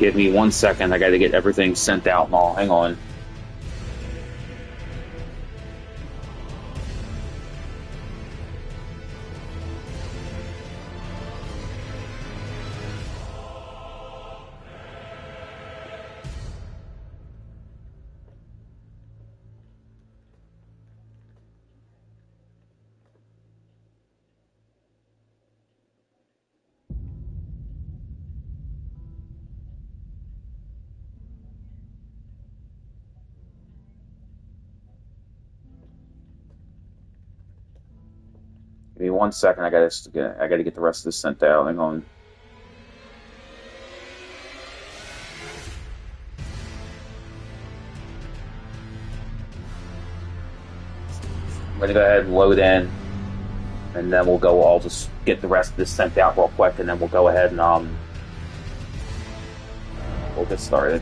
Give me 1 second. I got to get everything sent out and all. Hang on. Give me 1 second. I got to get the rest of this sent out. Hang on. I'm gonna go ahead and load in, and then we'll go. I'll just get the rest of this sent out real quick, and then we'll go ahead and we'll get started.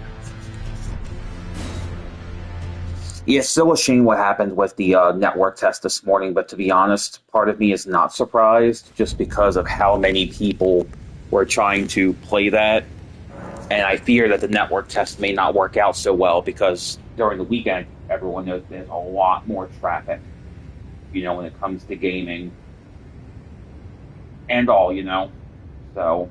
Yeah, still a shame what happened with the network test this morning, but to be honest, part of me is not surprised just because of how many people were trying to play that. And I fear that the network test may not work out so well because during the weekend, everyone knows there's a lot more traffic, when it comes to gaming and all. So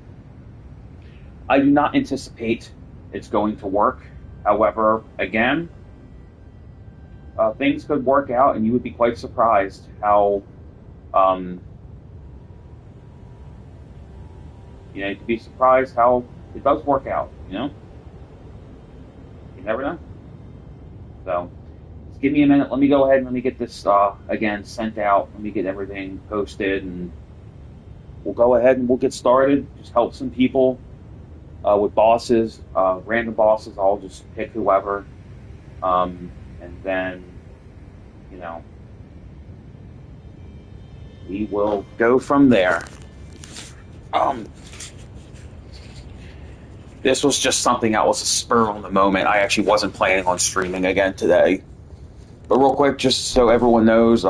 I do not anticipate it's going to work. However, again, things could work out, and you would be quite surprised how, you could be surprised how it does work out, You never know. So, just give me a minute. Let me go ahead and let me get this, again, sent out. Let me get everything posted, and we'll go ahead and we'll get started. Just help some people with bosses, random bosses. I'll just pick whoever. And then, we will go from there. This was just something that was a spur on the moment. I actually wasn't planning on streaming again today. But real quick, just so everyone knows,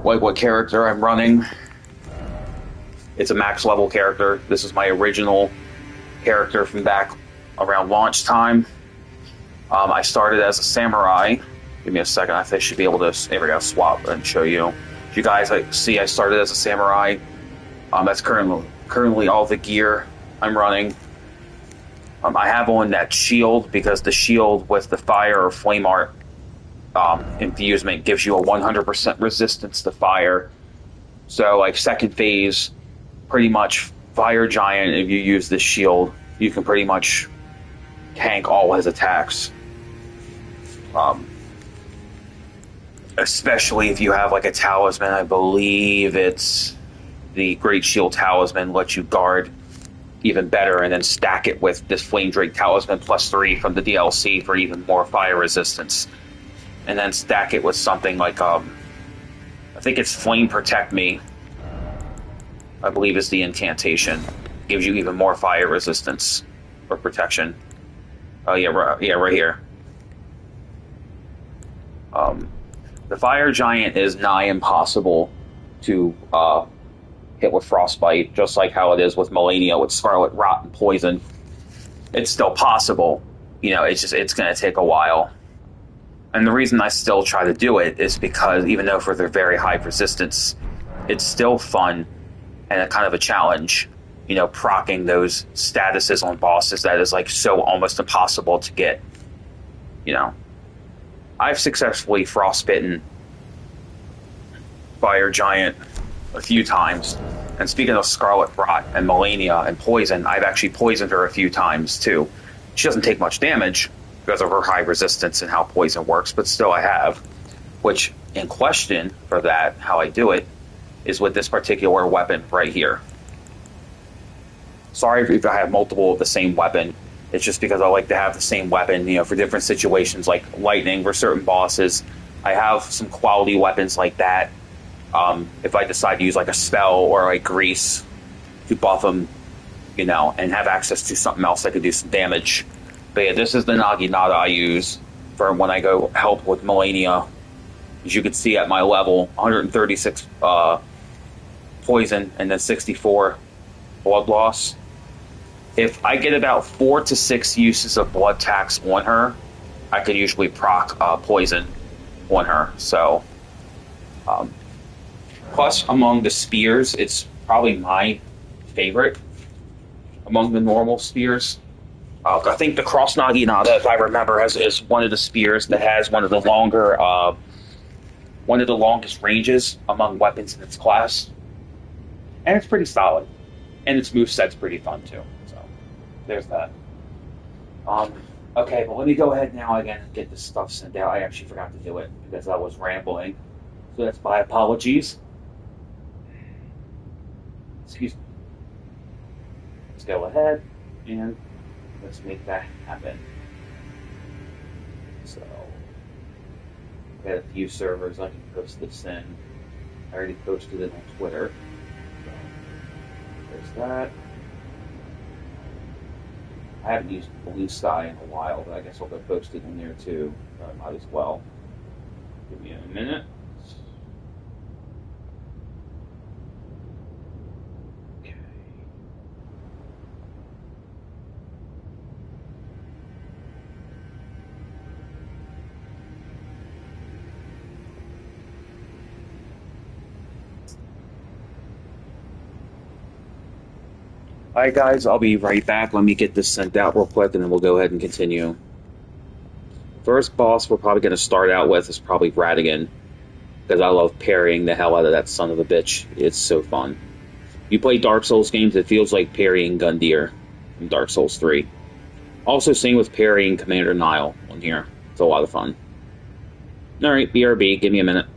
what character I'm running. It's a max level character. This is my original character from back around launch time. I started as a samurai. Give me a second. I think I should be able to. There we go. Swap and show you. If you guys see, I started as a samurai. That's currently all the gear I'm running. I have on that shield because the shield with the fire or flame art infusement gives you a 100% resistance to fire. So, like second phase, pretty much fire giant. If you use this shield, you can pretty much tank all his attacks. Especially if you have like a talisman. I believe it's the Great Shield Talisman lets you guard even better, and then stack it with this Flame Drake Talisman +3 from the DLC for even more fire resistance. And then stack it with something like, I think it's Flame Protect Me, I believe is the incantation. Gives you even more fire resistance or protection. Oh yeah, right here. The fire giant is nigh impossible to hit with frostbite, just like how it is with Melania with scarlet rot and poison. It's still possible, it's going to take a while. And the reason I still try to do it is because even though for their very high resistance, it's still fun and a kind of a challenge, proccing those statuses on bosses that is like so almost impossible to get. I've successfully frostbitten Fire Giant a few times. And speaking of Scarlet Rot and Melania and Poison, I've actually poisoned her a few times too. She doesn't take much damage because of her high resistance and how poison works, but still I have. Which, in question for that, how I do it, is with this particular weapon right here. Sorry if I have multiple of the same weapon. It's just because I like to have the same weapon, for different situations, like lightning for certain bosses. I have some quality weapons like that. If I decide to use like a spell or like grease to buff them, and have access to something else that could do some damage. But yeah, this is the Naginata I use for when I go help with Melania. As you can see at my level, 136 poison and then 64 blood loss. If I get about 4 to 6 uses of blood tax on her, I can usually proc poison on her. So, um, plus among the spears, it's probably my favorite among the normal spears. I think the Cross Naginata, if I remember, is one of the spears that has one of the longest ranges among weapons in its class, and it's pretty solid. And its moveset's pretty fun too. So there's that. Um, okay, but let me go ahead now again and get this stuff sent out. I actually forgot to do it because I was rambling. So that's my apologies. Excuse me. Let's go ahead and let's make that happen. So, I got a few servers I can post this in. I already posted it on Twitter. So, there's that. I haven't used Blue Sky in a while, but I guess I'll go post it in there too. Might as well. Give me a minute. Okay. Alright, guys, I'll be right back. Let me get this sent out real quick, and then we'll go ahead and continue. First boss we're probably going to start out with is probably Radigan, because I love parrying the hell out of that son of a bitch. It's so fun. If you play Dark Souls games, it feels like parrying Gundyr from Dark Souls 3. Also, same with parrying Commander Nile on here. It's a lot of fun. Alright, BRB, give me a minute.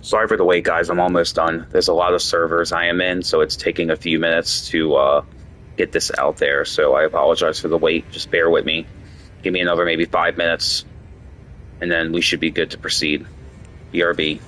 Sorry for the wait, guys. I'm almost done. There's a lot of servers I am in, so it's taking a few minutes to get this out there. So I apologize for the wait. Just bear with me. Give me another maybe 5 minutes, and then we should be good to proceed. BRB.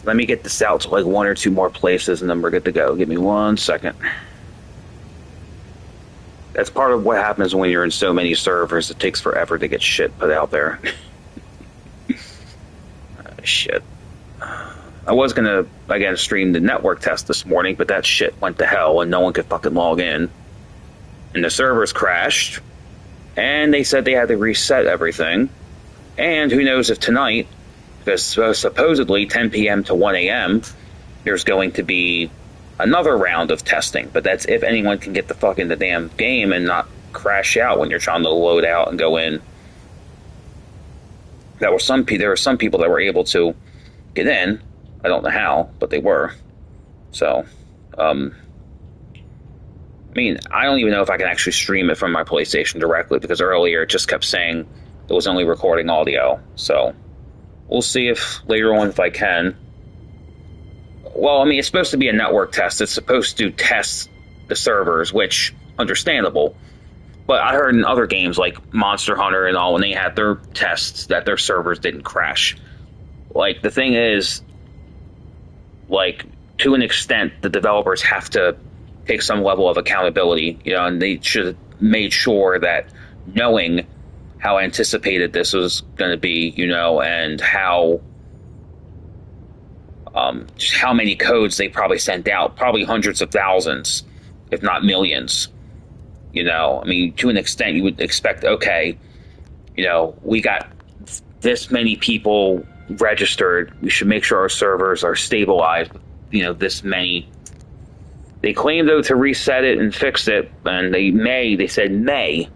Let me get this out to like one or two more places, and then we're good to go. Give me 1 second. That's part of what happens when you're in so many servers. It takes forever to get shit put out there. Shit. I was gonna again stream the network test this morning, but that shit went to hell and no one could fucking log in. And the servers crashed, and they said they had to reset everything. And who knows if tonight, because supposedly 10 p.m. to 1 a.m., there's going to be another round of testing. But that's if anyone can get the fuck in the damn game and not crash out when you're trying to load out and go in. There were some people that were able to get in. I don't know how, but they were. So, I mean, I don't even know if I can actually stream it from my PlayStation directly, because earlier it just kept saying it was only recording audio. So, we'll see if later on if I can. Well, I mean, it's supposed to be a network test. It's supposed to test the servers, which, understandable. But I heard in other games like Monster Hunter and all, when they had their tests, that their servers didn't crash. Like, the thing is, like, to an extent, the developers have to take some level of accountability, you know, and they should have made sure that, knowing how anticipated this was going to be, you know, and how just how many codes they probably sent out, probably hundreds of thousands, if not millions. You know, I mean, to an extent, you would expect, okay, you know, we got this many people registered. We should make sure our servers are stabilized. You know, this many. They claim, though, to reset it and fix it, and they said may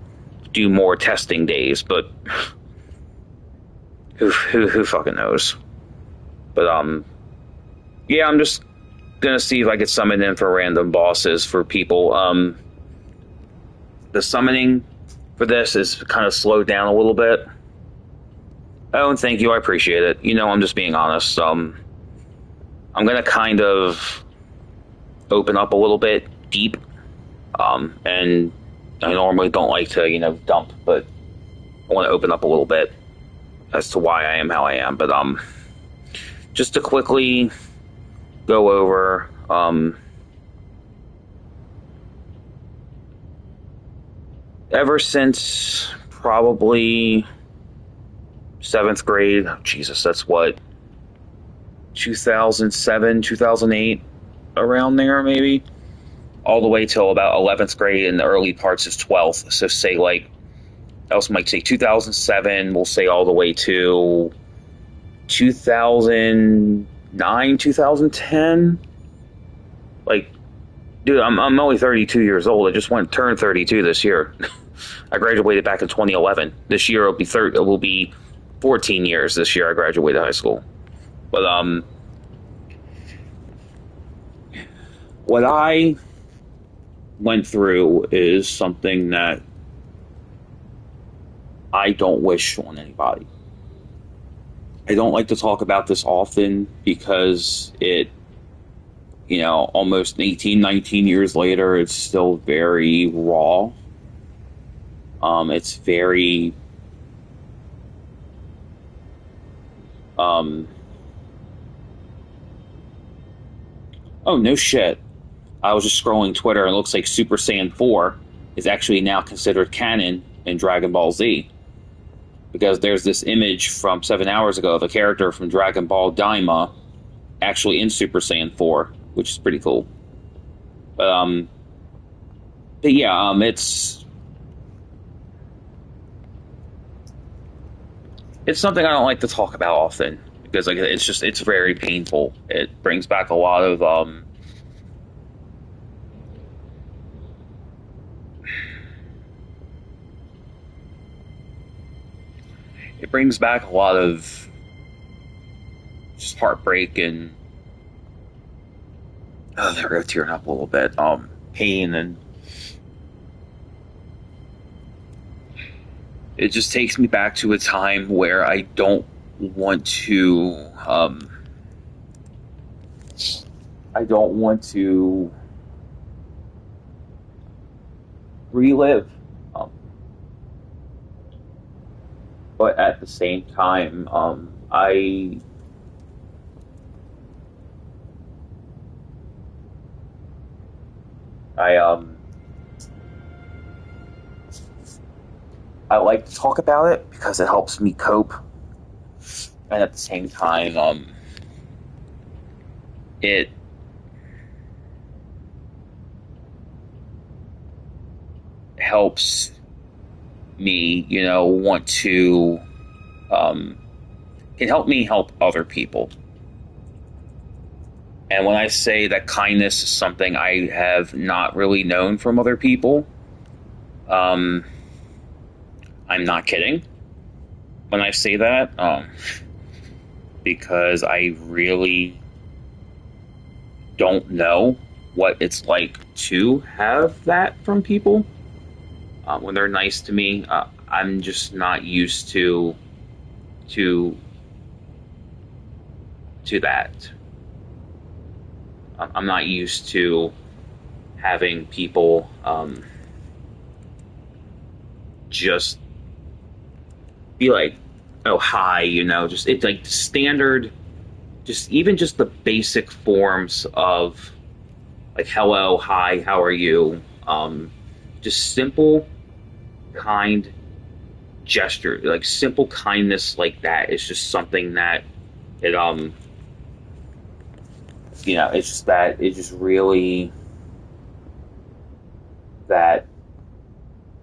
do more testing days, but who fucking knows? But yeah, I'm just gonna see if I can summon in for random bosses for people. The summoning for this is kind of slowed down a little bit. Oh, and thank you, I appreciate it. You know, I'm just being honest. I'm gonna kind of open up a little bit deep, and I normally don't like to, you know, dump, but I want to open up a little bit as to why I am how I am. But just to quickly go over, ever since probably 7th grade, oh, Jesus, that's what, 2007, 2008, around there maybe, all the way till about 11th grade, and the early parts is 12th. So say, like, I also might say 2007, we'll say all the way to 2009, 2010. Like, dude, I'm only 32 years old. I just turned 32 this year. I graduated back in 2011. This year it will be 14 years this year I graduated high school. But what I went through is something that I don't wish on anybody. I don't like to talk about this often because it, you know, almost 18, 19 years later, it's still very raw. It's very, oh, no shit. I was just scrolling Twitter, and it looks like Super Saiyan 4 is actually now considered canon in Dragon Ball Z. Because there's this image from 7 hours ago of a character from Dragon Ball Daima actually in Super Saiyan 4, which is pretty cool. But yeah, it's something I don't like to talk about often, because like it's very painful. It brings back a lot of just heartbreak and, oh, there we go, tearing up a little bit, pain, and it just takes me back to a time where I don't want to relive, but at the same time, I I I like to talk about it because it helps me cope, and at the same time, it helps me, want to um, can help me help other people. And when I say that kindness is something I have not really known from other people, um, I'm not kidding when I say that, because I really don't know what it's like to have that from people when they're nice to me. I'm just not used to that. I'm not used to having people just be like, "Oh, hi," just it's like standard, just even just the basic forms of like hello, hi, how are you? Just simple, kind gesture, like simple kindness like that is just something that it it's just that it's just really that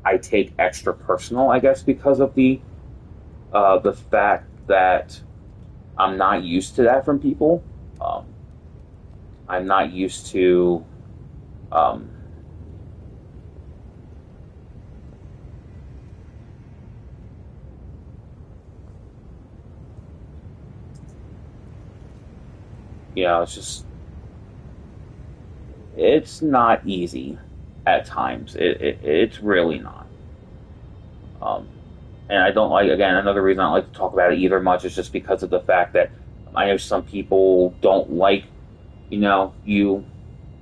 I take extra personal, I guess, because of the fact that I'm not used to that from people. Um, I'm not used to um, it's just it's not easy at times. It's really not. Um, and I don't like, again, another reason I don't like to talk about it either much is just because of the fact that I know some people don't like, you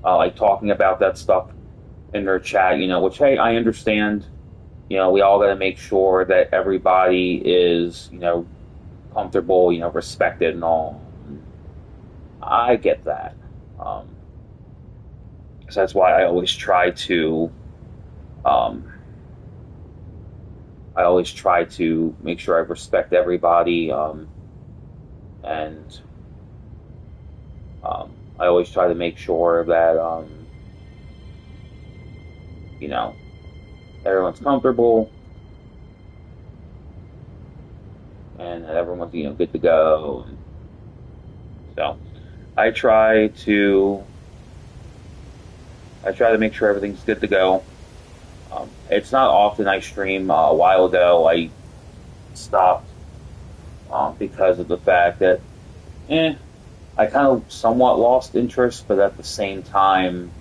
like talking about that stuff in their chat, which, hey, I understand. We all got to make sure that everybody is, comfortable, respected and all. I get that. Um, so that's why um, I always try to make sure I respect everybody, and I always try to make sure that you know everyone's comfortable and that everyone's good to go. And so I try to I try to make sure everything's good to go. It's not often I stream. A while ago, I stopped because of the fact that I kind of somewhat lost interest, but at the same time,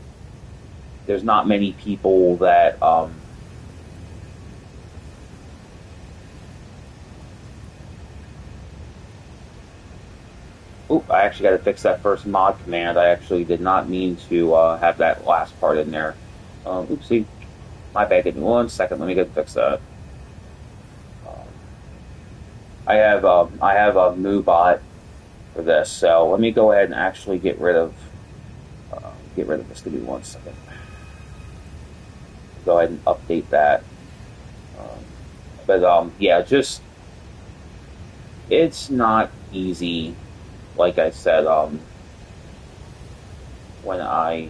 there's not many people that Oop, I actually got to fix that first mod command. I actually did not mean to have that last part in there. Oopsie, my bad. Give me 1 second. Let me go fix that. Um, I have a MooBot for this, so let me go ahead and actually get rid of this. Give me 1 second. Go ahead and update that. Um, but yeah, just it's not easy. Like I said, when I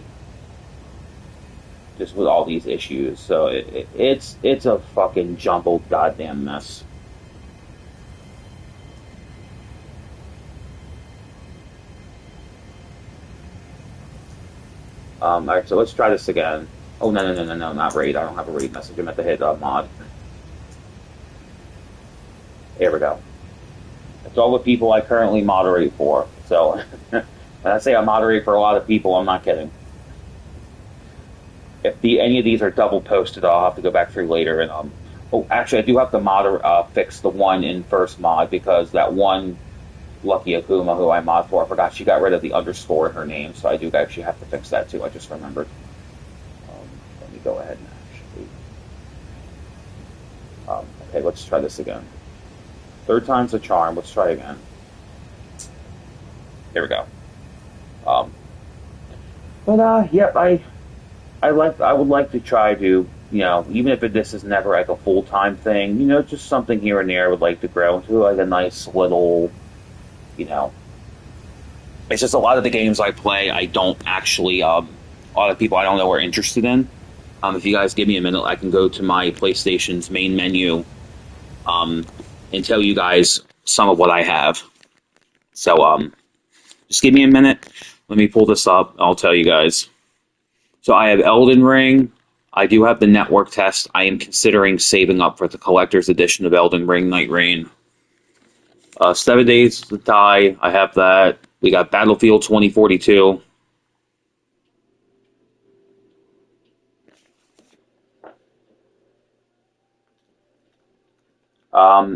just with all these issues. So it's a fucking jumbled goddamn mess. All right, so let's try this again. Oh no no no no no, not raid. I don't have a raid message. I'm at the hit mod. Here we go. It's all the people I currently moderate for. So when I say I moderate for a lot of people, I'm not kidding. If any of these are double posted, I'll have to go back through later and Oh, actually, I do have to fix the one in first mod because that one Lucky Akuma who I mod for, I forgot she got rid of the underscore in her name, so I do actually have to fix that too. I just remembered. Let me go ahead and actually. Okay, let's try this again. Third time's a charm. Let's try again. Here we go. But yep, I would like to try to, even if this is never like a full time thing, just something here and there. I would like to grow into like a nice little, you know. It's just a lot of the games I play, I don't actually. A lot of people I don't know are interested in. If you guys give me a minute, I can go to my PlayStation's main menu, um, and tell you guys some of what I have. So, just give me a minute. Let me pull this up. I'll tell you guys. So I have Elden Ring. I do have the network test. I am considering saving up for the collector's edition of Elden Ring Night Rain. 7 Days to Die. I have that. We got Battlefield 2042.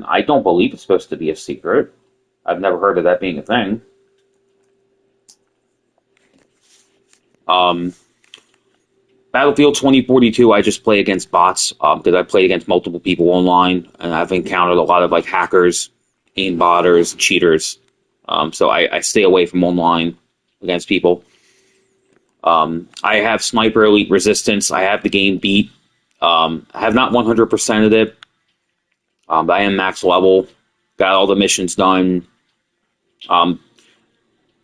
I don't believe it's supposed to be a secret. I've never heard of that being a thing. Um, Battlefield 2042, I just play against bots because I played against multiple people online, and I've encountered a lot of like hackers, aimbotters, cheaters. So I stay away from online against people. I have Sniper Elite Resistance. I have the game beat. I have not 100%ed it, but I am max level. Got all the missions done. Um,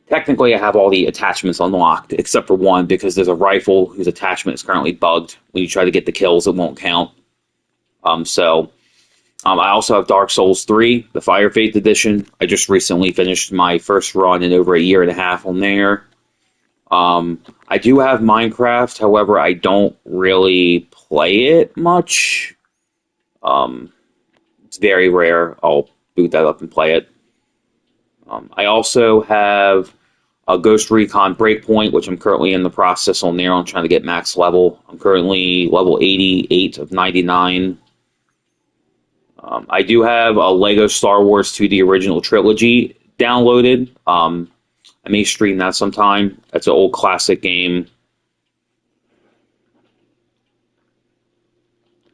Technically, I have all the attachments unlocked except for one because there's a rifle whose attachment is currently bugged. When you try to get the kills, it won't count. I also have Dark Souls 3, the Fire Faith Edition. I just recently finished my first run in over a year and a half on there. I do have Minecraft, however, I don't really play it much. Um, it's very rare. I'll boot that up and play it. I also have a Ghost Recon Breakpoint, which I'm currently in the process on there. I'm trying to get max level. I'm currently level 88 of 99. I do have a Lego Star Wars 2D Original Trilogy downloaded. I may stream that sometime. That's an old classic game.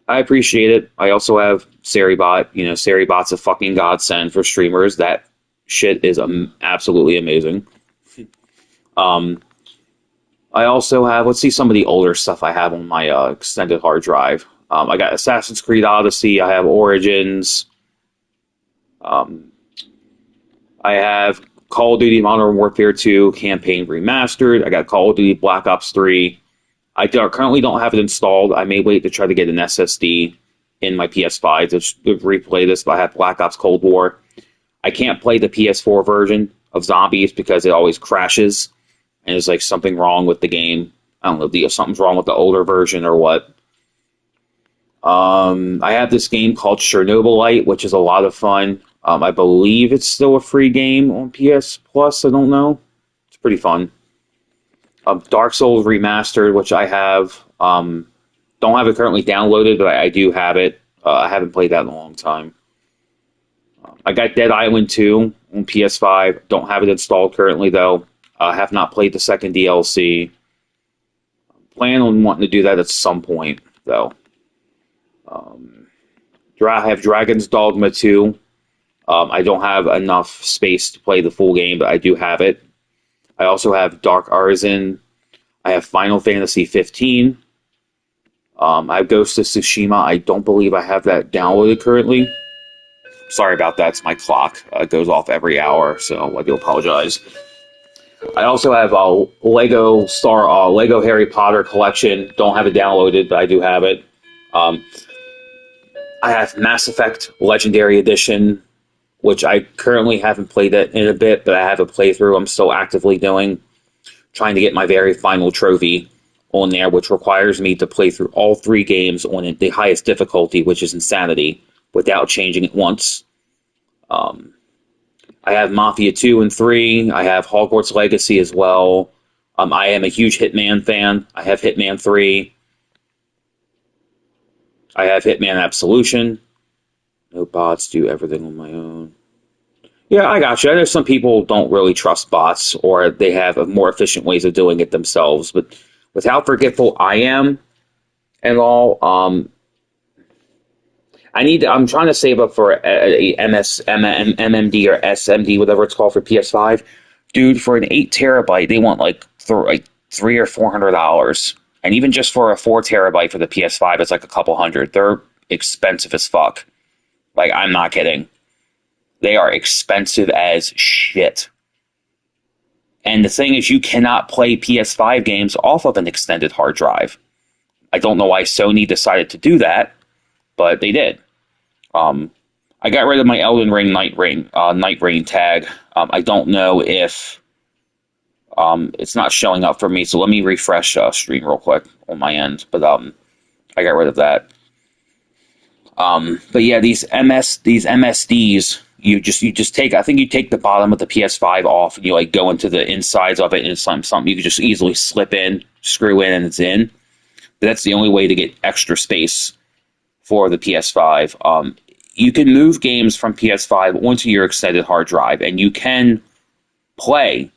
I appreciate it. I also have Seribot. Seribot's a fucking godsend for streamers. That shit is absolutely amazing. Um, I also have, let's see some of the older stuff I have on my extended hard drive. I got Assassin's Creed Odyssey. I have Origins. Um, I have Call of Duty Modern Warfare 2 Campaign Remastered. I got Call of Duty Black Ops 3. Currently don't have it installed. I may wait to try to get an SSD in my PS5 to replay this, but I have Black Ops Cold War. I can't play the PS4 version of Zombies because it always crashes, and there's like something wrong with the game. I don't know if something's wrong with the older version or what. I have this game called Chernobylite, which is a lot of fun. I believe it's still a free game on PS Plus. I don't know. It's pretty fun. Dark Souls Remastered, which I have. Don't have it currently downloaded, but I do have it. I haven't played that in a long time. I got Dead Island 2 on PS5. Don't have it installed currently, though. I have not played the second DLC. Plan on wanting to do that at some point, though. I have Dragon's Dogma 2. I don't have enough space to play the full game, but I do have it. I also have Dark Arisen. I have Final Fantasy 15. I have Ghost of Tsushima. I don't believe I have that downloaded currently. Sorry about that. It's my clock. It goes off every hour, so I do apologize. I also have a Lego Harry Potter collection. Don't have it downloaded, but I do have it. I have Mass Effect Legendary Edition, which I currently haven't played it in a bit, but I have a playthrough I'm still actively doing, trying to get my very final trophy on there, which requires me to play through all three games on the highest difficulty, which is Insanity, without changing it once. I have Mafia 2 and 3. I have Hogwarts Legacy as well. I am a huge Hitman fan. I have Hitman 3. I have Hitman Absolution. No bots, do everything on my own. Yeah, I got you. I know some people don't really trust bots, or they have more efficient ways of doing it themselves. But with how forgetful I am and all, I'm trying to save up for a MMD or SMD, whatever it's called for PS5. Dude, for an 8 terabyte, they want like $300 or $400. And even just for a 4 terabyte for the PS5, it's like a couple hundred. They're expensive as fuck. Like, I'm not kidding. They are expensive as shit. And the thing is, you cannot play PS5 games off of an extended hard drive. I don't know why Sony decided to do that, but they did. I got rid of my Elden Ring Night Rain tag. I don't know if it's not showing up for me, so let me refresh stream real quick on my end. But I got rid of that. But yeah, these MSDs, you just take. I think you take the bottom of the PS5 off, and you like go into the insides of it, and it's something you can just easily slip in, screw in, and it's in. But that's the only way to get extra space for the PS5. You can move games from PS5 onto your extended hard drive, and you can play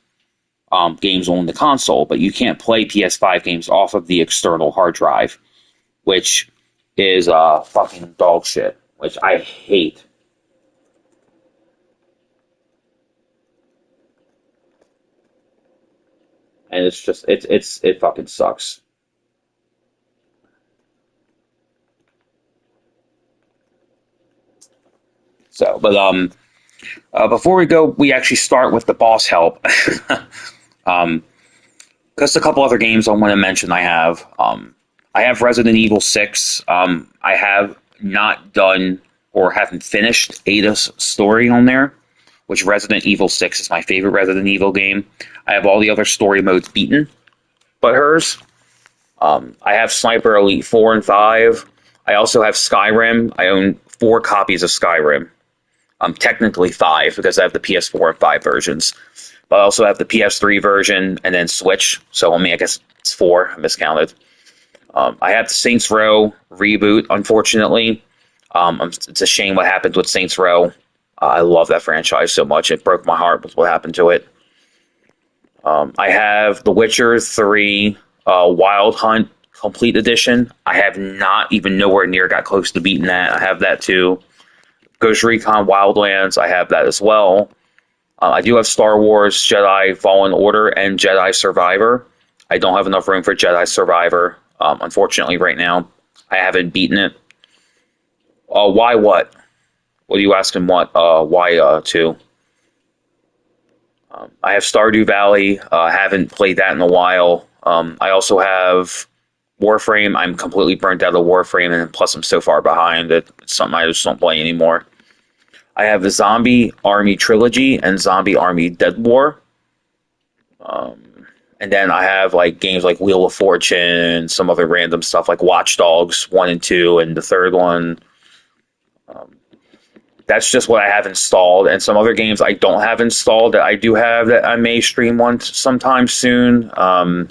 games on the console, but you can't play PS5 games off of the external hard drive, which is fucking dog shit, which I hate. And it's just it fucking sucks. So, but before we go, we actually start with the boss help. Just a couple other games I want to mention. I have Resident Evil 6. I have not done or haven't finished Ada's story on there, which Resident Evil 6 is my favorite Resident Evil game. I have all the other story modes beaten, but hers. I have Sniper Elite 4 and 5. I also have Skyrim. I own 4 copies of Skyrim. Technically 5 because I have the PS4 and 5 versions. But I also have the PS3 version and then Switch. So I guess it's 4. I miscounted. I have the Saints Row reboot, unfortunately. It's a shame what happened with Saints Row. I love that franchise so much. It broke my heart with what happened to it. I have The Witcher 3 Wild Hunt Complete Edition. I have not even nowhere near got close to beating that. I have that too. Ghost Recon Wildlands, I have that as well. I do have Star Wars Jedi Fallen Order and Jedi Survivor. I don't have enough room for Jedi Survivor, unfortunately, right now. I haven't beaten it. Why what? What are you asking what? Why 2? I have Stardew Valley. Haven't played that in a while. I also have Warframe. I'm completely burnt out of Warframe, and plus I'm so far behind that it's something I just don't play anymore. I have the Zombie Army Trilogy and Zombie Army Dead War. And then I have like games like Wheel of Fortune, some other random stuff like Watch Dogs 1 and 2, and the third one. That's just what I have installed, and some other games I don't have installed that I do have that I may stream once sometime soon. I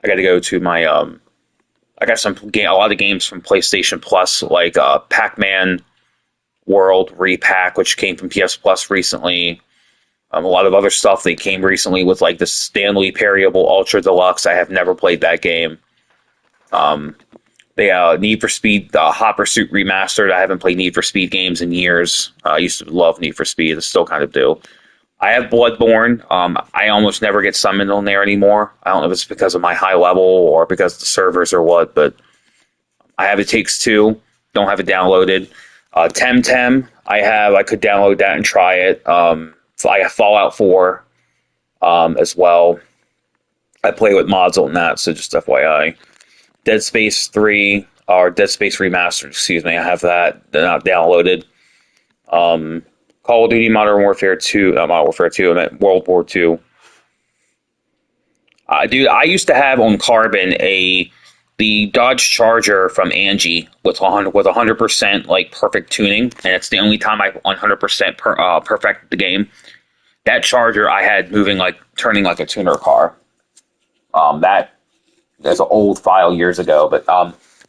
got to go to my. I got a lot of games from PlayStation Plus, like Pac-Man World Repack, which came from PS Plus recently. A lot of other stuff that came recently with like the Stanley Parable Ultra Deluxe. I have never played that game. They Need for Speed Hot Pursuit Remastered. I haven't played Need for Speed games in years. I used to love Need for Speed. I still kind of do. I have Bloodborne. I almost never get summoned on there anymore. I don't know if it's because of my high level or because of the servers or what, but I have It Takes Two. Don't have it downloaded. Temtem. I could download that and try it. I have Fallout 4 as well. I play with mods on that, so just FYI. Dead Space 3, or Dead Space Remastered, excuse me, I have that. They're not downloaded. Call of Duty Modern Warfare 2, not Modern Warfare 2, I meant World War 2. Dude, I used to have on Carbon the Dodge Charger from Angie with 100% like perfect tuning, and it's the only time I 100% perfected the game. That Charger I had turning like a tuner car. That's an old file years ago, but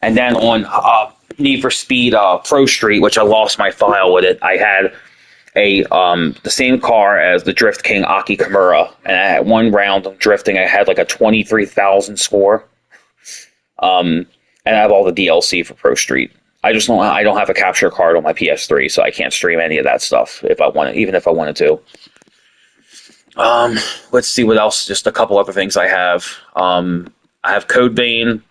and then on Need for Speed Pro Street, which I lost my file with it, I had the same car as the Drift King Aki Kimura, and at one round of drifting, I had like a 23,000 score. And I have all the DLC for Pro Street. I don't have a capture card on my PS3, so I can't stream any of that stuff even if I wanted to. Let's see what else. Just a couple other things I have. I have Code Vein.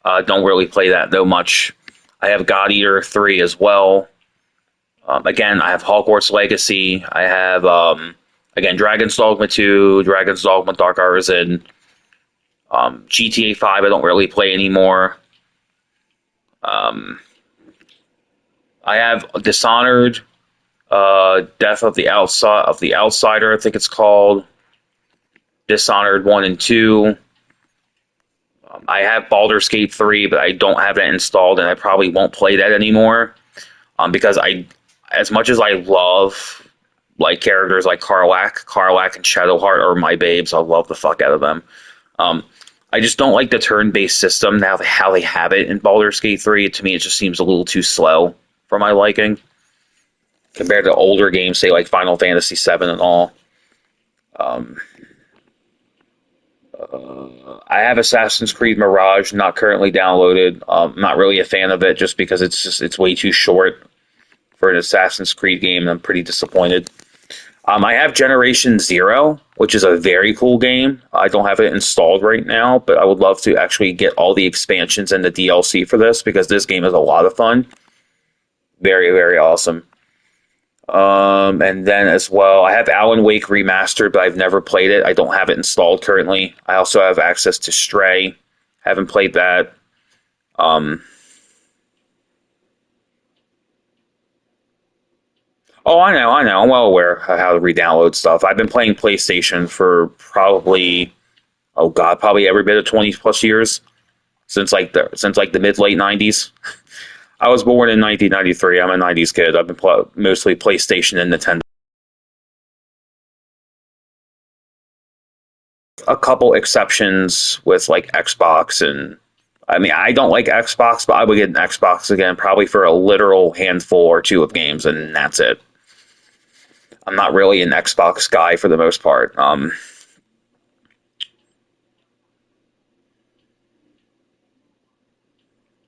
Don't really play that though much. I have God Eater 3 as well. Again, I have Hogwarts Legacy. I have again Dragon's Dogma 2, Dragon's Dogma Dark Arisen, GTA 5. I don't really play anymore. I have Dishonored, Death of the Outsider. I think it's called Dishonored 1 and 2. I have Baldur's Gate 3, but I don't have that installed, and I probably won't play that anymore. Because as much as I love like characters like Karlach and Shadowheart are my babes. I love the fuck out of them. I just don't like the turn-based system now. How they have it in Baldur's Gate 3. To me, it just seems a little too slow for my liking compared to older games, say like Final Fantasy VII and all. I have Assassin's Creed Mirage, not currently downloaded. I'm not really a fan of it just because it's way too short for an Assassin's Creed game. I'm pretty disappointed. I have Generation Zero, which is a very cool game. I don't have it installed right now, but I would love to actually get all the expansions and the DLC for this because this game is a lot of fun. Very, very awesome. And then as well, I have Alan Wake Remastered, but I've never played it. I don't have it installed currently. I also have access to Stray. Haven't played that. Oh, I know. I'm well aware of how to re-download stuff. I've been playing PlayStation for probably, oh God, probably every bit of 20 plus years since like the mid late 90s. I was born in 1993. I'm a 90s kid. I've been mostly PlayStation and Nintendo. A couple exceptions with like Xbox and I mean I don't like Xbox, but I would get an Xbox again probably for a literal handful or two of games, and that's it. I'm not really an Xbox guy for the most part.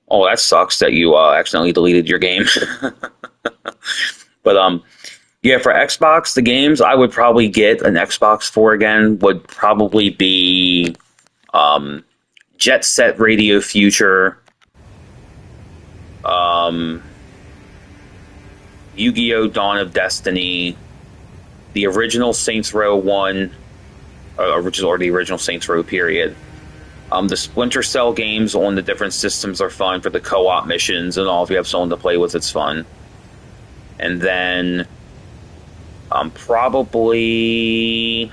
Oh, that sucks that you accidentally deleted your game. But yeah, for Xbox, the games I would probably get an Xbox for again would probably be um, Jet Set Radio Future, um, Yu-Gi-Oh! Dawn of Destiny, the original Saints Row 1, or the original Saints Row period. The Splinter Cell games on the different systems are fun for the co-op missions and all. If you have someone to play with, it's fun. And then probably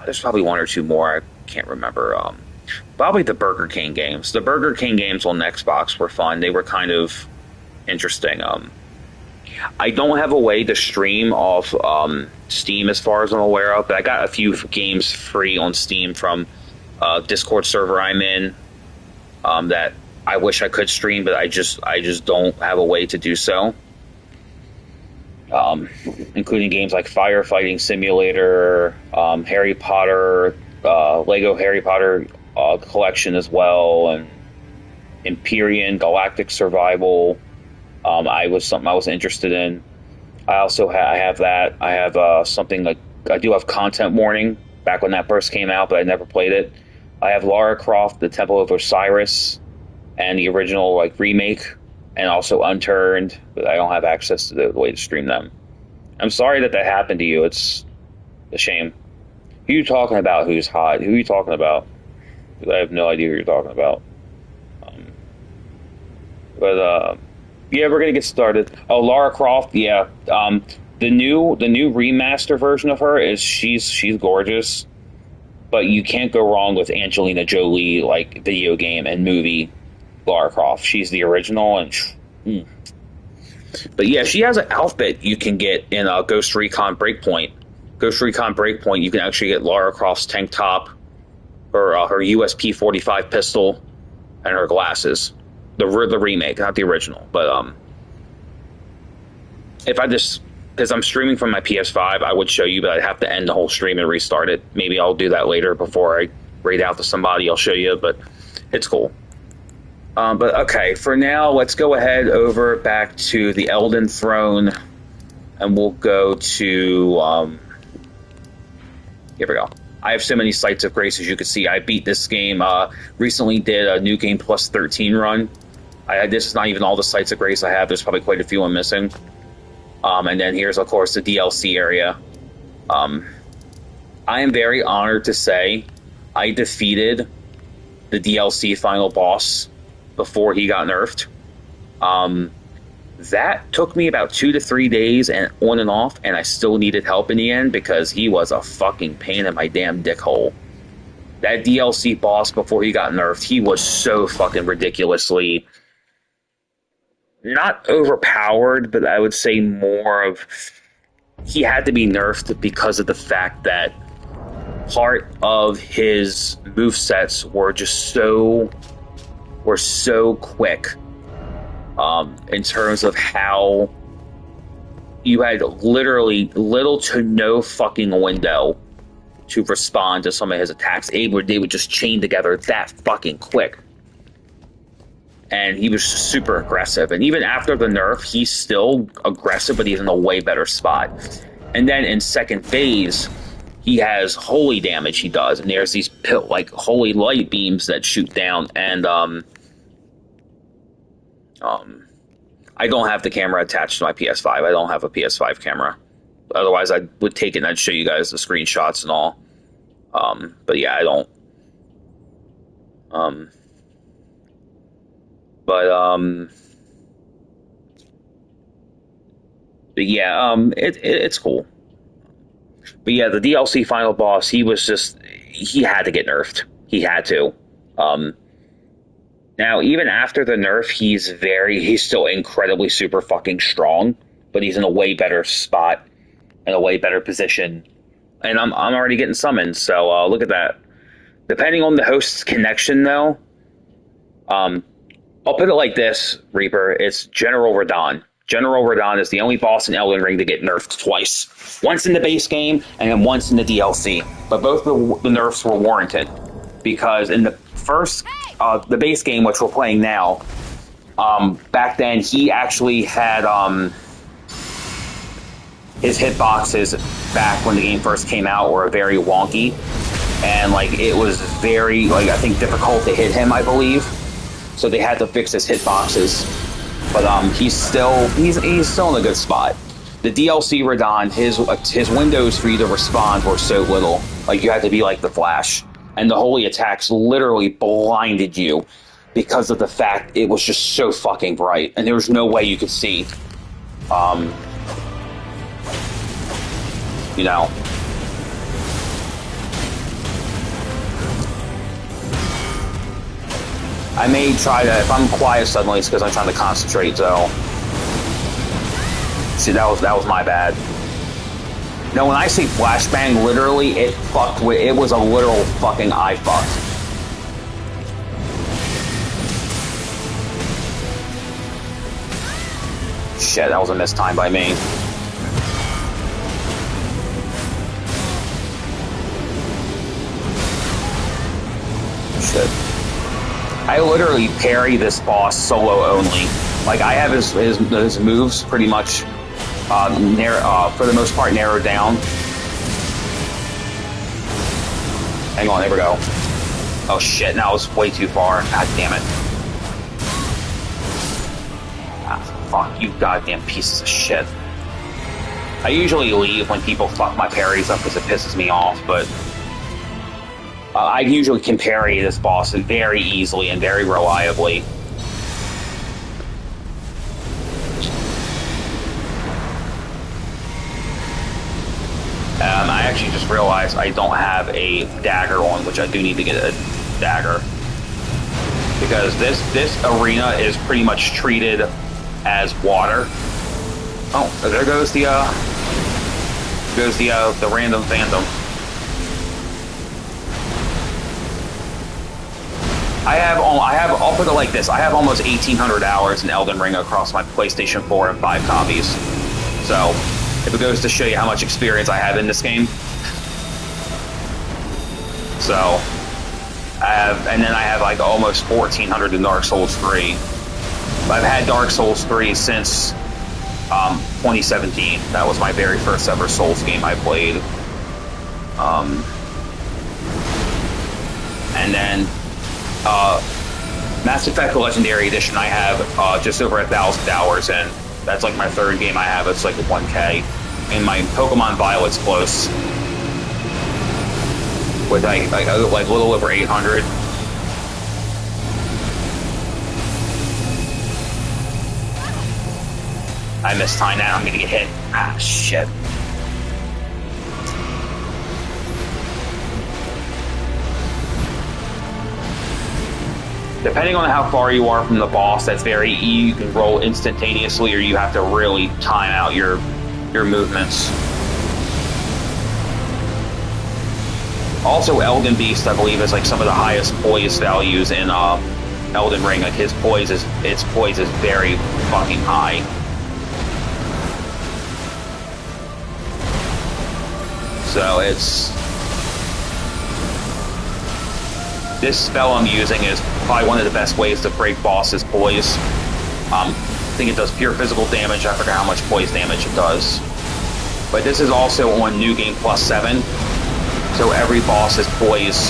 there's probably one or two more. I can't remember. Probably the Burger King games. The Burger King games on Xbox were fun. They were kind of interesting. I don't have a way to stream off Steam as far as I'm aware of, but I got a few games free on Steam from Discord server I'm in that I wish I could stream, but I just don't have a way to do so. Including games like Firefighting Simulator, Harry Potter, Lego Harry Potter collection as well, and Empyrean Galactic Survival. I was something I was interested in. I also I have that. I have something like I do have Content Warning back when that first came out, but I never played it. I have Lara Croft, The Temple of Osiris, and the original like remake, and also Unturned, but I don't have access to the way to stream them. I'm sorry that happened to you. It's a shame. Who are you talking about? Who's hot? Who are you talking about? Because I have no idea who you're talking about. Um, but yeah, we're gonna get started. Oh, Lara Croft. Yeah. The new remaster version of her is she's gorgeous, but you can't go wrong with Angelina Jolie like video game and movie Lara Croft. She's the original, and but yeah, she has an outfit you can get in Ghost Recon Breakpoint. Ghost Recon Breakpoint, you can actually get Lara Croft's tank top, her USP-45 pistol, and her glasses. The remake, not the original. But if I just because I'm streaming from my PS5, I would show you, but I'd have to end the whole stream and restart it. Maybe I'll do that later before I raid out to somebody. I'll show you, but it's cool. But okay, for now, let's go ahead over back to the Elden Throne, and we'll go to here we go. I have so many sites of grace, as you can see. I beat this game, recently did a new game plus 13 run. This is not even all the sites of grace I have. There's probably quite a few I'm missing. And then here's, of course, the DLC area. I am very honored to say I defeated the DLC final boss before he got nerfed. That took me about 2 to 3 days and on and off, and I still needed help in the end because he was a fucking pain in my damn dick hole. That DLC boss before he got nerfed, he was so fucking ridiculously not overpowered, but I would say more of he had to be nerfed because of the fact that part of his movesets were so quick. In terms of how you had literally little to no fucking window to respond to some of his attacks. They would just chain together that fucking quick. And he was super aggressive. And even after the nerf, he's still aggressive, but he's in a way better spot. And then in second phase, he has holy damage he does. And there's these holy light beams that shoot down. And I don't have the camera attached to my PS5. I don't have a PS5 camera. Otherwise, I would take it and I'd show you guys the screenshots and all. But yeah, I don't. But yeah, it's cool. But yeah, the DLC final boss, he had to get nerfed. He had to. Now, even after the nerf, he's still incredibly super fucking strong, but he's in a way better spot, in a way better position. And I'm already getting summoned, so look at that. Depending on the host's connection, though, I'll put it like this, Reaper, it's General Radahn. General Radahn is the only boss in Elden Ring to get nerfed twice. Once in the base game, and then once in the DLC. But both the nerfs were warranted, because in the first... the base game, which we're playing now, back then he actually had his hitboxes back when the game first came out were very wonky, and it was very I think difficult to hit him, I believe. So they had to fix his hitboxes, but he's still in a good spot. The DLC Radahn, his windows for you to respond were so little, you had to be like the Flash. And the holy attacks literally blinded you because of the fact it was just so fucking bright, and there was no way you could see. You know. I may try to, if I'm quiet suddenly, it's because I'm trying to concentrate, so. See, that was my bad. No, when I say flashbang, literally, it was a literal fucking eye fuck. Shit, that was a missed time by me. Shit. I literally parry this boss solo only. I have his moves pretty much for the most part narrowed down. Hang on, there we go. Oh shit, now it's way too far. God damn it. Fuck you goddamn pieces of shit. I usually leave when people fuck my parries up because it pisses me off, but I usually can parry this boss very easily and very reliably. I actually just realized I don't have a dagger on, which I do need to get a dagger. Because this arena is pretty much treated as water. Oh, there goes the random fandom. I'll put it like this, I have almost 1,800 hours in Elden Ring across my PlayStation 4 and 5 copies. So, if it goes to show you how much experience I have in this game. So, and then I have almost 1,400 in Dark Souls 3. I've had Dark Souls 3 since 2017. That was my very first ever Souls game I played. And then Mass Effect Legendary Edition, I have just over 1,000 hours in. That's like my third game I have. It's like 1K. And my Pokemon Violet's close. With like a little over 800. I missed time now. I'm gonna get hit. Ah, shit. Depending on how far you are from the boss, that's very easy. You can roll instantaneously, or you have to really time out your movements. Also, Elden Beast, I believe, is like some of the highest poise values in Elden Ring. Like its poise is very fucking high. So this spell I'm using is probably one of the best ways to break bosses' poise. I think it does pure physical damage. I forget how much poise damage it does. But this is also on New Game Plus 7, so every boss's poise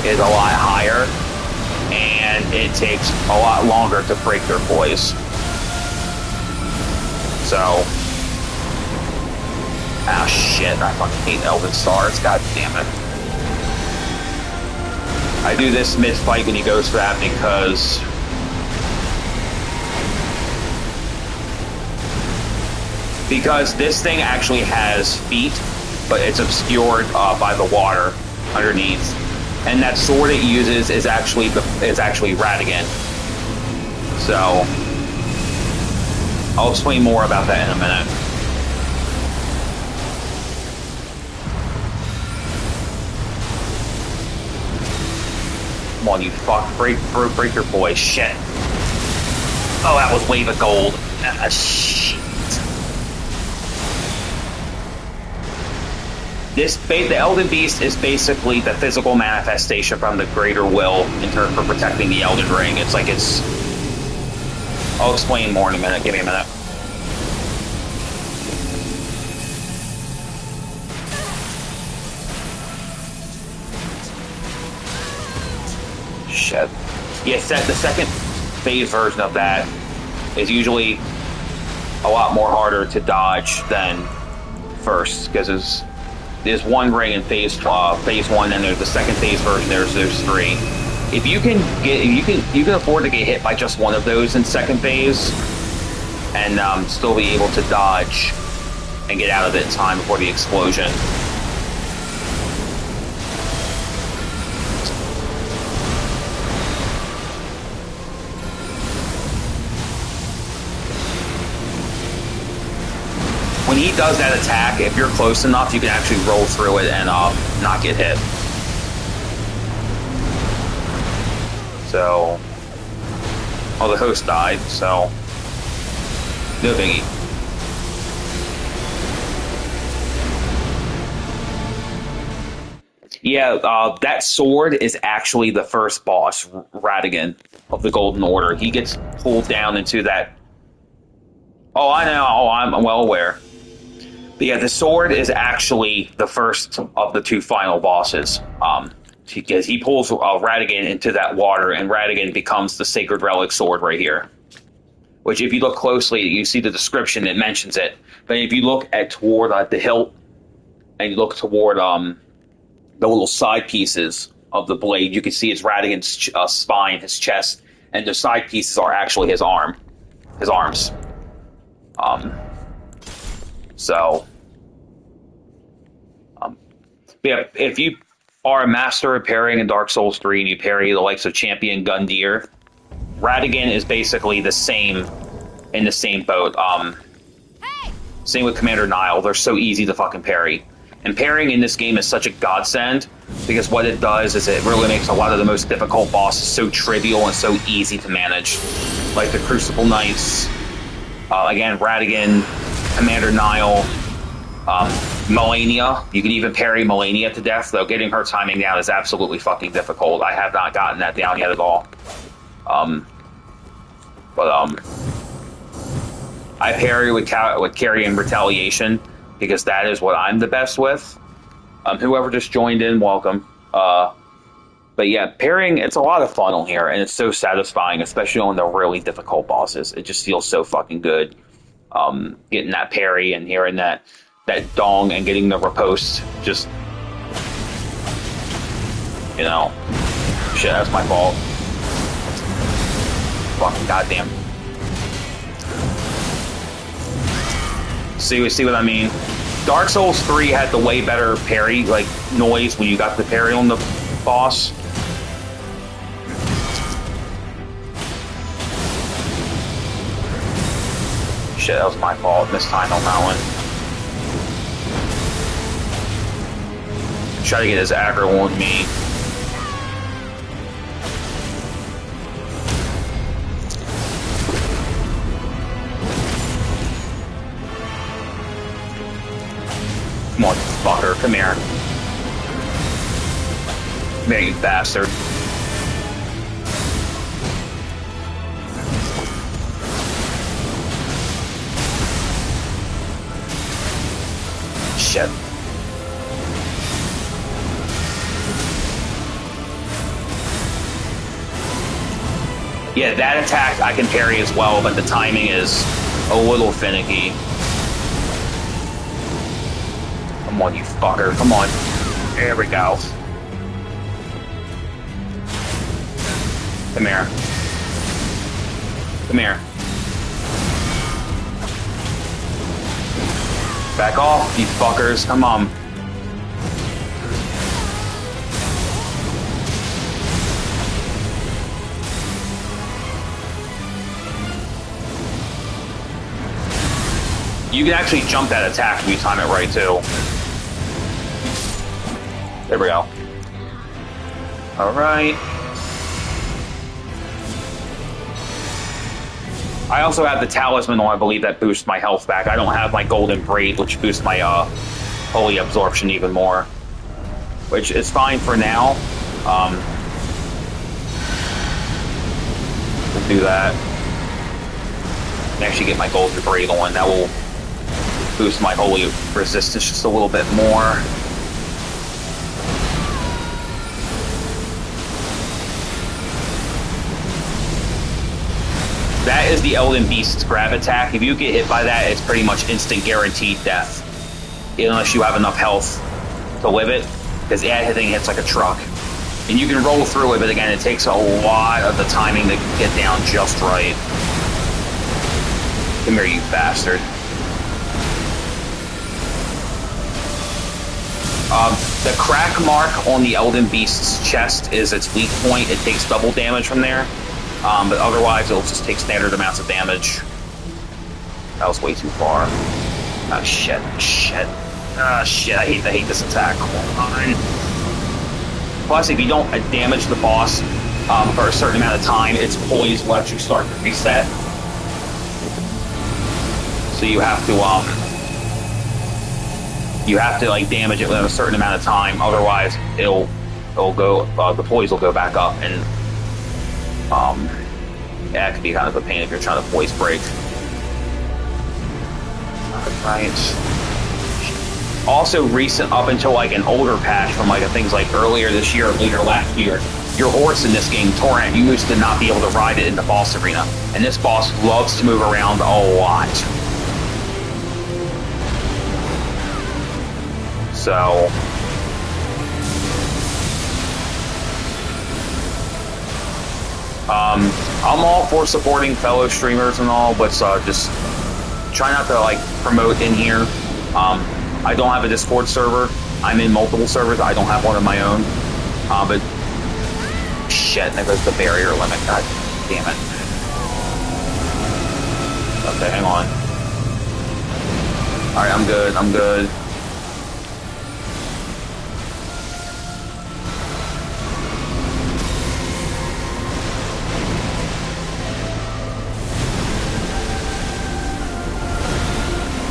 is a lot higher, and it takes a lot longer to break their poise. So, ah shit, I fucking hate Elden Stars, god damn it. I do this mid-fight when he goes for that because this thing actually has feet, but it's obscured by the water underneath. And that sword it uses is actually Radigan. So I'll explain more about that in a minute. Come on, you fuck. Break your boy. Shit. Oh, that was Wave of Gold. Ah, shit. The Elden Beast is basically the physical manifestation from the Greater Will in terms for protecting the Elden Ring. I'll explain more in a minute. Give me a minute. Shit. Yeah, the second phase version of that is usually a lot more harder to dodge than first, because there's one ring in phase one, and there's the second phase version. There's three. If you can afford to get hit by just one of those in second phase, and still be able to dodge and get out of it in time before the explosion. When he does that attack, if you're close enough, you can actually roll through it and not get hit. So, well, the host died, so no biggie. Yeah, that sword is actually the first boss, Radigan, of the Golden Order. He gets pulled down into that. Oh, I know. Oh, I'm well aware. But yeah, the sword is actually the first of the two final bosses. Because he pulls Radigan into that water, and Radigan becomes the Sacred Relic sword right here. Which, if you look closely, you see the description, it mentions it. But if you look toward the hilt, and you look toward the little side pieces of the blade, you can see it's Radigan's spine, his chest, and the side pieces are actually his arms. Yeah, if you are a master of parrying in Dark Souls 3 and you parry the likes of Champion Gundyr, Radigan is basically the same in the same boat. Same with Commander Nile. They're so easy to fucking parry. And parrying in this game is such a godsend, because what it does is it really makes a lot of the most difficult bosses so trivial and so easy to manage. Like the Crucible Knights, again, Radigan, Commander Nile, Melania. You can even parry Melania to death, though getting her timing down is absolutely fucking difficult. I have not gotten that down yet at all. I parry with carry and retaliation, because that is what I'm the best with. Whoever just joined in, welcome. But yeah, parrying, it's a lot of fun on here, and it's so satisfying, especially on the really difficult bosses. It just feels so fucking good. Getting that parry and hearing that dong and getting the riposte. Just, you know, shit, that's my fault. Fucking goddamn. See what I mean? Dark Souls 3 had the way better parry, like, noise when you got the parry on the boss. Shit, that was my fault. Missed time on that one. Try to get his aggro on me. Come on, fucker. Come here. Come here, you bastard. Shit. Yeah, that attack I can parry as well, but the timing is a little finicky. Come on, you fucker. Come on. There we go. Come here. Come here. Back off, you fuckers. Come on. You can actually jump that attack if you time it right, too. There we go. Alright. I also have the talisman on, I believe, that boosts my health back. I don't have my golden braid, which boosts my holy absorption even more. Which is fine for now. We'll do that. And actually get my golden braid on. That will boost my holy resistance just a little bit more. That is the Elden Beast's grab attack. If you get hit by that, it's pretty much instant guaranteed death. Unless you have enough health to live it. Because that thing hits like a truck. And you can roll through it, but again, it takes a lot of the timing to get down just right. Come here, you bastard. The crack mark on the Elden Beast's chest is its weak point. It takes double damage from there. But otherwise, it'll just take standard amounts of damage. That was way too far. Oh, shit. Shit. Ah, shit. I hate this attack. Hold on. Plus, if you don't damage the boss for a certain amount of time, its poise will actually start to reset. So you have to like damage it within a certain amount of time. Otherwise, it'll go. The poise will go back up, and yeah, it could be kind of a pain if you're trying to poise break. Alright. Also, recent up until like an older patch from like things like earlier this year or later last year, your horse in this game, Torrent, you used to not be able to ride it in the boss arena, and this boss loves to move around a lot. So, I'm all for supporting fellow streamers and all, but just try not to like promote in here. I don't have a Discord server. I'm in multiple servers. I don't have one of my own. But shit, there goes the barrier limit. God damn it. Okay, hang on. All right, I'm good. I'm good.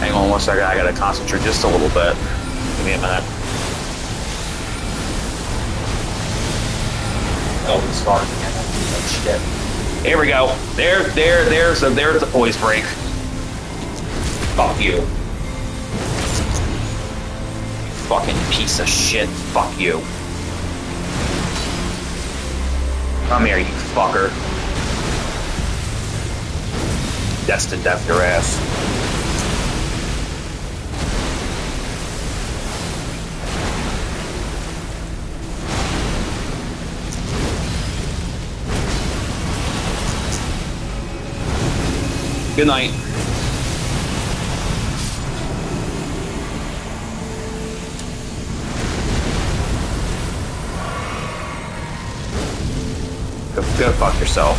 Hang on 1 second, I gotta concentrate just a little bit. Give me a minute. Oh, it started again. Oh, shit. Here we go. There's the poise break. Fuck you. You fucking piece of shit. Fuck you. Come here, you fucker. Destined death your ass. Good night. Go fuck yourself.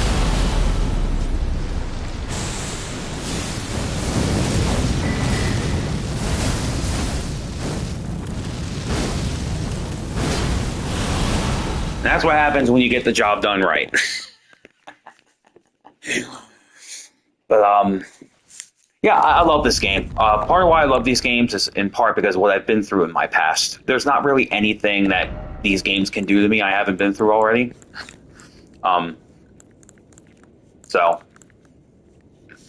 And that's what happens when you get the job done right. But yeah, I love this game. Part of why I love these games is in part because of what I've been through in my past. There's not really anything that these games can do to me I haven't been through already.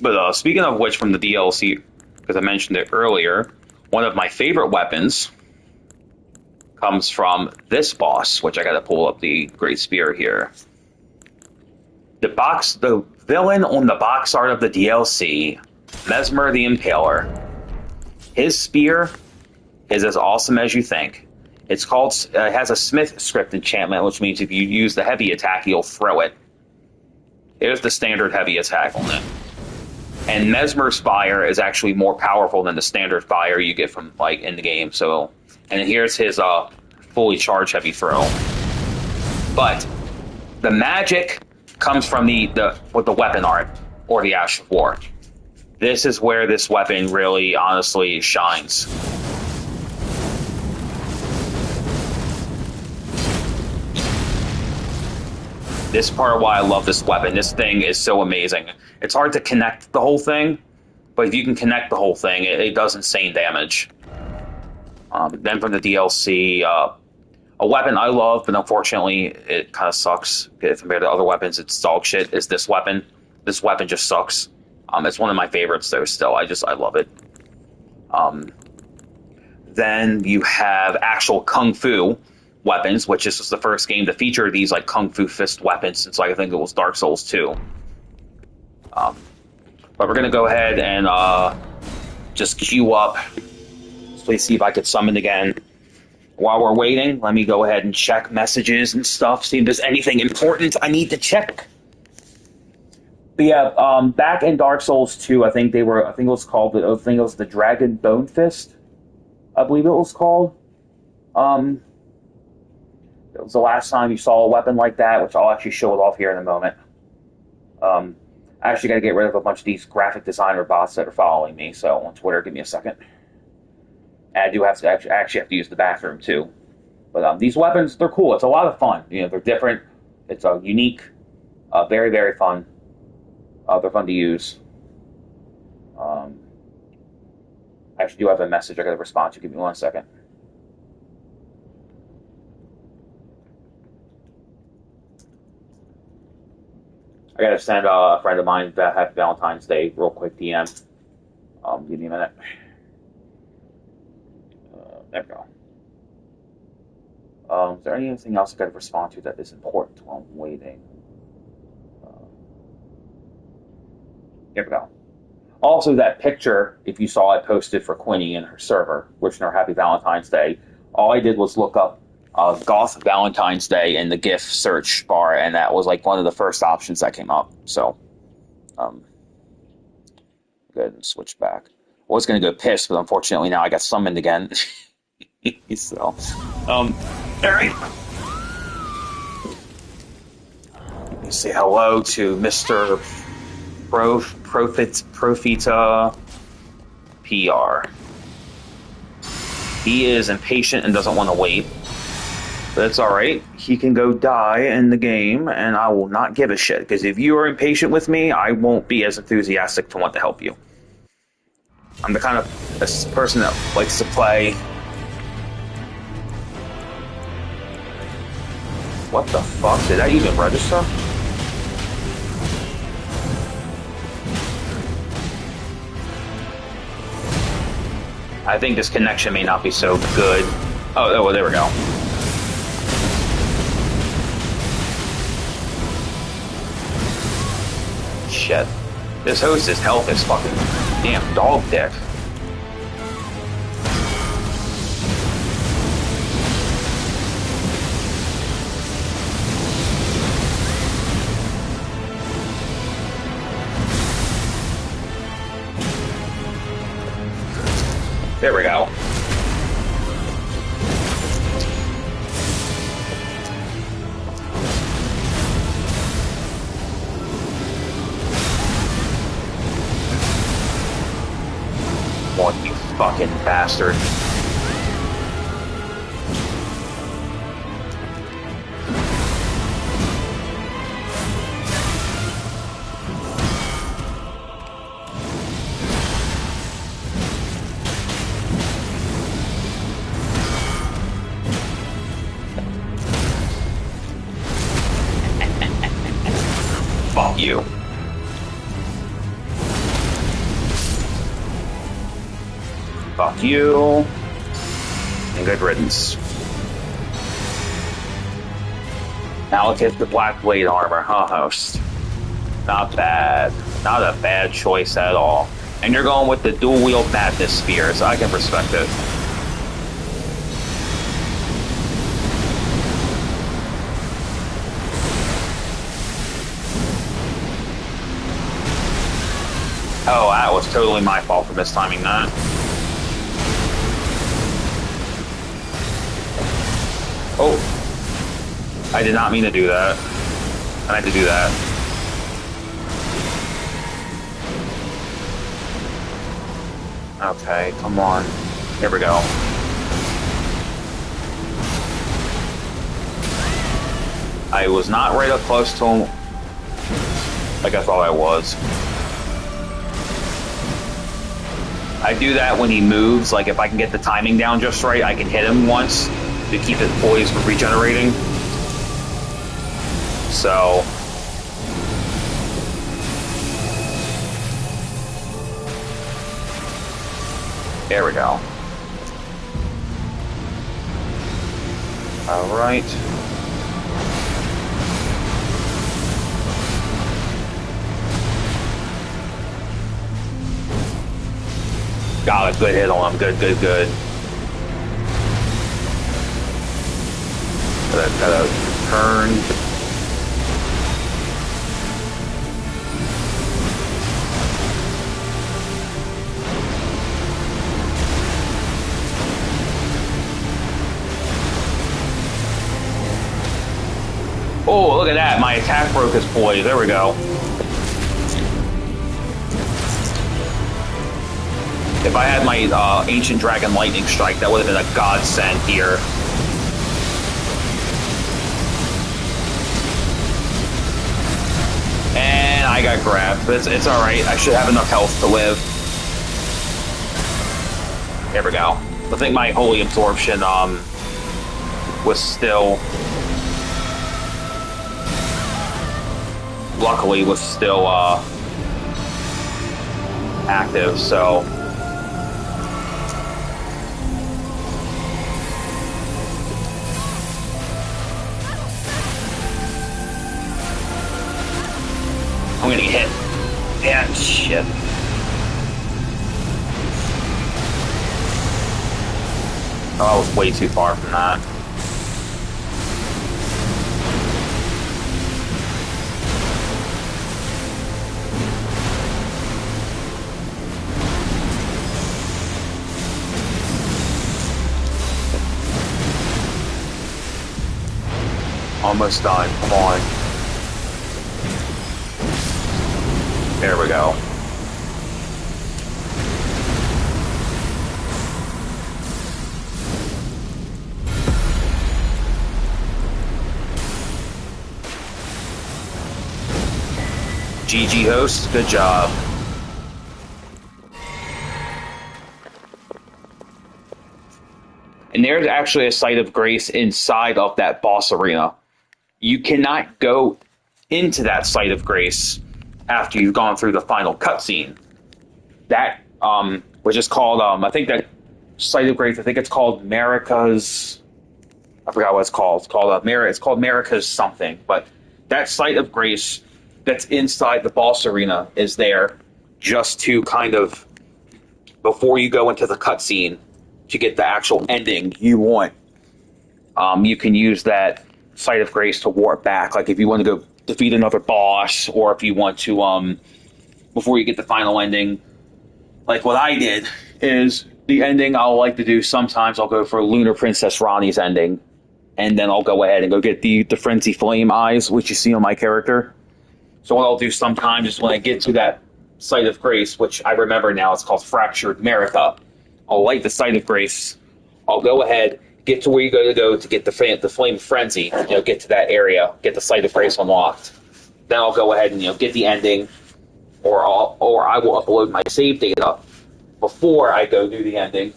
But speaking of which, from the DLC, because I mentioned it earlier, one of my favorite weapons comes from this boss, which I got to pull up the Great Spear here. The villain on the box art of the DLC, Mesmer the Impaler. His spear is as awesome as you think. It's called. It has a Smith script enchantment, which means if you use the heavy attack, you'll throw it. Here's the standard heavy attack on it. And Mesmer's fire is actually more powerful than the standard fire you get from like in the game. So, and here's his fully charged heavy throw. But the magic comes from the weapon art or the Ash of War. This is where this weapon really, honestly shines. This part of why I love this weapon. This thing is so amazing. It's hard to connect the whole thing, but if you can connect the whole thing, it does insane damage. Then from the DLC, a weapon I love, but unfortunately it kind of sucks compared to other weapons. It's dog shit. Is this weapon? This weapon just sucks. It's one of my favorites though. Still, I love it. Then you have actual kung fu weapons, which is the first game to feature these like kung fu fist weapons since like I think it was Dark Souls 2. But we're gonna go ahead and just queue up. Please see if I could summon again. While we're waiting, let me go ahead and check messages and stuff, see if there's anything important I need to check. But yeah, back in Dark Souls 2, I think it was the Dragon Bone Fist, I believe it was called. It was the last time you saw a weapon like that, which I'll actually show it off here in a moment. I actually got to get rid of a bunch of these graphic designer bots that are following me, so on Twitter, give me a second. And I do have to actually have to use the bathroom too. But these weapons, they're cool. It's a lot of fun. You know, they're different. It's unique, very, very fun. They're fun to use. I actually do have a message I got to respond to. Give me 1 second. I got to send a friend of mine that Happy Valentine's Day real quick DM. Give me a minute. There we go. Is there anything else I got to respond to that is important while I'm waiting? Here we go. Also, that picture, if you saw it posted for Quinny in her server, wishing her Happy Valentine's Day, all I did was look up Goth Valentine's Day in the GIF search bar, and that was like one of the first options that came up. So, go ahead and switch back. I was going to go piss, but unfortunately now I got summoned again. So, all right. Let me say hello to Mr. Profita PR. He is impatient and doesn't want to wait. But it's alright. He can go die in the game, and I will not give a shit. Because if you are impatient with me, I won't be as enthusiastic to want to help you. I'm the kind of person that likes to play. What the fuck? Did that even register? I think this connection may not be so good. Oh, well, there we go. shit. This host's health is fucking damn dog dick. There we go. What, you fucking bastard. Fuck you. Fuck you. And good riddance. Allocate the black blade armor, huh, host? Not bad. Not a bad choice at all. And you're going with the dual wield madness spears. I can respect it. Oh, that was totally my fault for mistiming that. Oh. I did not mean to do that. I had to do that. Okay, come on. Here we go. I was not right up close to him like I thought I was. I do that when he moves, like if I can get the timing down just right, I can hit him once to keep it poised for regenerating. So... there we go. Alright. Got a good hit on him. Good, good, good. Gotta turn. Oh, look at that. My attack broke his poise. There we go. If I had my Ancient Dragon Lightning Strike, that would have been a godsend here. And I got grabbed, but it's alright. I should have enough health to live. There we go. I think my Holy Absorption was still... luckily was still active, so... I'm gonna get hit. Yeah, shit. Oh, I was way too far from that. Almost done. Come on. There we go. GG host, good job. And there's actually a site of grace inside of that boss arena. You cannot go into that site of grace after you've gone through the final cutscene. That, which is called, I think that site of grace, I think it's called America's, I forgot what it's called. It's called America's something. But that site of grace that's inside the boss arena is there just to kind of, before you go into the cutscene, to get the actual ending you want. You can use that Site of Grace to warp back. Like if you want to go defeat another boss, or if you want to, before you get the final ending, like what I did is the ending I'll like to do sometimes I'll go for Lunar Princess Ronnie's ending, and then I'll go ahead and go get the Frenzy Flame eyes, which you see on my character. So what I'll do sometimes is when I get to that Site of Grace, which I remember now, it's called Fractured America, I'll light the Site of Grace. I'll go ahead, get to where you go to get the Flame Frenzy, get to that area, get the Site of Grace unlocked. Then I'll go ahead and get the ending, or I will upload my save data before I go do the ending.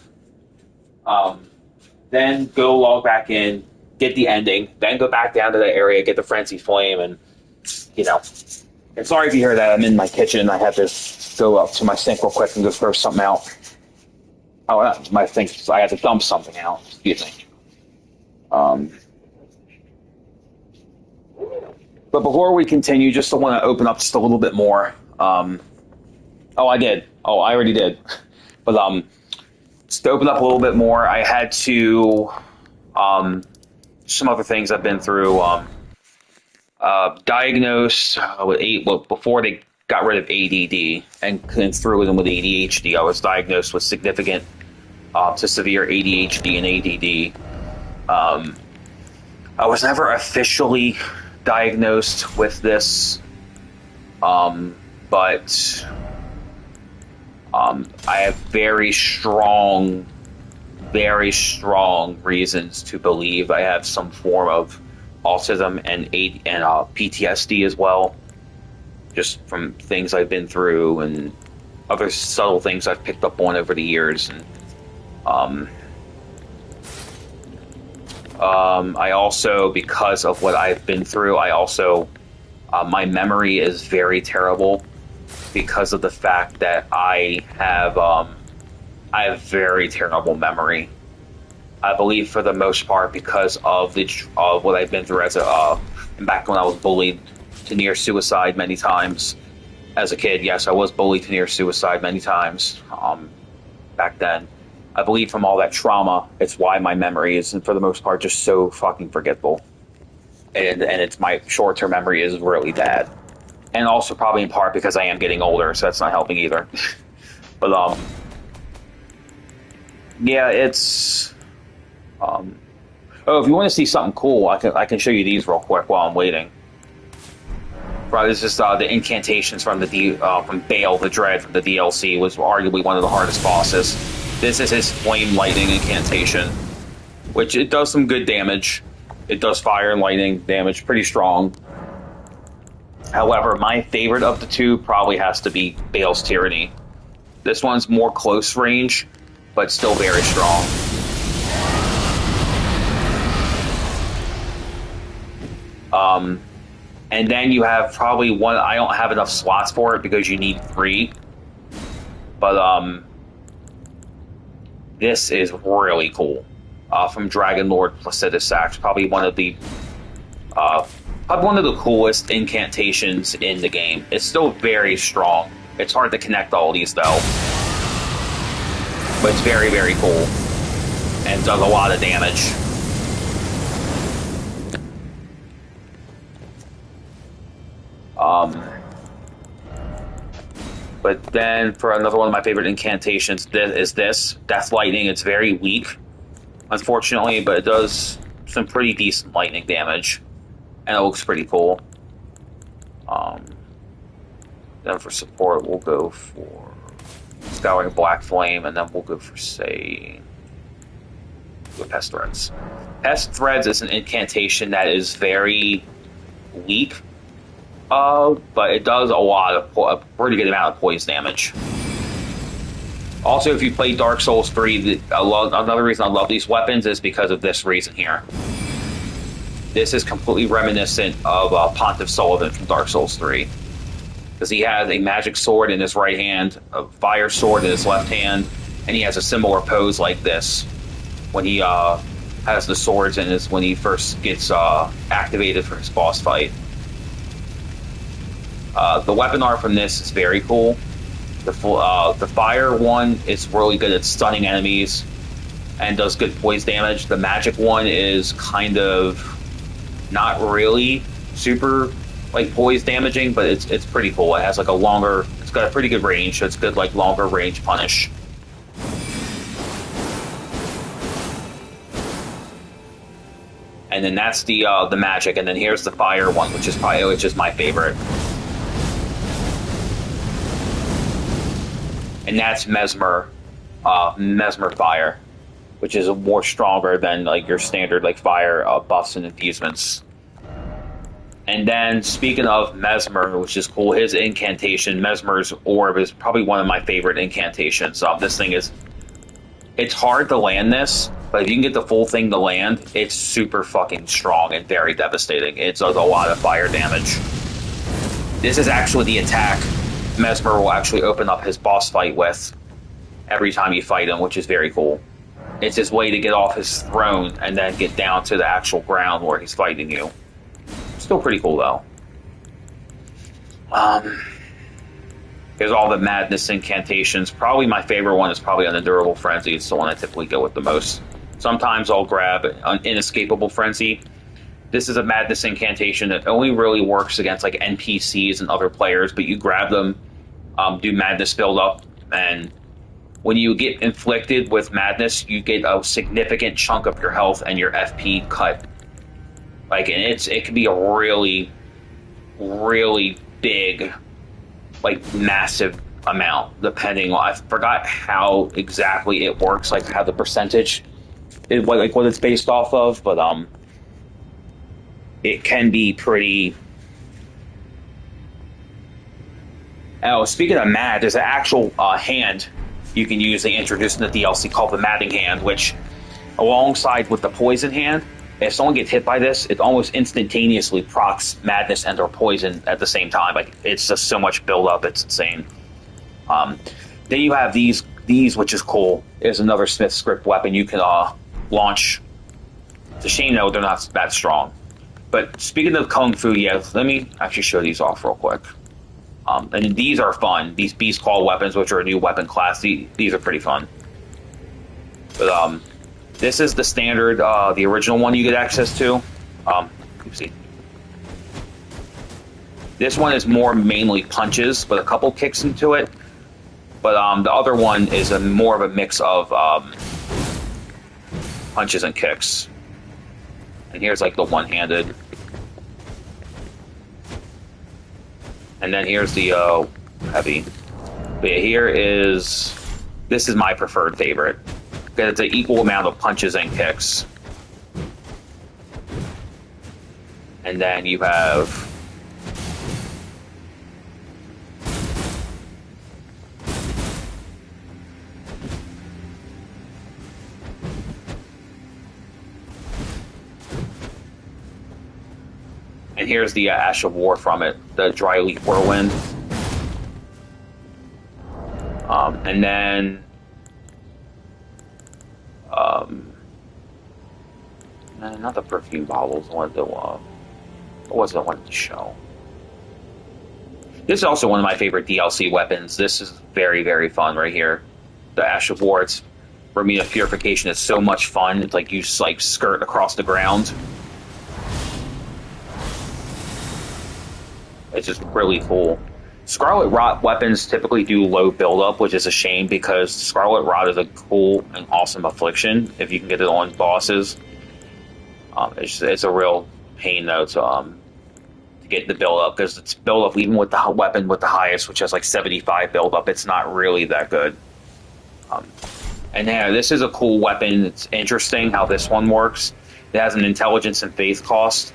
Then go log back in, get the ending, then go back down to that area, get the Frenzy Flame, and And sorry if you hear that. I'm in my kitchen. I have to go up to my sink real quick and go throw something out. Oh, my thing. I have to dump something out. Excuse me. But before we continue, just want to open up just a little bit more. I did. Oh, I already did. But just to open up a little bit more, I had to some other things I've been through. Diagnosed before they got rid of ADD and threw them with ADHD. I was diagnosed with significant to severe ADHD and ADD. I was never officially diagnosed with this, but I have very strong reasons to believe I have some form of autism and PTSD as well, just from things I've been through and other subtle things I've picked up on over the years. And I also, because of what I've been through, I also my memory is very terrible because of the fact that I have very terrible memory. I believe for the most part because of what I've been through as back when I was bullied to near suicide many times as a kid. Yes, I was bullied to near suicide many times back then. I believe from all that trauma, it's why my memory is, for the most part, just so fucking forgetful. And it's my short-term memory is really bad. And also probably in part because I am getting older, so that's not helping either. But yeah, it's if you want to see something cool, I can show you these real quick while I'm waiting. Right, this is the incantations from from Bale the Dread from the DLC. Was arguably one of the hardest bosses. This is his Flame Lightning incantation, which it does some good damage. It does fire and lightning damage, pretty strong. However, my favorite of the two probably has to be Bale's Tyranny. This one's more close range, but still very strong. And then you have probably one. I don't have enough slots for it because you need 3. But this is really cool. From Dragon Lord Placidus Sax, probably one of the coolest incantations in the game. It's still very strong. It's hard to connect all these though, but it's very, very cool and does a lot of damage. But then for another one of my favorite incantations is this Death Lightning. It's very weak, unfortunately, but it does some pretty decent lightning damage, and it looks pretty cool. Then for support, we'll go for Scouring Black Flame, and then we'll go for, say, Pest Threads. Pest Threads is an incantation that is very weak, but it does a pretty good amount of poison damage. Also, if you play Dark Souls 3, another reason I love these weapons is because of this reason here. This is completely reminiscent of Pontiff Sullivan from Dark Souls 3. Because he has a magic sword in his right hand, a fire sword in his left hand, and he has a similar pose like this when he has the swords when he first gets activated for his boss fight. The weapon art from this is very cool. The fire one is really good at stunning enemies and does good poise damage. The magic one is kind of not really super like poise damaging, but it's pretty cool. It has like a longer, it's got a pretty good range, so it's good like longer range punish. And then that's the magic, and then here's the fire one, which is my favorite. And that's Mesmer fire, which is more stronger than like your standard like fire buffs and infusements. And then speaking of Mesmer, which is cool, his incantation, Mesmer's orb, is probably one of my favorite incantations. This thing is, it's hard to land this, but if you can get the full thing to land, it's super fucking strong and very devastating. It does a lot of fire damage. This is actually the attack Mesmer will actually open up his boss fight with every time you fight him, which is very cool. It's his way to get off his throne and then get down to the actual ground where he's fighting you. Still pretty cool, though. Here's all the madness incantations. Probably my favorite one is probably Unendurable Frenzy. It's the one I typically go with the most. Sometimes I'll grab an Inescapable Frenzy. This is a madness incantation that only really works against like NPCs and other players, but you grab them, do madness build up, and when you get inflicted with madness, you get a significant chunk of your health and your FP cut. Like, and it can be a really, really big, like massive amount, depending on, I forgot how exactly it works, like how the percentage, what it's based off of, but it can be pretty. Oh, speaking of mad, there's an actual hand you can use. They introduced in the DLC called the Madding Hand, which, alongside with the Poison Hand, if someone gets hit by this, it almost instantaneously procs madness and or poison at the same time. Like, it's just so much build up, it's insane. Then you have these, which is cool. Is another Smith script weapon you can launch. It's a shame though they're not that strong. But speaking of Kung Fu, yeah, let me actually show these off real quick. And these are fun. These Beast Claw weapons, which are a new weapon class, these are pretty fun. But this is the standard, the original one you get access to. Oopsie. This one is more mainly punches, with a couple kicks into it. But the other one is more of a mix of punches and kicks. And here's like the one-handed. And then here's the heavy. But yeah, this is my preferred favorite. It's an equal amount of punches and kicks. And then you have and here's the Ash of War from it, the Dry Leaf Whirlwind. And then not the perfume bottles. What was it I wanted to show? This is also one of my favorite DLC weapons. This is very, very fun right here. The Ash of War. It's Ramina Purification. It's so much fun. It's like you just like skirt across the ground. It's just really cool. Scarlet Rot weapons typically do low buildup, which is a shame because Scarlet Rot is a cool and awesome affliction if you can get it on bosses. It's a real pain though to get the buildup, because it's buildup even with the weapon with the highest, which has like 75 buildup. It's not really that good. And yeah, this is a cool weapon. It's interesting how this one works. It has an intelligence and faith cost.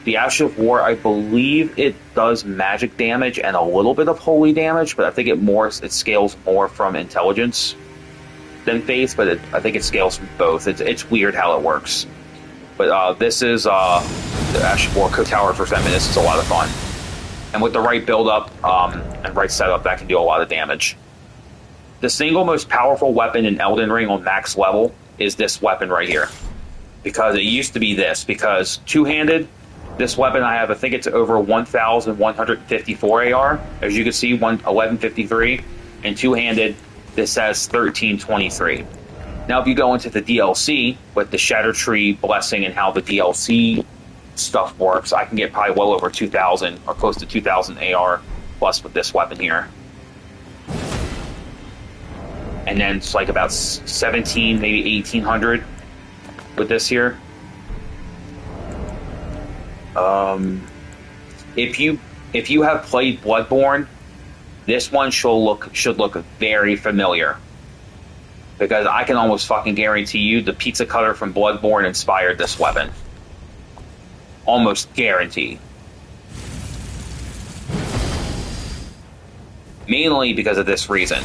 The Ash of War, I believe it does magic damage and a little bit of holy damage, but I think it scales more from intelligence than faith, but I think it scales from both. It's weird how it works. But this is the Ash of War Co-Tower for Feminist. This is a lot of fun. And with the right build-up and right setup, that can do a lot of damage. The single most powerful weapon in Elden Ring on max level is this weapon right here. Because it used to be this. Because two-handed, This weapon I have, I think it's over 1,154 AR. As you can see, 1153. And two-handed, this says 1323. Now, if you go into the DLC with the Shatter Tree Blessing and how the DLC stuff works, I can get probably well over 2,000 or close to 2,000 AR plus with this weapon here. And then it's like about 17, maybe 1,800 with this here. If you have played Bloodborne, this one should look very familiar. Because I can almost fucking guarantee you the pizza cutter from Bloodborne inspired this weapon. Almost guarantee. Mainly because of this reason.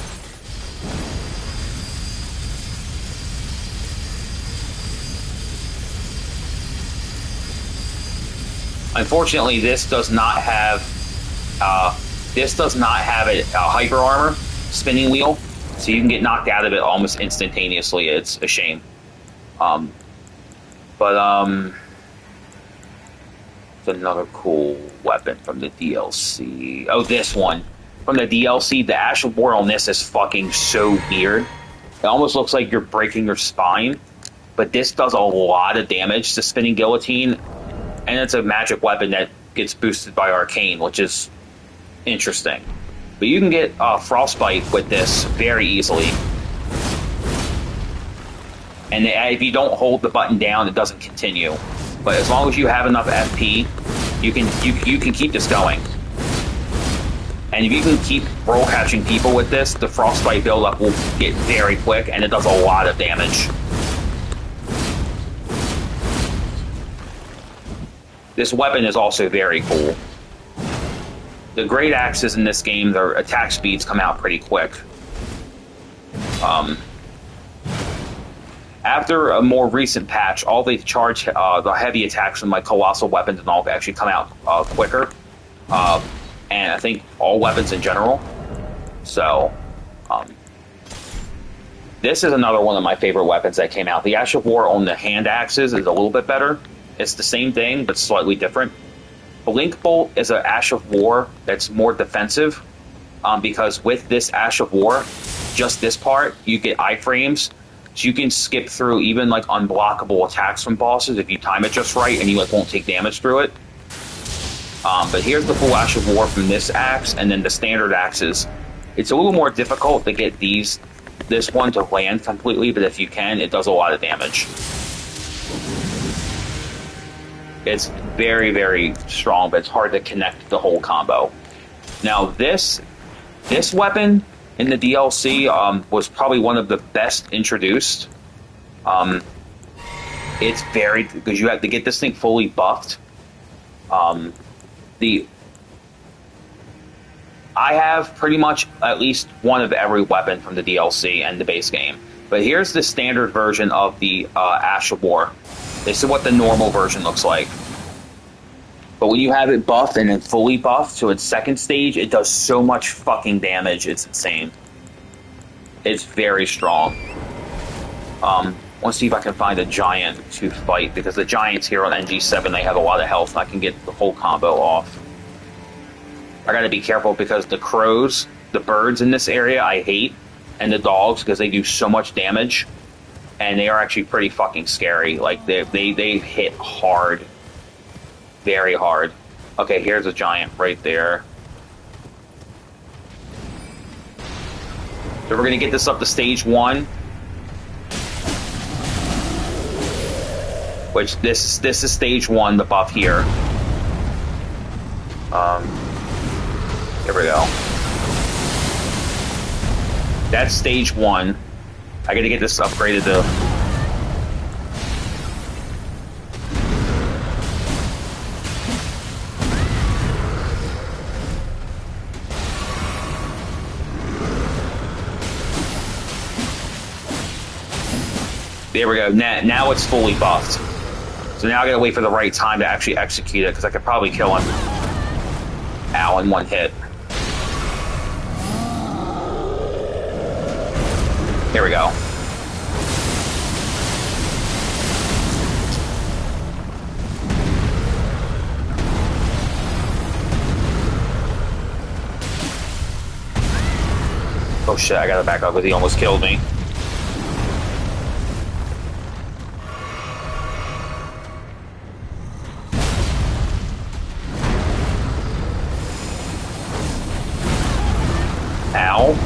Unfortunately, this does not have a hyper armor spinning wheel, so you can get knocked out of it almost instantaneously. It's a shame. It's another cool weapon from the DLC. Oh, this one from the DLC. The Ash of War on this is fucking so weird. It almost looks like you're breaking your spine, but this does a lot of damage to Spinning Guillotine. And it's a magic weapon that gets boosted by Arcane, which is interesting. But you can get Frostbite with this very easily. And if you don't hold the button down, it doesn't continue. But as long as you have enough FP, you can keep this going. And if you can keep roll catching people with this, the Frostbite buildup will get very quick, and it does a lot of damage. This weapon is also very cool. The great axes in this game, their attack speeds come out pretty quick. After a more recent patch, all the heavy attacks from like colossal weapons and all actually come out quicker. And I think all weapons in general. So, this is another one of my favorite weapons that came out. The Ash of War on the hand axes is a little bit better. It's the same thing, but slightly different. Blink Bolt is an Ash of War that's more defensive, because with this Ash of War, just this part, you get iframes, so you can skip through even like unblockable attacks from bosses if you time it just right, and you like won't take damage through it. But here's the full Ash of War from this axe, and then the standard axes. It's a little more difficult to get this one to land completely, but if you can, it does a lot of damage. It's very, very strong, but it's hard to connect the whole combo. Now, this weapon in the DLC was probably one of the best introduced. It's very, because you have to get this thing fully buffed. I have pretty much at least one of every weapon from the DLC and the base game. But here's the standard version of the Ash of War. This is what the normal version looks like. But when you have it buffed and then fully buffed to its second stage, it does so much fucking damage, it's insane. It's very strong. I want to see if I can find a giant to fight, because the giants here on NG7, they have a lot of health, and I can get the whole combo off. I gotta be careful because the crows, the birds in this area, I hate, and the dogs, because they do so much damage. And they are actually pretty fucking scary. Like, they hit hard. Very hard. Okay, here's a giant right there. So we're gonna get this up to stage 1. Which, this is stage 1, the buff here. Here we go. That's stage 1. I gotta get this upgraded to... There we go. Now it's fully buffed. So now I gotta wait for the right time to actually execute it, because I could probably kill him. Ow, in one hit. Here we go. Oh shit, I gotta back up because he almost killed me. Ow.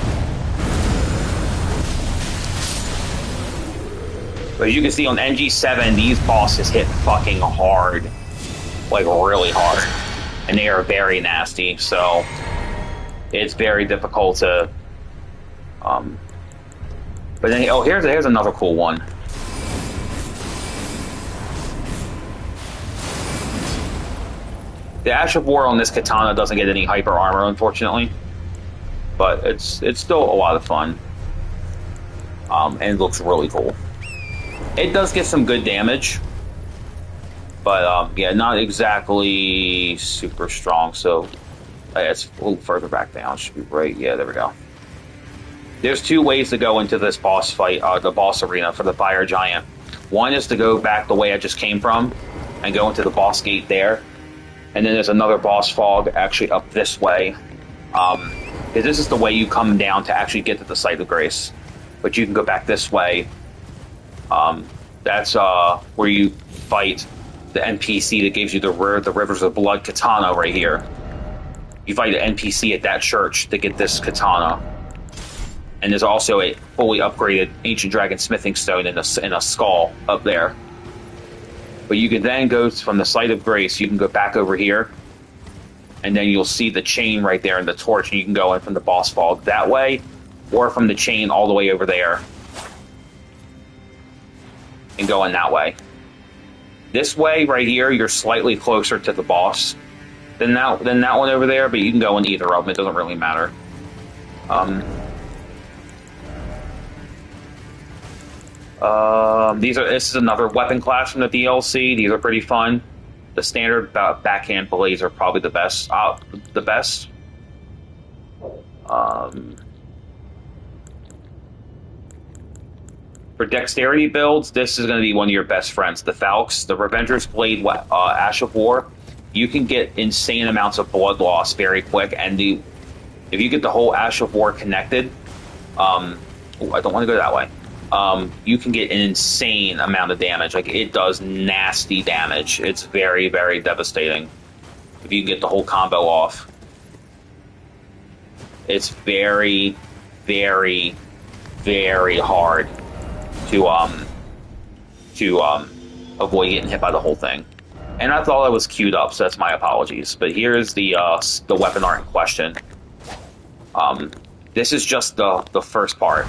But as you can see on NG7, these bosses hit fucking hard. Like, really hard. And they are very nasty, so it's very difficult to... But then, oh, here's another cool one. The Ash of War on this katana doesn't get any hyper armor, unfortunately. But it's still a lot of fun. And it looks really cool. It does get some good damage. But, yeah, not exactly super strong, so... It's a little further back down. Should be right. Yeah, there we go. There's two ways to go into this boss fight, the boss arena for the Fire Giant. One is to go back the way I just came from and go into the boss gate there. And then there's another boss fog actually up this way. Because this is the way you come down to actually get to the Site of Grace. But you can go back this way. That's where you fight the NPC that gives you the Rivers of Blood katana right here. You fight an NPC at that church to get this katana. And there's also a fully upgraded Ancient Dragon Smithing Stone in a skull up there. But you can then go from the Site of Grace, you can go back over here, and then you'll see the chain right there and the torch, and you can go in from the boss fog that way, or from the chain all the way over there, and go in that way. This way, right here, you're slightly closer to the boss than that one over there, but you can go in either of them. It doesn't really matter. This is another weapon class from the DLC. These are pretty fun. The standard backhand blades are probably the best. For dexterity builds, this is going to be one of your best friends. The Falx, the Revenger's Blade, Ash of War. You can get insane amounts of blood loss very quick, and if you get the whole Ash of War connected, I don't want to go that way. You can get an insane amount of damage. Like, it does nasty damage. It's very, very devastating if you can get the whole combo off. It's very, very, very hard to avoid getting hit by the whole thing. And I thought I was queued up, so that's my apologies. But here's the weapon art in question. This is just the first part.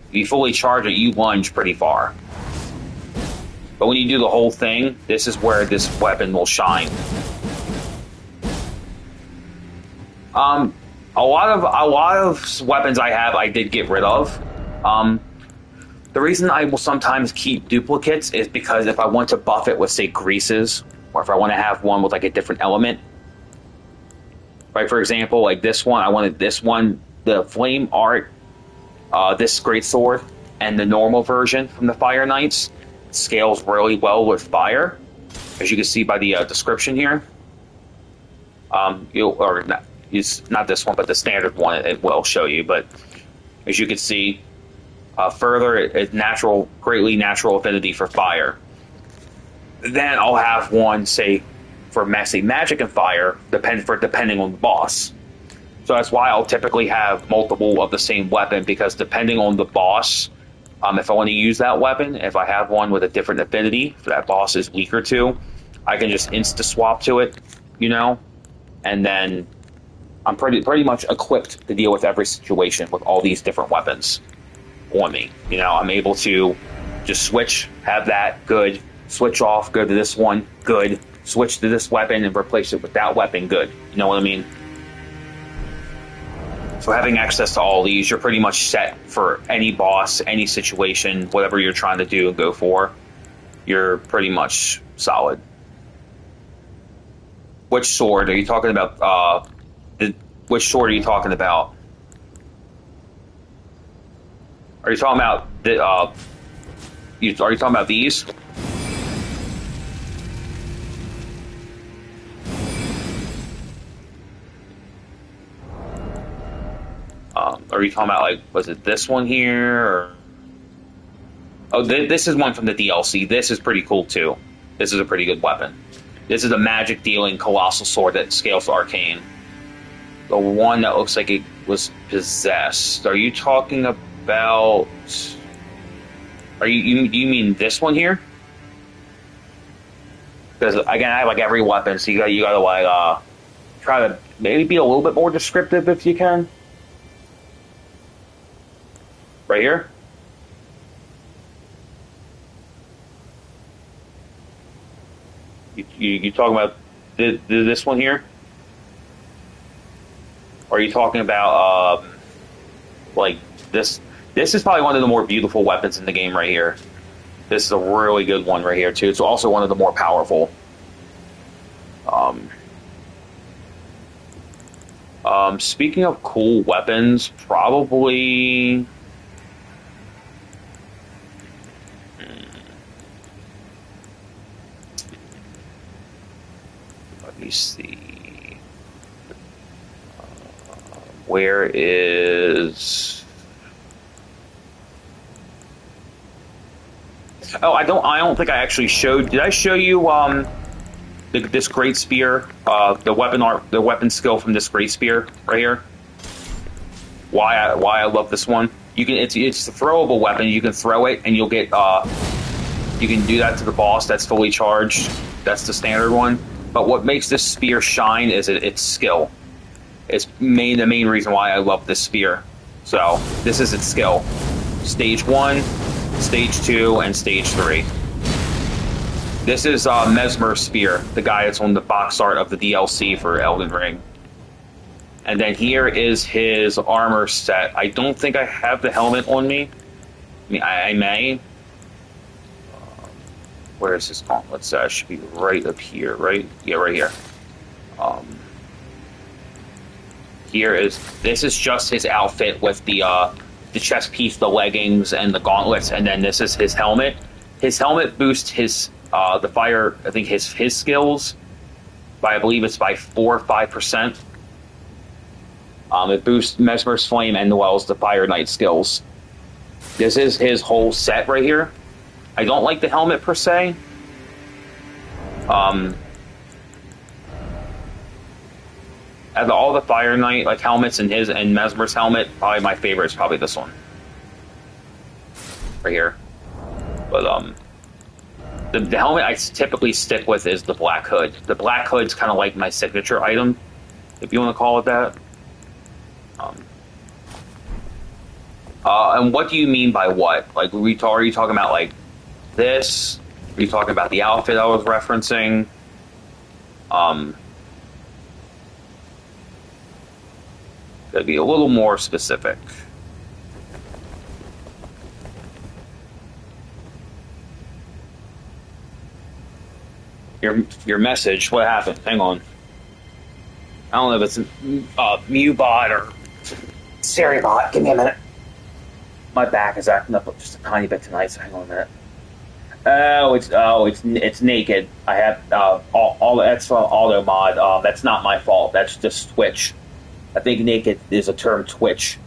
If you fully charge it, you lunge pretty far. But when you do the whole thing, this is where this weapon will shine. A lot of weapons I did get rid of. The reason I will sometimes keep duplicates is because if I want to buff it with, say, greases, or if I want to have one with, like, a different element. Right, for example, like this one, I wanted this one, the flame art, this greatsword, and the normal version from the Fire Knights scales really well with fire, as you can see by the description here. It's not this one, but the standard one, it will show you. But as you can see, further, it's greatly natural affinity for fire. Then I'll have one, say, for magic and fire, depending on the boss. So that's why I'll typically have multiple of the same weapon, because depending on the boss, if I want to use that weapon, if I have one with a different affinity for that boss is weaker to, I can just insta-swap to it, and then I'm pretty much equipped to deal with every situation with all these different weapons on me. I'm able to just switch, have that, good, switch off, go to this one, good, switch to this weapon and replace it with that weapon, good. You know what I mean? So having access to all these, you're pretty much set for any boss, any situation, whatever you're trying to do and go for, you're pretty much solid. Which sword are you talking about? Which sword are you talking about? Are you talking about are you talking about these? Are you talking about, like, was it this one here? Or... Oh, this is one from the DLC. This is pretty cool, too. This is a pretty good weapon. This is a magic-dealing colossal sword that scales to arcane. The one that looks like it was possessed. Are you talking about... you mean this one here? Because, again, I have, like, every weapon, so you gotta like, try to maybe be a little bit more descriptive if you can. Right here? You talking about this one here? Or are you talking about, like, this? This is probably one of the more beautiful weapons in the game right here. This is a really good one right here, too. It's also one of the more powerful. Speaking of cool weapons, probably... Let me see. Where is... Oh, I don't think I actually showed... Did I show you, this great spear, the weapon skill from this great spear right here? Why I love this one? It's a throwable weapon. You can throw it and you'll get you can do that to the boss. That's fully charged. That's the standard one. But what makes this spear shine is its skill. It's the main reason why I love this spear. So this is its skill. Stage 1, Stage 2, and Stage 3. This is Mesmer's spear, the guy that's on the box art of the DLC for Elden Ring. And then here is his armor set. I don't think I have the helmet on me. I mean, I may. Where is his gauntlet set? It should be right up here, right? Yeah, right here. This is just his outfit with the chest piece, the leggings, and the gauntlets, and then this is his helmet. His helmet boosts his the fire, I think his skills by, I believe it's by 4 or 5%. It boosts Mesmer's Flame and Noel's the Fire Knight skills. This is his whole set right here. I don't like the helmet per se. Out of all the Fire Knight like helmets and Mesmer's helmet, probably my favorite is probably this one. Right here. But the helmet I typically stick with is the Black Hood. The Black Hood's kind of like my signature item, if you want to call it that. And what do you mean by what? Like, are you talking about, like, this? Are you talking about the outfit I was referencing? Gotta be a little more specific. Your message, what happened? Hang on. I don't know if it's a MuBot or SiriBot. Give me a minute. My back is acting up just a tiny bit tonight, so hang on a minute. It's naked. I have all that's auto mod. That's not my fault. That's just Twitch. I think naked is a term Twitch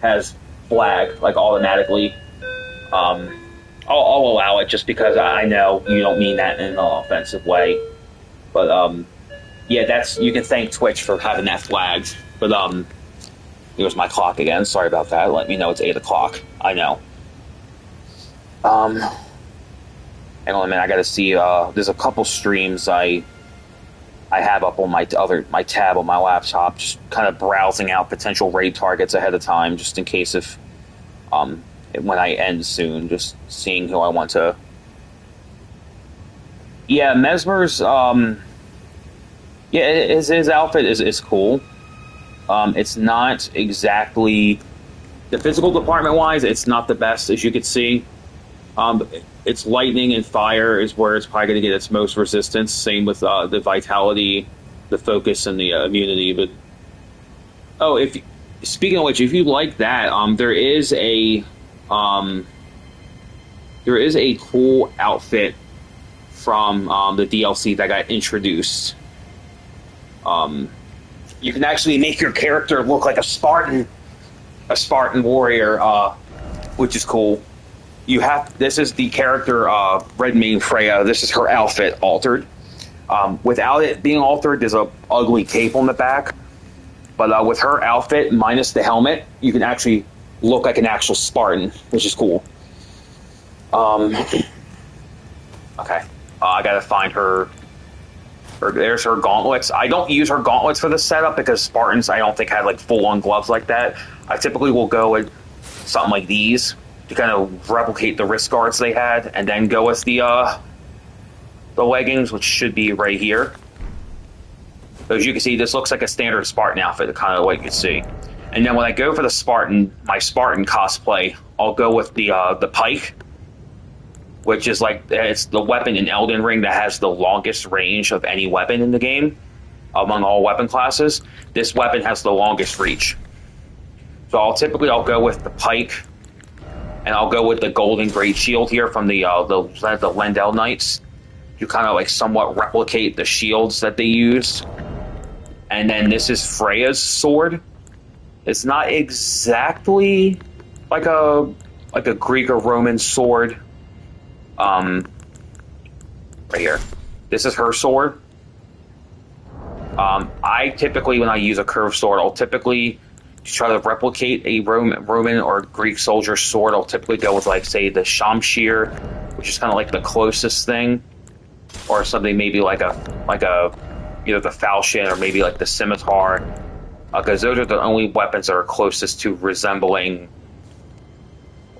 has flagged like automatically. I'll allow it just because I know you don't mean that in an offensive way. But yeah, you can thank Twitch for having that flagged. But here's my clock again. Sorry about that. Let me know it's 8 o'clock. I know. Hang on a minute. I gotta see. There's a couple streams I have up on my tab on my laptop, just kind of browsing out potential raid targets ahead of time, just in case if when I end soon, just seeing who I want to. Yeah, Mesmer's. Yeah, his outfit is cool. It's not exactly the physical department wise. It's not the best, as you could see. It's lightning and fire is where it's probably going to get its most resistance. Same with the vitality, the focus, and the immunity. But speaking of which, if you like that, there is a cool outfit from the DLC that got introduced. You can actually make your character look like a Spartan. a Spartan warrior, which is cool. You have this is the character Red Mane Freya. This is her outfit altered. Without it being altered, there's a ugly cape on the back. But with her outfit minus the helmet, you can actually look like an actual Spartan, which is cool. Okay, I gotta find her. There's her gauntlets. I don't use her gauntlets for this setup because Spartans I don't think had like full-on gloves like that. I typically will go with something like these to kind of replicate the wrist guards they had, and then go with the leggings, which should be right here. So as you can see, this looks like a standard Spartan outfit, kind of what you can see. And then when I go for the Spartan, my Spartan cosplay, I'll go with the pike, which is like, it's the weapon in Elden Ring that has the longest range of any weapon in the game among all weapon classes. This weapon has the longest reach. So I'll go with the pike, and I'll go with the golden great shield here from the Lendel Knights. You kind of like somewhat replicate the shields that they used. And then this is Freya's sword. It's not exactly like a Greek or Roman sword. Right here. This is her sword. I typically, when I use a curved sword, I'll typically try to replicate a Roman or Greek soldier sword. I'll typically go with, like, say, the Shamshir, which is kind of like the closest thing, or something maybe like a either the falchion or maybe like the scimitar, because those are the only weapons that are closest to resembling.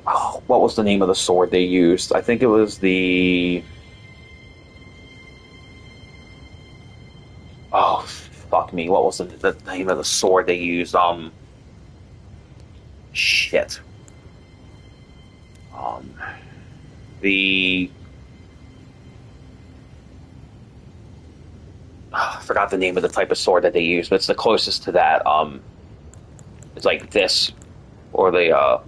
Oh, what was the name of the sword they used? I think it was the. Oh, fuck me! What was the name of the sword they used? Shit. The. I forgot the name of the type of sword that they use, but it's the closest to that. It's like this, or the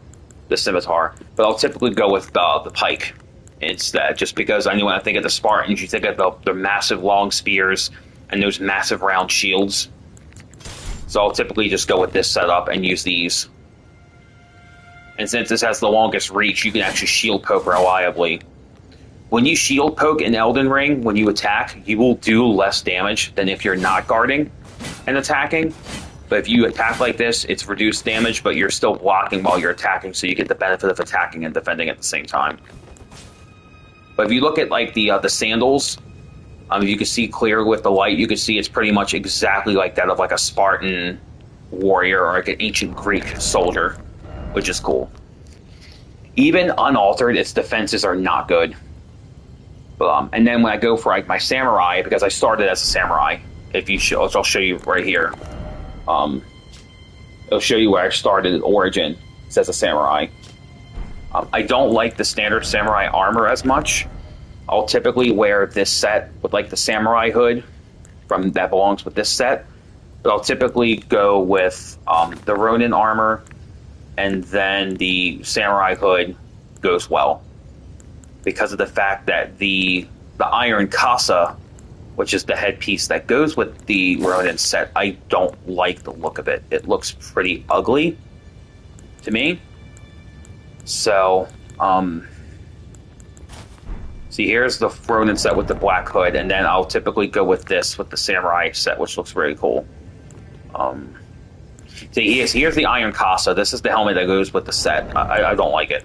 scimitar. But I'll typically go with the pike instead, just because I know when I think of the Spartans, you think of the massive long spears and those massive round shields. So I'll typically just go with this setup and use these. And since this has the longest reach, you can actually shield poke reliably. When you shield poke in Elden Ring, when you attack, you will do less damage than if you're not guarding and attacking. But if you attack like this, it's reduced damage, but you're still blocking while you're attacking, so you get the benefit of attacking and defending at the same time. But if you look at like the sandals, you can see clear with the light. You can see it's pretty much exactly like that of like a Spartan warrior or like an ancient Greek soldier, which is cool. Even unaltered, its defenses are not good. And then when I go for like my samurai, because I started as a samurai, I'll show you right here. It'll show you where I started at origin. It says a samurai. I don't like the standard samurai armor as much. I'll typically wear this set with like the samurai hood that belongs with this set. But I'll typically go with the Ronin armor, and then the samurai hood goes well, because of the fact that the iron casa, which is the headpiece that goes with the Ronin set, I don't like the look of it. It looks pretty ugly to me. So, see, here's the Ronin set with the black hood, and then I'll typically go with this, with the samurai set, which looks very cool. See, here's the iron casa. This is the helmet that goes with the set. I don't like it.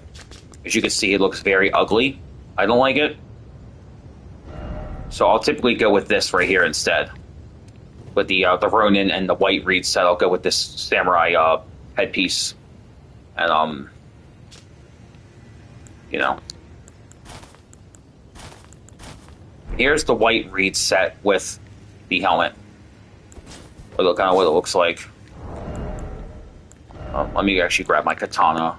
As you can see, it looks very ugly. I don't like it. So I'll typically go with this right here instead. With the Ronin and the white reed set, I'll go with this samurai headpiece. And, you know. Here's the white reed set with the helmet. Look kind of what it looks like. Let me actually grab my katana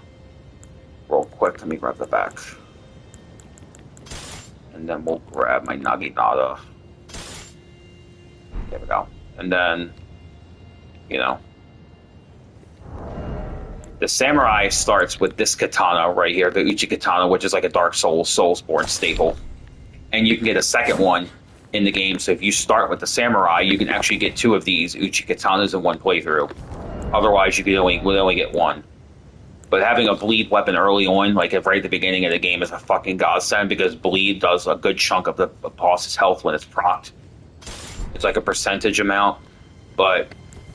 real quick. Let me grab the back. And then we'll grab my naginata. There we go. And then, you know, the samurai starts with this katana right here, the Uchi katana, which is like a Dark Souls, Soulsborne staple. And you can get a second one in the game. So if you start with the samurai, you can actually get two of these Uchi katanas in one playthrough. Otherwise, you can only get one. But having a bleed weapon early on, like if right at the beginning of the game, is a fucking godsend because bleed does a good chunk of the boss's health when it's procced. It's like a percentage amount, but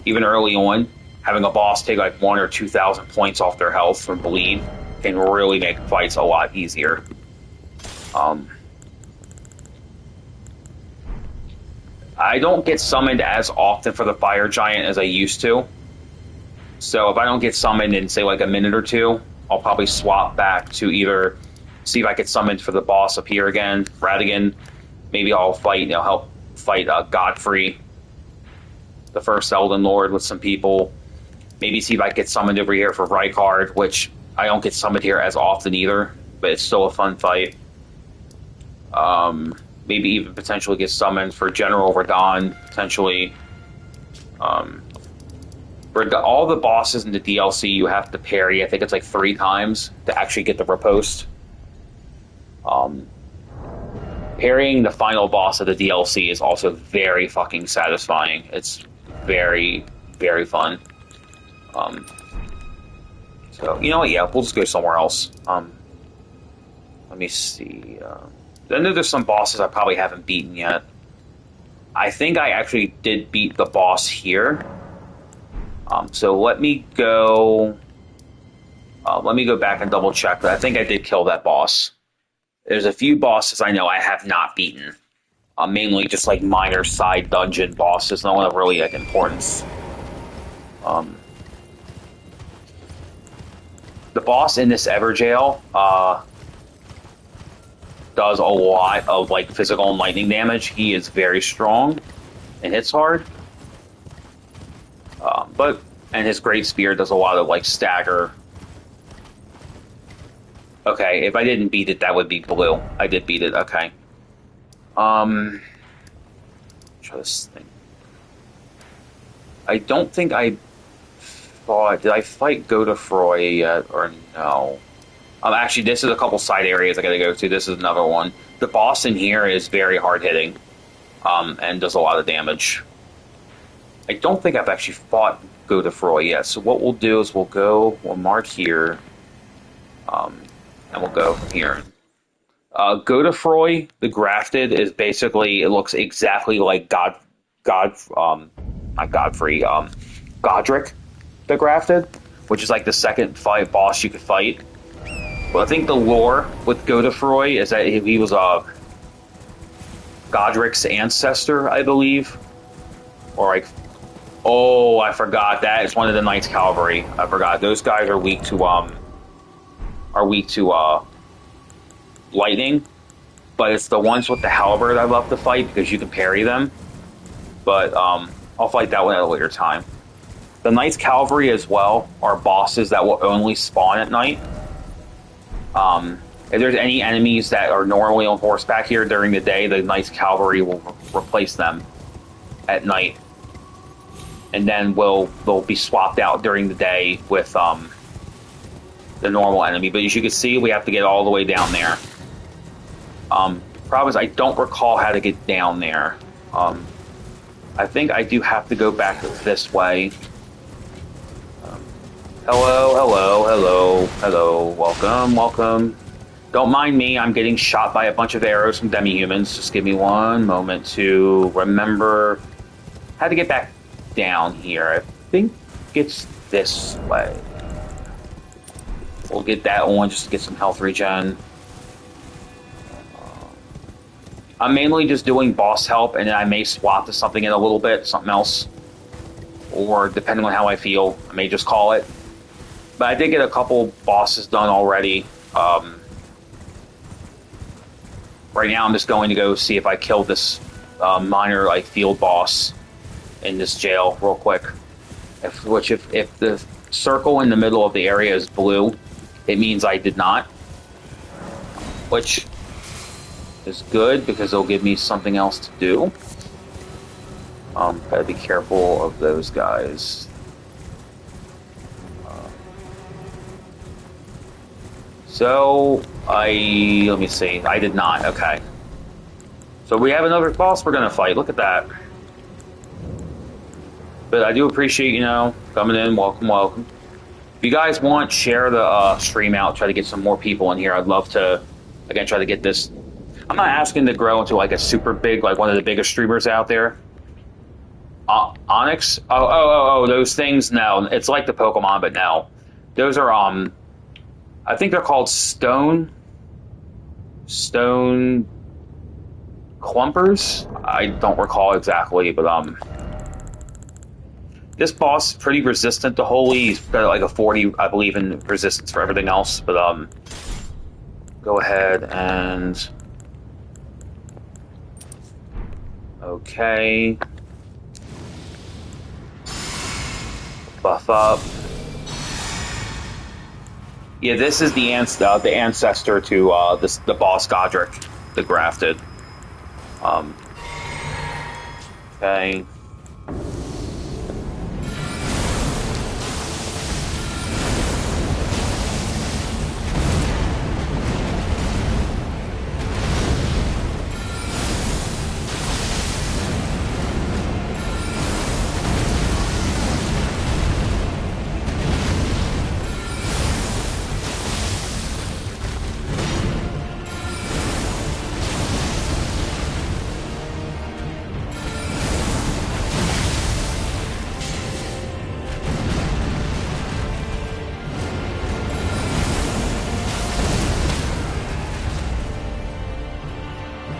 even early on, having a boss take like 1 or 2,000 points off their health from bleed can really make fights a lot easier. I don't get summoned as often for the fire giant as I used to. So if I don't get summoned in, say, like a minute or two, I'll probably swap back to either see if I get summoned for the boss up here again, Radigan. Maybe I'll fight, help fight Godfrey, the first Elden Lord, with some people. Maybe see if I get summoned over here for Rykard, which I don't get summoned here as often either, but it's still a fun fight. Maybe even potentially get summoned for General Radon, potentially. For all the bosses in the DLC, you have to parry. I think it's like 3 times to actually get the riposte. Parrying the final boss of the DLC is also very fucking satisfying. It's very, very fun. So, you know what? Yeah, we'll just go somewhere else. Let me see. I know there's some bosses I probably haven't beaten yet. I think I actually did beat the boss here. So let me go back and double check, but I think I did kill that boss. There's a few bosses I know I have not beaten. Mainly just like minor side dungeon bosses, no one of really like importance. The boss in this Everjail does a lot of like physical and lightning damage. He is very strong and hits hard. And his Great Spear does a lot of like stagger. Okay, if I didn't beat it, that would be blue. I did beat it. Okay. Try this thing. I don't think I fought. Did I fight Godefroy yet or no? Actually, this is a couple side areas I gotta go to. This is another one. The boss in here is very hard hitting, and does a lot of damage. I don't think I've actually fought Godefroy yet. So what we'll do is we'll mark here, and we'll go from here. Godefroy, the Grafted, is basically, it looks exactly like not Godfrey, Godric, the Grafted, which is like the second boss you could fight. But I think the lore with Godefroy is that he was Godric's ancestor, I believe, or like. Oh, I forgot that. It's one of the Knights Cavalry. I forgot. Those guys are weak to lightning, but it's the ones with the halberd I love to fight because you can parry them. But I'll fight that one at a later time. The Knights Cavalry as well are bosses that will only spawn at night. If there's any enemies that are normally on horseback here during the day, the Knights Cavalry will replace them at night. And then they'll be swapped out during the day with the normal enemy. But as you can see, we have to get all the way down there. Problem is, I don't recall how to get down there. I think I do have to go back this way. Hello. Welcome. Don't mind me, I'm getting shot by a bunch of arrows from demi-humans. Just give me one moment to remember how to get back down here. I think it's this way. We'll get that one just to get some health regen. I'm mainly just doing boss help, and then I may swap to something in a little bit, something else. Or, depending on how I feel, I may just call it. But I did get a couple bosses done already. Right now I'm just going to go see if I killed this minor field boss in this jail real quick. If the circle in the middle of the area is blue, it means I did not. Which is good because it'll give me something else to do. Gotta be careful of those guys. Let me see. I did not. Okay. So we have another boss we're gonna fight. Look at that. But I do appreciate, coming in. Welcome. If you guys want, share the stream out. Try to get some more people in here. I'd love to, again, try to get this. I'm not asking to grow into like a super big, like one of the biggest streamers out there. Onyx? Oh, those things? No, it's like the Pokemon, but no. Those are, I think they're called stone clumpers. I don't recall exactly, but, this boss is pretty resistant to Holy. He's got like a 40, I believe, in resistance for everything else, but, go ahead and... Okay. Buff up. Yeah, this is the ancestor to the boss Godric, the grafted. Okay.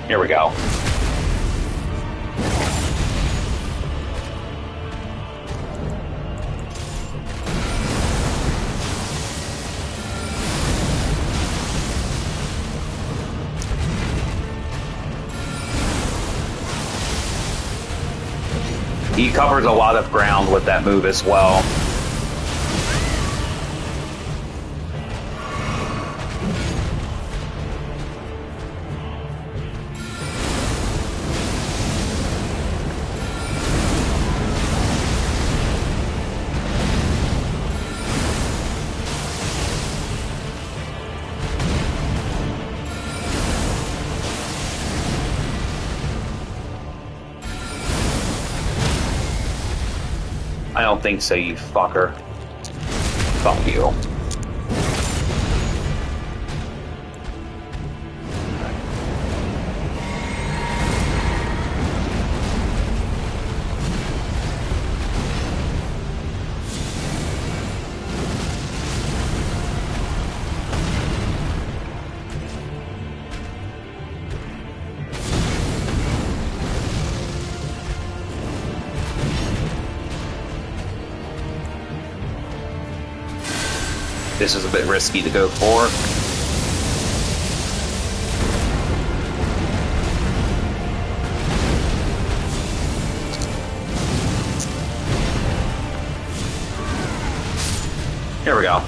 Here we go. He covers a lot of ground with that move as well. I don't think so, you fucker. Fuck you. This is a bit risky to go for. Here we go.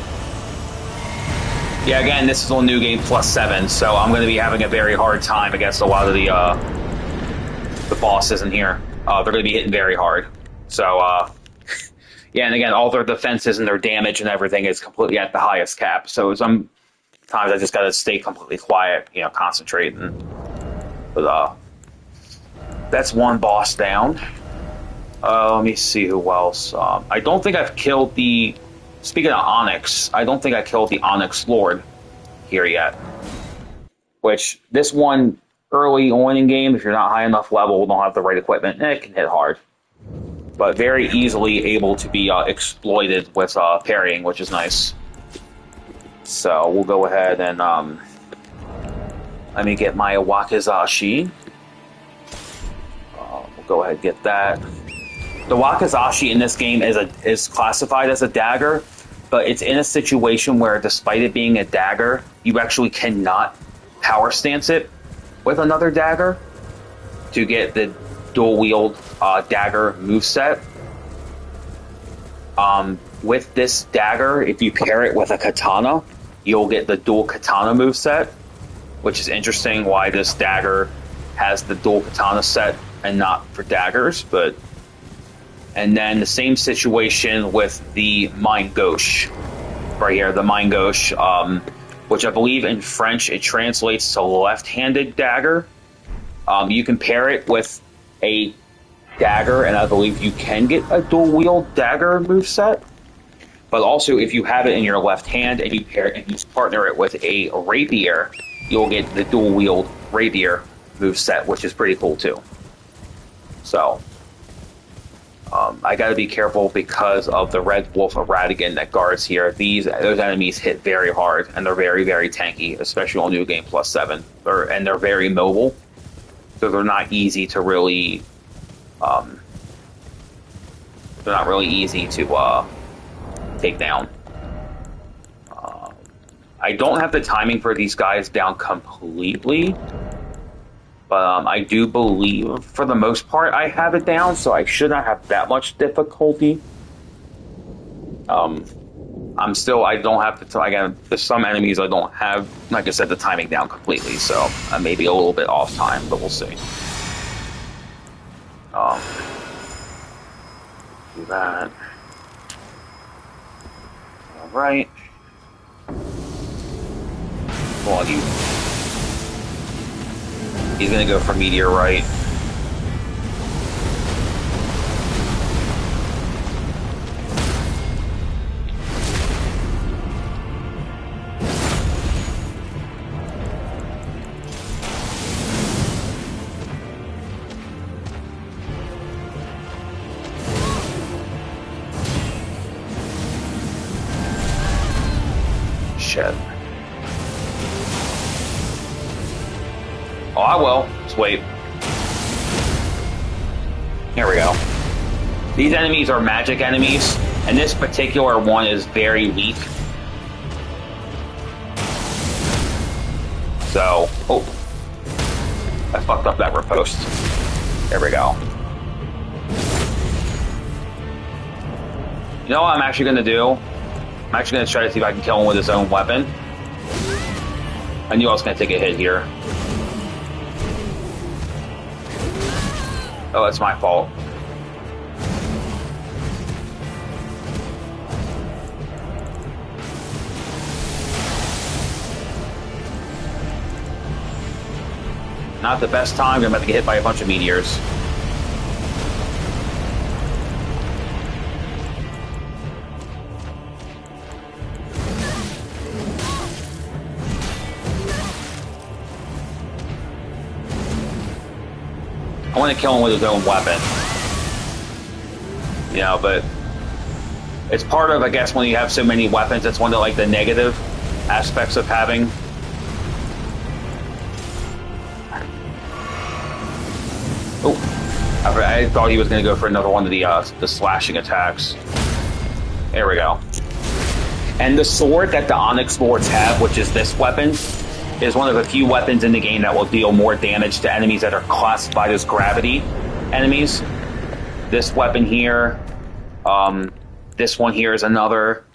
Yeah, again, this is on New Game +7, so I'm going to be having a very hard time against a lot of the bosses in here. They're going to be hitting very hard. So, yeah, and again, all their defenses and their damage and everything is completely at the highest cap. So sometimes I just got to stay completely quiet, you know, concentrating. But that's one boss down. Let me see who else. I don't think I've killed the... Speaking of Onyx, I don't think I killed the Onyx Lord here yet. Which, this one, early on in game, if you're not high enough level, don't have the right equipment, it can hit hard. But very easily able to be exploited with parrying, which is nice. So we'll go ahead and let me get my Wakizashi. We'll go ahead and get that. The Wakizashi in this game is classified as a dagger, but it's in a situation where, despite it being a dagger, you actually cannot power stance it with another dagger to get the dual wield dagger moveset. With this dagger, if you pair it with a katana, you'll get the dual katana moveset, which is interesting why this dagger has the dual katana set and not for daggers. But and then the same situation with the main gauche right here, the main gauche, which I believe in French it translates to left-handed dagger. You can pair it with a dagger, and I believe you can get a dual wield dagger moveset. But also, if you have it in your left hand and you partner it with a rapier, you'll get the dual wield rapier move set, which is pretty cool too. So I got to be careful because of the Red Wolf of Radigan that guards here. Those enemies hit very hard, and they're very, very tanky, especially on New Game Plus 7. They're very mobile, so they're not easy to really. They're not really easy to take down. I don't have the timing for these guys down completely. But I do believe, for the most part, I have it down, so I should not have that much difficulty. I don't have to, again, there's some enemies I don't have, like I said, the timing down completely, so I may be a little bit off time, but we'll see. Do that. Alright. Come on, you. He's gonna go for Meteorite. Shit. Oh, I will. Just wait. Here we go. These enemies are magic enemies, and this particular one is very weak. So, oh. I fucked up that riposte. There we go. You know what I'm actually going to do? I'm actually going to try to see if I can kill him with his own weapon. I knew I was going to take a hit here. Oh, that's my fault. Not the best time. I'm about to get hit by a bunch of meteors. I want to kill him with his own weapon. You know, but it's part of, I guess, when you have so many weapons, it's one of like the negative aspects of having. Oh, I thought he was going to go for another one of the slashing attacks. There we go. And the sword that the Onyx Lords have, which is this weapon, is one of the few weapons in the game that will deal more damage to enemies that are classified as gravity enemies. This weapon here, this one here is another.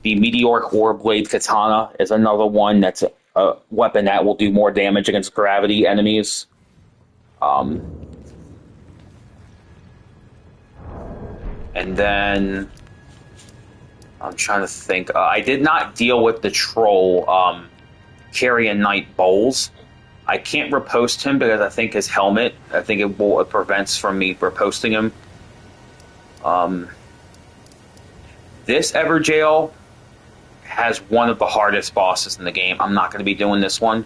The Meteoric Warblade Katana is another one that's a weapon that will do more damage against gravity enemies. And then I'm trying to think. I did not deal with the troll, Carrion Knight Bowls. I can't riposte him because I think his helmet, it prevents from me riposting him. This Everjail has one of the hardest bosses in the game. I'm not going to be doing this one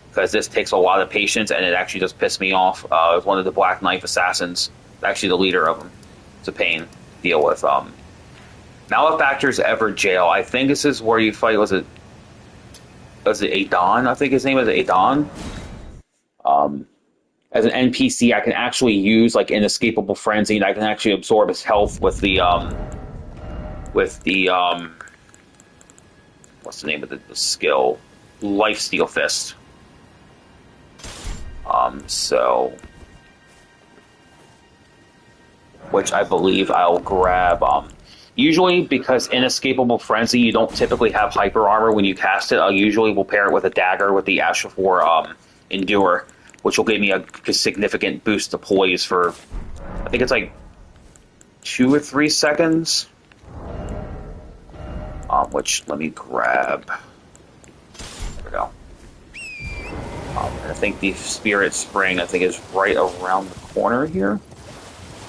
because this takes a lot of patience and it actually just pissed me off. It's one of the Black Knife Assassins, actually the leader of them. It's a pain to deal with. Malefactor's Everjail. I think this is where you fight. Was it Adon? I think his name is Adon. As an NPC, I can actually use like Inescapable Frenzy, and I can actually absorb his health with the what's the name of the skill? Lifesteal Fist. So, which I believe I'll grab. Usually, because Inescapable Frenzy, you don't typically have hyper armor when you cast it. I usually will pair it with a dagger with the Ashifor Endure, which will give me a significant boost to poise for, I think it's like 2 or 3 seconds. Which, let me grab. There we go. And I think the Spirit Spring, I think, is right around the corner here.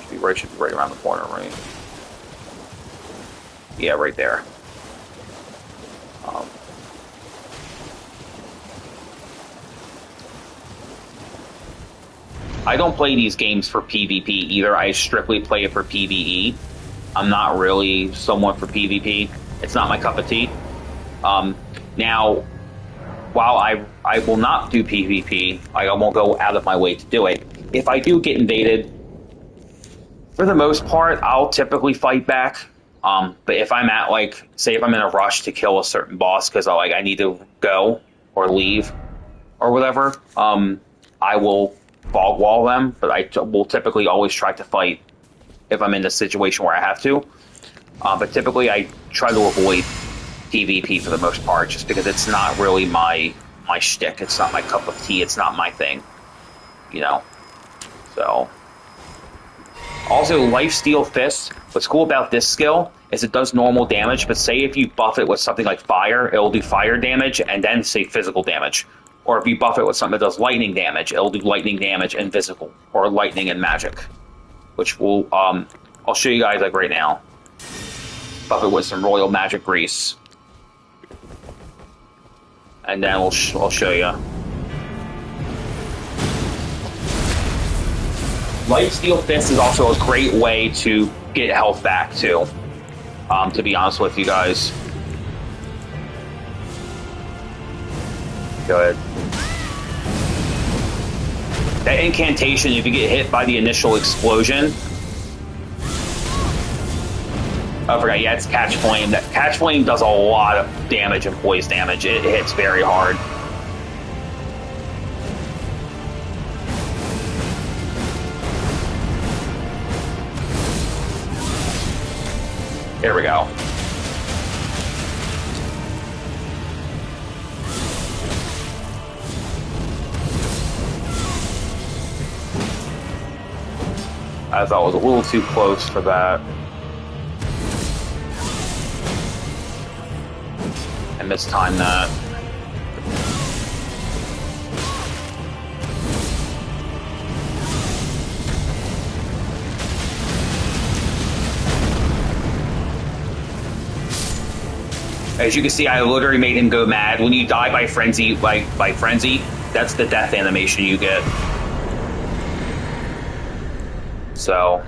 Should be right around the corner, right? Yeah, right there. Um, I don't play these games for PvP either. I strictly play it for PvE. I'm not really someone for PvP. It's not my cup of tea. Now, while I will not do PvP, I won't go out of my way to do it. If I do get invaded, for the most part, I'll typically fight back. But if I'm at, like, say if I'm in a rush to kill a certain boss because I need to go or leave or whatever, I will fog wall them. But will typically always try to fight if I'm in a situation where I have to. But typically, I try to avoid PvP for the most part, just because it's not really my shtick. It's not my cup of tea. It's not my thing, you know. So, also, Lifesteal Fist. What's cool about this skill is it does normal damage, but say if you buff it with something like fire, it'll do fire damage and then say physical damage. Or if you buff it with something that does lightning damage, it'll do lightning damage and physical, or lightning and magic, which will I'll show you guys like right now. Buff it with some royal magic grease, and then I'll show you. Lifesteal Fist is also a great way to get health back too. To be honest with you guys. Go ahead. That incantation, if you get hit by the initial explosion. Oh, I forgot, yeah, it's Catch Flame. That Catch Flame does a lot of damage and poise damage. It hits very hard. There we go. I thought it was a little too close for that. I mistimed that. As you can see, I literally made him go mad. When you die by frenzy, by frenzy, that's the death animation you get. So,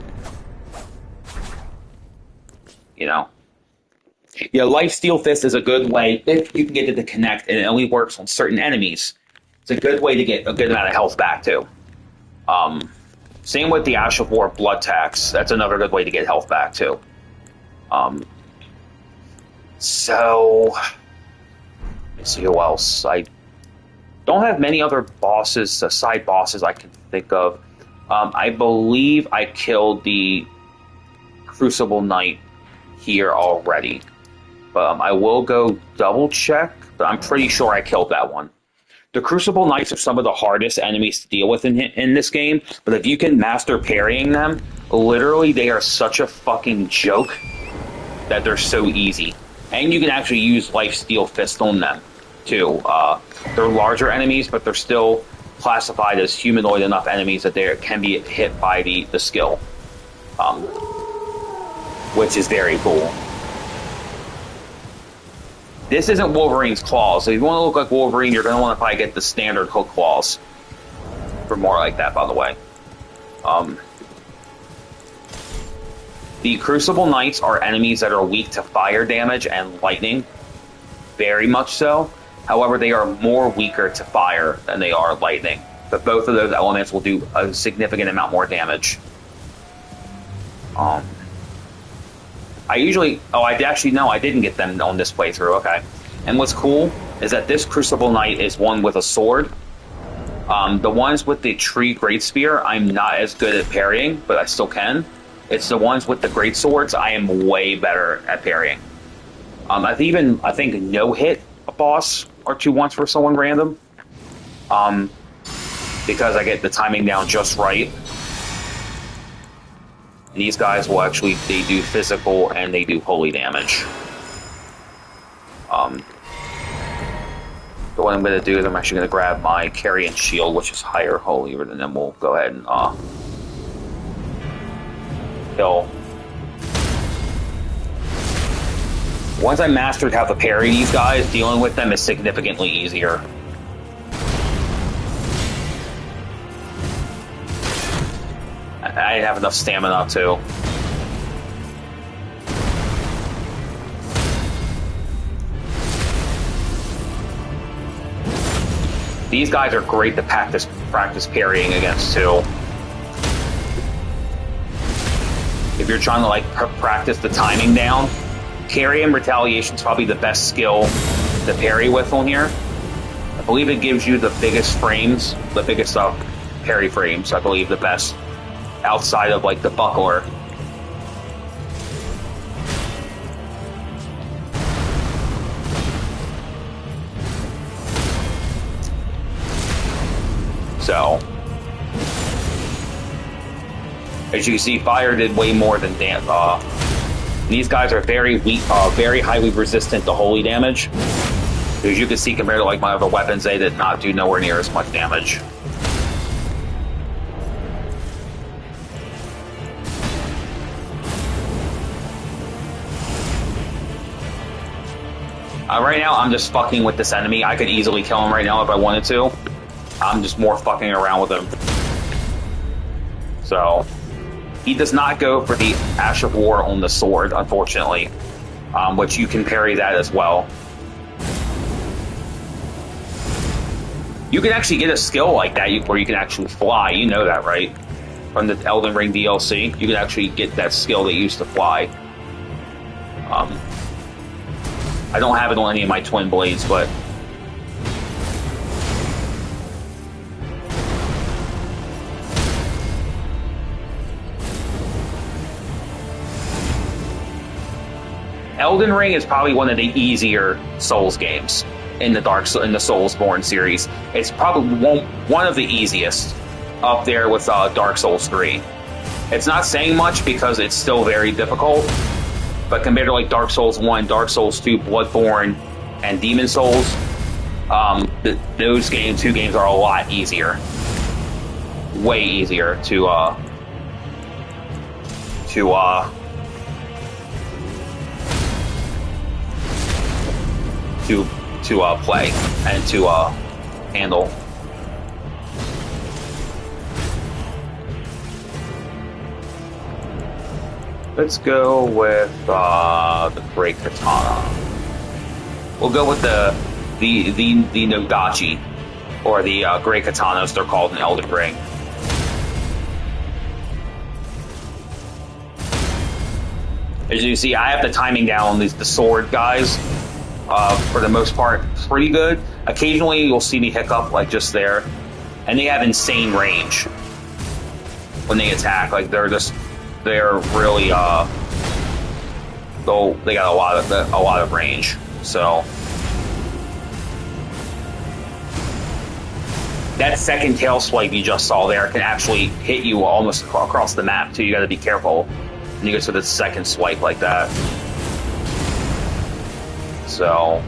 you know. Yeah, Lifesteal Fist is a good way, if you can get it to connect, and it only works on certain enemies. It's a good way to get a good amount of health back, too. Same with the Ash of War Blood Tax. That's another good way to get health back, too. So, let's see who else. I don't have many other bosses, side bosses I can think of. I believe I killed the Crucible Knight here already. I will go double check, but I'm pretty sure I killed that one. The Crucible Knights are some of the hardest enemies to deal with in this game, but if you can master parrying them, literally they are such a fucking joke that they're so easy. And you can actually use Lifesteal Fist on them, too. They're larger enemies, but they're still classified as humanoid enough enemies that they can be hit by the skill. Which is very cool. This isn't Wolverine's claws, so if you want to look like Wolverine, you're going to want to probably get the standard hook claws. For more like that, by the way. The Crucible Knights are enemies that are weak to fire damage and lightning. Very much so. However, they are more weaker to fire than they are lightning. But both of those elements will do a significant amount more damage. I didn't get them on this playthrough, okay. And what's cool is that this Crucible Knight is one with a sword. The ones with the tree great spear, I'm not as good at parrying, but I still can. It's the ones with the great swords I am way better at parrying. I think no-hit a boss or two once for someone random. Because I get the timing down just right. These guys will actually, they do physical and they do holy damage. So what I'm going to do is I'm actually going to grab my Carrion Shield, which is higher holy, and then we'll go ahead and kill. Once I mastered how to parry these guys, dealing with them is significantly easier. I didn't have enough stamina, too. These guys are great to practice parrying against, too. If you're trying to, like, practice the timing down, Carry and Retaliation is probably the best skill to parry with on here. I believe it gives you the biggest frames, the biggest parry frames, I believe the best, outside of, like, the buckler. So, as you can see, fire did way more than damage. These guys are very weak, very highly resistant to holy damage. As you can see, compared to like my other weapons, they did not do nowhere near as much damage. Right now, I'm just fucking with this enemy. I could easily kill him right now if I wanted to. I'm just more fucking around with him. So, he does not go for the Ash of War on the sword, unfortunately. Which you can parry that as well. You can actually get a skill like that where you can actually fly. You know that, right? From the Elden Ring DLC. You can actually get that skill that used to fly. I don't have it on any of my twin blades, but Elden Ring is probably one of the easier Souls games in the Soulsborne series. It's probably one of the easiest, up there with Dark Souls 3. It's not saying much because it's still very difficult, but compared to like Dark Souls 1, Dark Souls 2, Bloodborne, and Demon Souls, those two games are a lot easier. Way easier to play and to handle. Let's go with the Great Katana. We'll go with the Nodachi, or the Great Katanas they're called in Elden Ring. As you see, I have the timing down on the sword guys. For the most part, pretty good. Occasionally, you'll see me hiccup, like just there, and they have insane range when they attack. Like they're really they got a lot of range. So that second tail swipe you just saw there can actually hit you almost across the map too. You got to be careful when you get to the second swipe like that. So,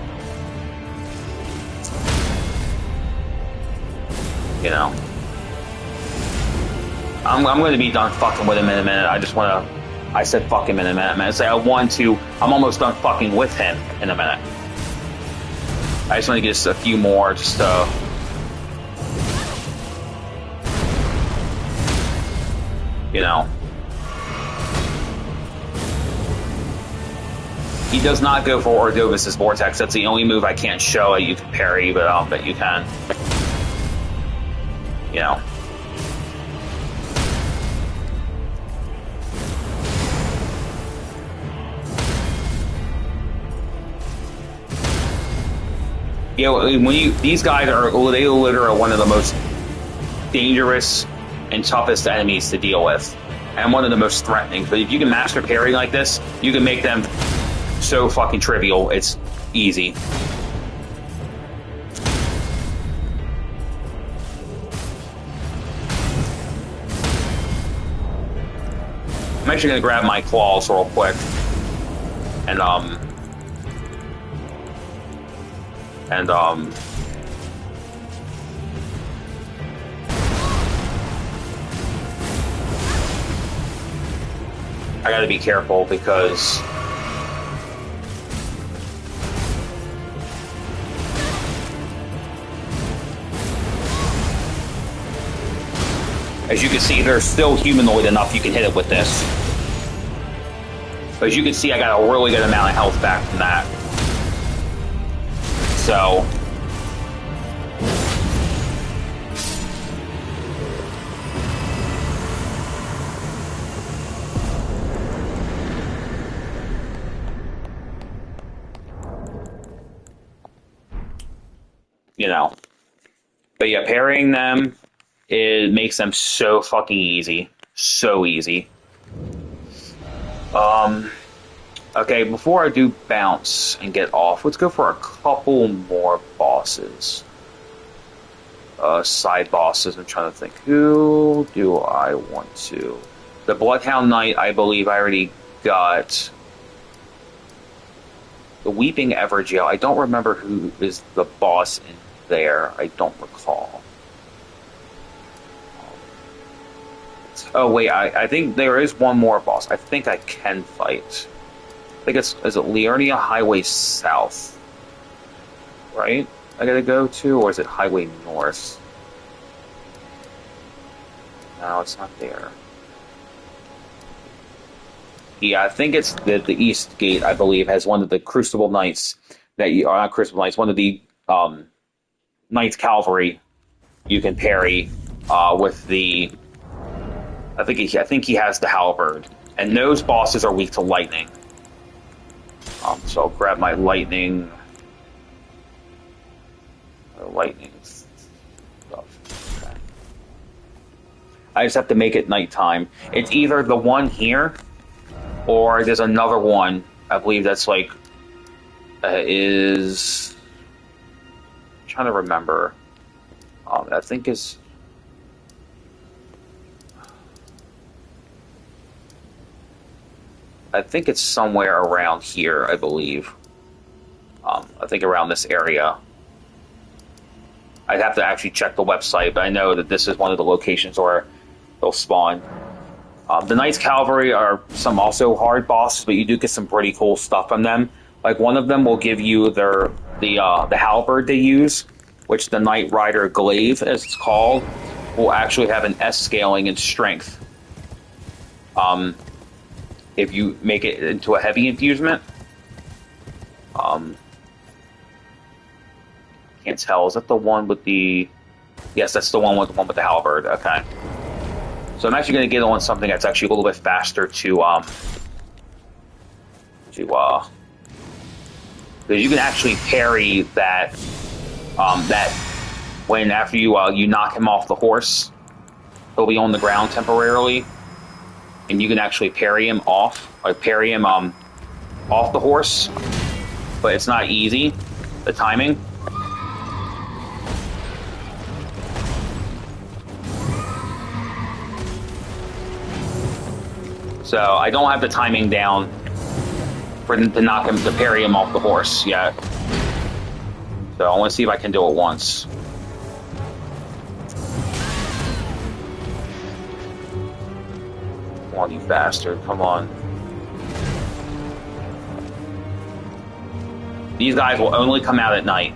you know, I'm going to be done fucking with him in a minute. I said fuck him in a minute. I'm almost done fucking with him in a minute. I just want to get just a few more, just you know. He does not go for Ordovis's Vortex. That's the only move I can't show you can parry, but I'll bet you can. You know. You know, these guys they literally are one of the most dangerous and toughest enemies to deal with, and one of the most threatening. But if you can master parrying like this, you can make them so fucking trivial, it's easy. I'm actually gonna grab my claws real quick, and I gotta be careful because As you can see, they're still humanoid enough you can hit it with this. But as you can see, I got a really good amount of health back from that. So... you know. But yeah, parrying them, it makes them so fucking easy. So easy. Okay, before I do bounce and get off, let's go for a couple more bosses. Side bosses, I'm trying to think. Who do I want to? The Bloodhound Knight, I believe I already got. The Weeping Evergaol, I don't remember who is the boss in there. I don't recall. Oh wait, I think there is one more boss. I think I can fight. I think is it Liurnia Highway South? Right? I gotta go to, or is it Highway North? No, it's not there. Yeah, I think it's the East Gate, I believe, has one of the Crucible Knights that you are not Crucible Knights, one of the Knights Cavalry you can parry with the I think he has the halberd. And those bosses are weak to lightning. So I'll grab my lightning stuff. Okay. I just have to make it nighttime. It's either the one here or there's another one. I believe that's like is I'm trying to remember. I think is I think it's somewhere around here, I believe. I think around this area. I'd have to actually check the website, but I know that this is one of the locations where they'll spawn. The Knights Cavalry are some also hard bosses, but you do get some pretty cool stuff from them. Like one of them will give you the halberd they use, which the Knight Rider Glaive, as it's called, will actually have an S scaling in strength. If you make it into a heavy infusement. Can't tell. Is that the one with the... Yes, that's the one with the halberd. Okay. So I'm actually going to get on something that's actually a little bit faster because you can actually parry that when after you knock him off the horse, he'll be on the ground temporarily, and you can actually parry him off the horse, but it's not easy, the timing. So I don't have the timing down for to parry him off the horse yet. So I want to see if I can do it once. Come on, you bastard! Come on. These guys will only come out at night.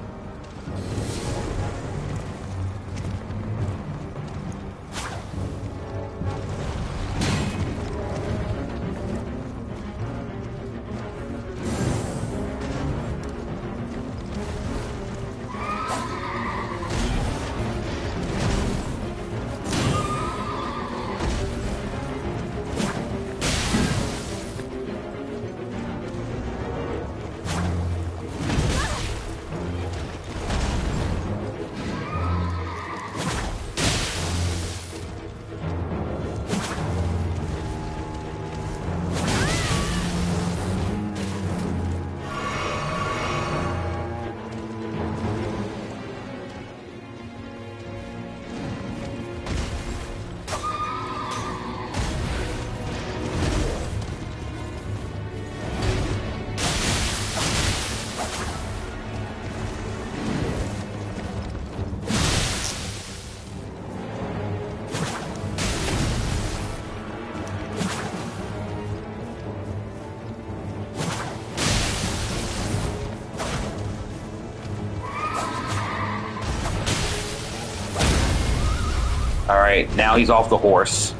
All right, now he's off the horse.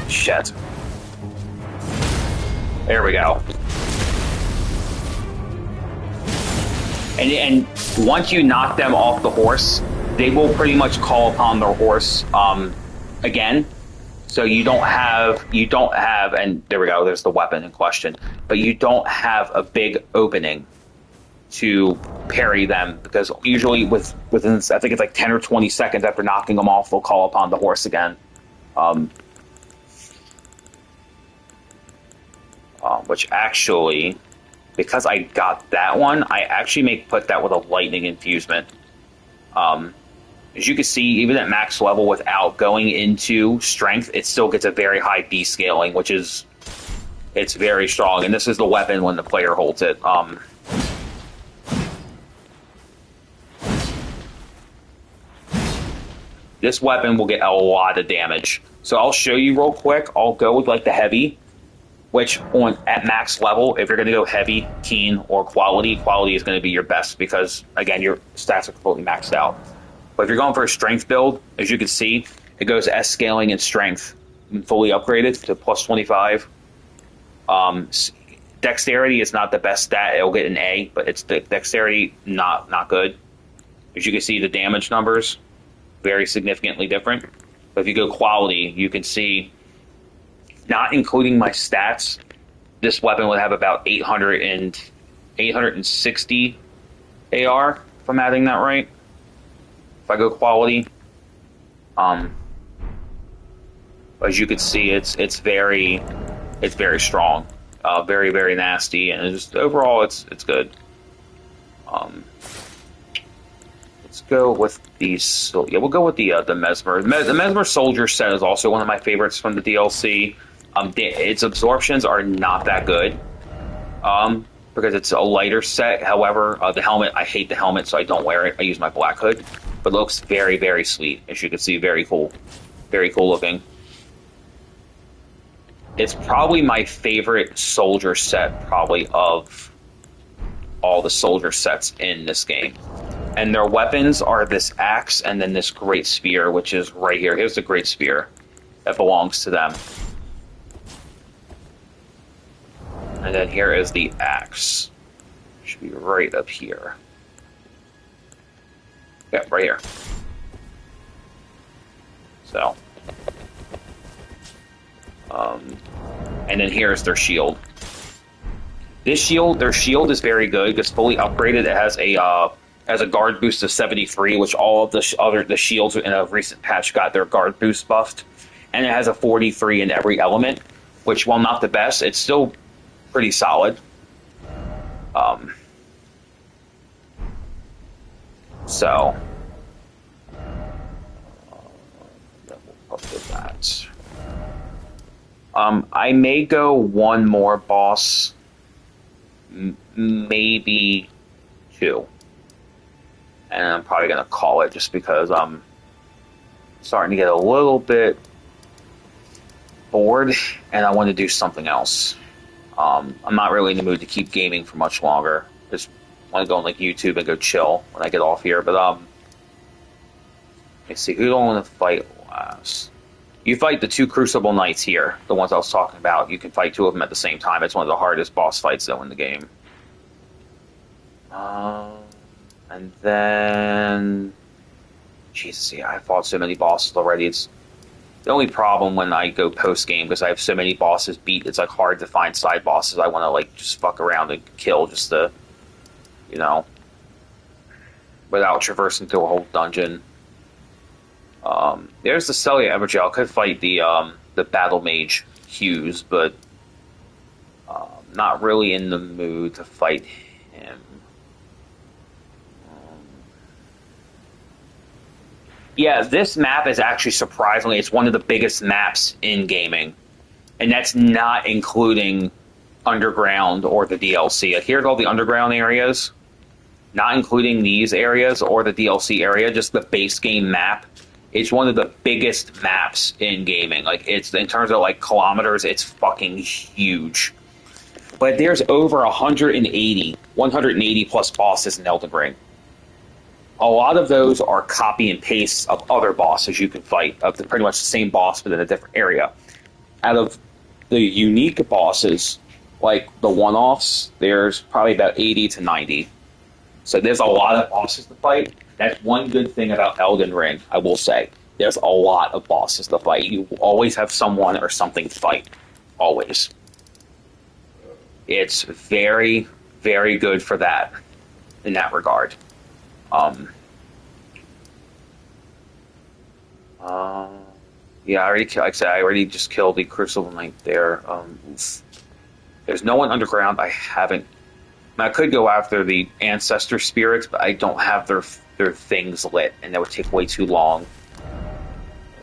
Shit. There we go. And once you knock them off the horse, they will pretty much call upon their horse again. So you don't have, and there we go, there's the weapon in question. But you don't have a big opening to parry them, because usually within, I think it's like 10 or 20 seconds after knocking them off, they'll call upon the horse again. Which actually, because I got that one, I actually may put that with a lightning infusement. As you can see, even at max level without going into strength, it still gets a very high B scaling, which is, it's very strong. And this is the weapon when the player holds it. This weapon will get a lot of damage. So I'll show you real quick. I'll go with like the heavy, which at max level, if you're going to go heavy, keen, or quality is going to be your best because, again, your stats are completely maxed out. But if you're going for a strength build, as you can see, it goes S scaling and strength, fully upgraded to plus 25. Dexterity is not the best stat. It'll get an A, but it's the dexterity not good. As you can see, the damage numbers, very significantly different. But if you go quality, you can see, not including my stats, this weapon would have about 860 AR, if I'm adding that right. If I go quality, as you can see, it's very strong, very, very nasty, and just overall it's good. Let's go with these. So yeah, we'll go with the Mesmer. The Mesmer Soldier set is also one of my favorites from the DLC. Its absorptions are not that good because it's a lighter set. However, the helmet, I hate the helmet, so I don't wear it. I use my black hood, but it looks very, very sweet. As you can see, very cool looking. It's probably my favorite soldier set, probably of all the soldier sets in this game. And their weapons are this axe and then this great spear, which is right here. Here's the great spear that belongs to them. And then here is the axe. Should be right up here. Yeah, right here. So. And then here's their shield. Their shield is very good. It's fully upgraded. It has a guard boost of 73, which all of the shields in a recent patch got their guard boost buffed. And it has a 43 in every element, which, while not the best, it's still pretty solid. So we'll do that. I may go one more boss, maybe two, and I'm probably gonna call it just because I'm starting to get a little bit bored and I want to do something else. I'm not really in the mood to keep gaming for much longer. Just want to go on like YouTube and go chill when I get off here. But let's see, who do I want to fight last? You fight the two Crucible Knights here, the ones I was talking about. You can fight two of them at the same time. It's one of the hardest boss fights though in the game. And then, Jesus, yeah, I fought so many bosses already. It's the only problem when I go post-game, because I have so many bosses beat, it's like hard to find side bosses I want to like just fuck around and kill just to, you know, without traversing through a whole dungeon. There's the Celia Evergel. I could fight the Battle Mage Hughes, but not really in the mood to fight him. Yeah, this map is actually surprisingly, it's one of the biggest maps in gaming. And that's not including Underground or the DLC. Like, here's all the Underground areas, not including these areas or the DLC area, just the base game map. It's one of the biggest maps in gaming. Like, it's, in terms of like kilometers, it's fucking huge. But there's over 180 plus bosses in Elden Ring. A lot of those are copy and paste of other bosses you can fight, of pretty much the same boss but in a different area. Out of the unique bosses, like the one-offs, there's probably about 80 to 90. So there's a lot of bosses to fight. That's one good thing about Elden Ring, I will say. There's a lot of bosses to fight. You always have someone or something to fight. Always. It's very, very good for that, in that regard. Uh, yeah, like I said, I already just killed the Crucible Knight there. There's no one underground. I haven't. I could go after the Ancestor Spirits, but I don't have their things lit, and that would take way too long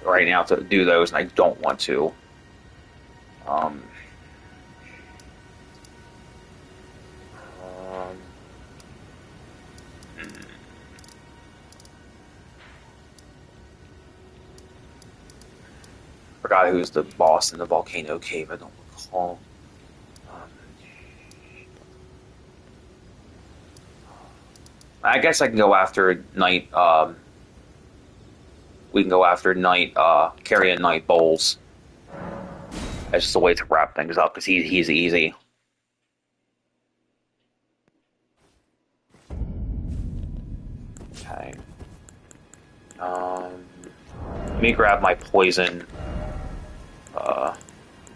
right now to do those, and I don't want to. Forgot who's the boss in the volcano cave. I don't recall. I guess I can go after Knight. We can go after Knight, Carrion Knight Bowls. That's just a way to wrap things up because he's easy. Okay. Let me grab my poison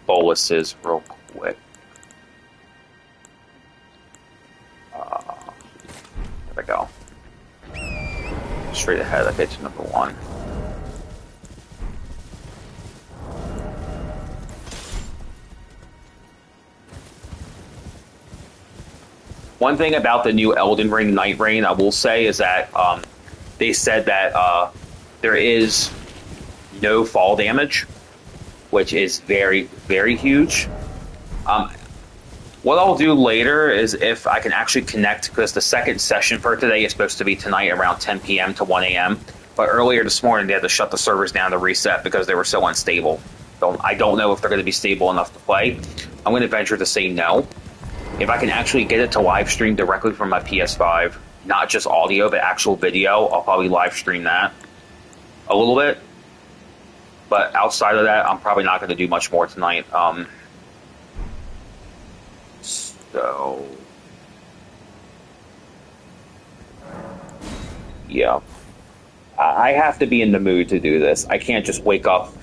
boluses real quick. There we go. Straight ahead, I get to number one. One thing about the new Elden Ring Night Rain, I will say, is that they said that there is no fall damage, which is very, very huge. What I'll do later is if I can actually connect, because the second session for today is supposed to be tonight around 10 p.m. to 1 a.m. But earlier this morning, they had to shut the servers down to reset because they were so unstable. So I don't know if they're going to be stable enough to play. I'm going to venture to say no. If I can actually get it to live stream directly from my PS5, not just audio, but actual video, I'll probably live stream that a little bit. But outside of that, I'm probably not going to do much more tonight. So, yeah. I have to be in the mood to do this. I can't just wake up,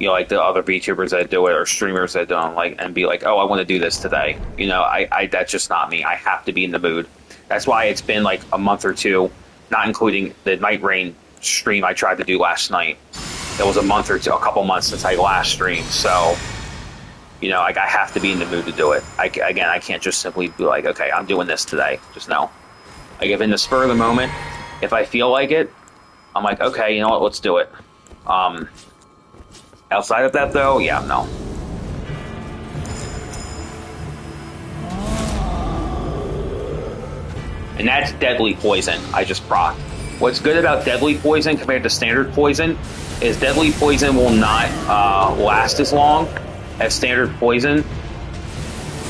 like the other VTubers that do it or streamers that don't, and be like, oh, I want to do this today. That's just not me. I have to be in the mood. That's why it's been like a month or two, not including the Night Rain stream I tried to do last night. It was a month or two, a couple months since I last streamed, so I have to be in the mood to do it. I can't just simply be like, okay, I'm doing this today. Just no. If in the spur of the moment, if I feel like it, I'm like, okay, you know what, let's do it. Outside of that, though, yeah, no. And that's Deadly Poison I just procced. What's good about Deadly Poison compared to Standard Poison is Deadly Poison will not last as long as Standard Poison,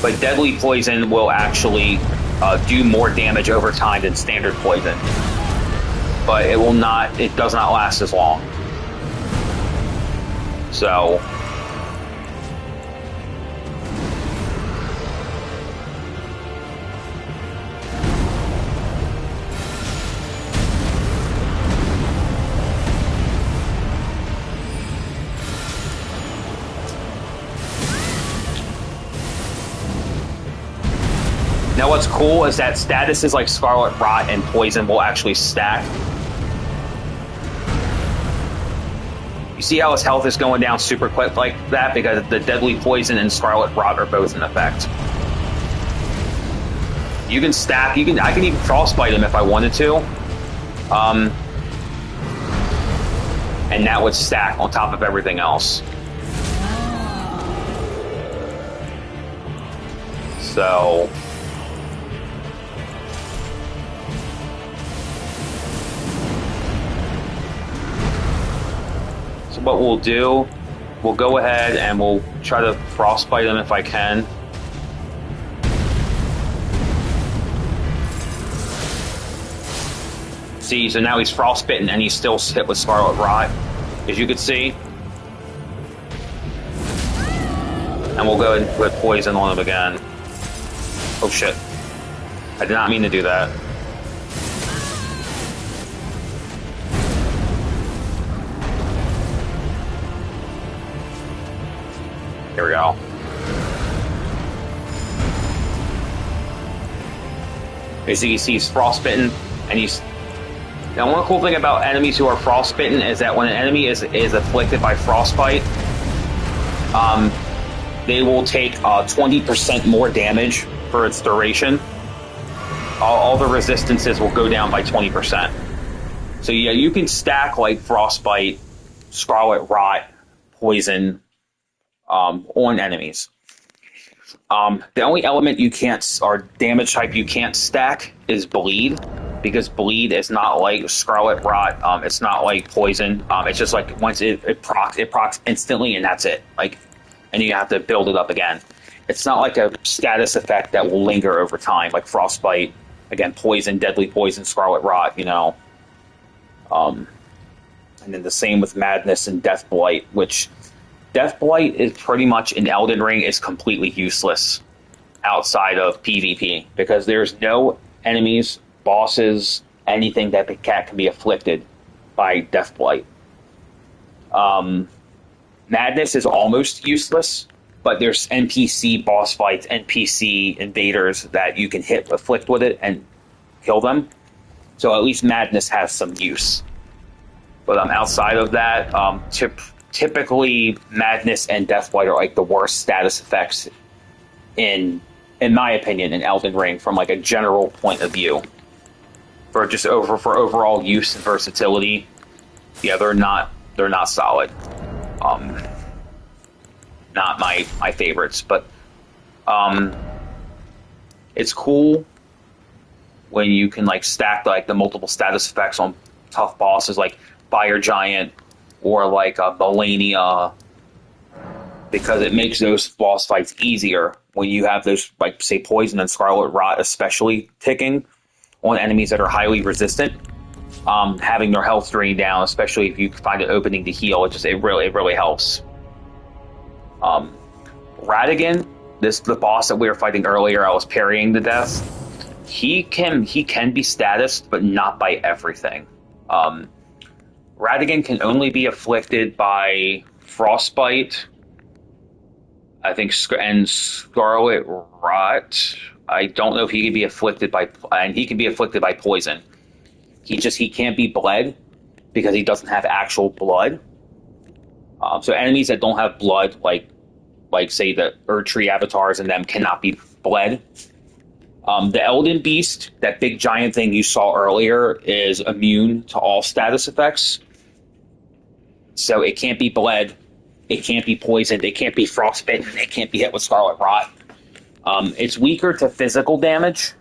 but Deadly Poison will actually do more damage over time than Standard Poison. But it does not last as long. So now what's cool is that statuses like Scarlet Rot and Poison will actually stack. You see how his health is going down super quick like that because the Deadly Poison and Scarlet Rot are both in effect. You can stack. I can even frostbite him if I wanted to, and that would stack on top of everything else. So. What we'll do, we'll go ahead and we'll try to frostbite him if I can. See, so now he's frostbitten and he's still hit with Scarlet Rot, as you can see. And we'll go and put poison on him again. Oh shit. I did not mean to do that. Here we go. Basically, you see he's frostbitten, and he's... Now, one cool thing about enemies who are frostbitten is that when an enemy is afflicted by frostbite, they will take 20% more damage for its duration. All the resistances will go down by 20%. So yeah, you can stack like frostbite, scarlet rot, poison on enemies. The only element you can't, or damage type you can't stack is bleed, because bleed is not like scarlet rot. It's not like poison. It's just like once it procs instantly, and that's it. Like, and you have to build it up again. It's not like a status effect that will linger over time, like frostbite. Again, poison, deadly poison, scarlet rot. You know. And then the same with madness and death blight, which death blight is pretty much in Elden Ring is completely useless outside of PvP, because there's no enemies, bosses, anything that can be afflicted by death blight. Madness is almost useless, but there's NPC boss fights, NPC invaders that you can afflict with it and kill them. So at least madness has some use. But outside of that, typically madness and deathblight are like the worst status effects in my opinion, in Elden Ring from like a general point of view. For overall use and versatility, yeah, they're not solid. Not my favorites, but it's cool when you can like stack like the multiple status effects on tough bosses like Fire Giant or like Melania, because it makes those boss fights easier when you have those, like, say, poison and scarlet rot especially ticking on enemies that are highly resistant. Having their health drained down, especially if you find an opening to heal, it really helps. Radigan, the boss that we were fighting earlier, I was parrying to death. He can be statused, but not by everything. Radigan can only be afflicted by frostbite, I think, and scarlet rot. I don't know if he can be afflicted by, and he can be afflicted by poison. He can't be bled because he doesn't have actual blood. So enemies that don't have blood, like say the Erdtree avatars and them, cannot be bled. The Elden Beast, that big giant thing you saw earlier, is immune to all status effects. So it can't be bled, it can't be poisoned, it can't be frostbitten, it can't be hit with scarlet rot. It's weaker to physical damage,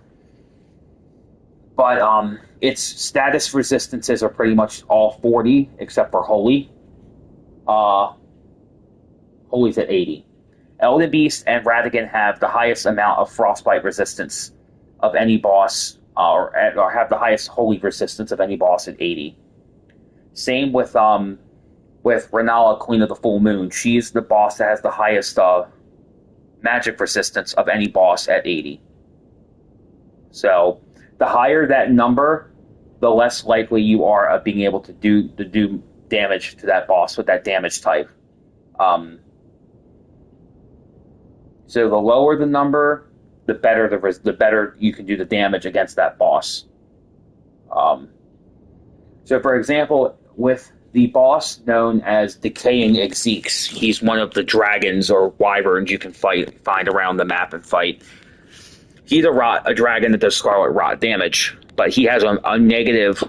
but its status resistances are pretty much all 40, except for Holy. Holy's at 80. Elden Beast and Radigan have the highest amount of frostbite resistance of any boss, or have the highest Holy resistance of any boss at 80. Same with Renala, Queen of the Full Moon. She's the boss that has the highest magic resistance of any boss at 80. So the higher that number, the less likely you are of being able to do damage to that boss with that damage type. So the lower the number, the better you can do the damage against that boss. So for example, with the boss known as Decaying Exeeks, he's one of the dragons or wyverns you can find around the map and fight. He's a dragon that does scarlet rot damage, but he has a negative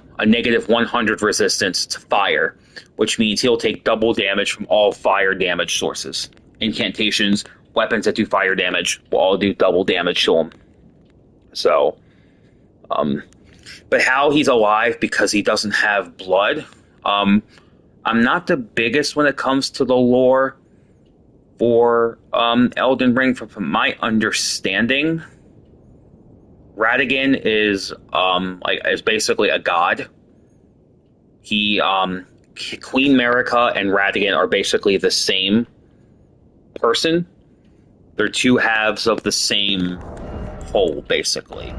100 resistance to fire, which means he'll take double damage from all fire damage sources. Incantations, weapons that do fire damage will all do double damage to him. So, but how he's alive because he doesn't have blood. I'm not the biggest when it comes to the lore for Elden Ring. From my understanding, Radigan is basically a god He Queen Merica and Radigan are basically the same person. They're two halves of the same whole, basically.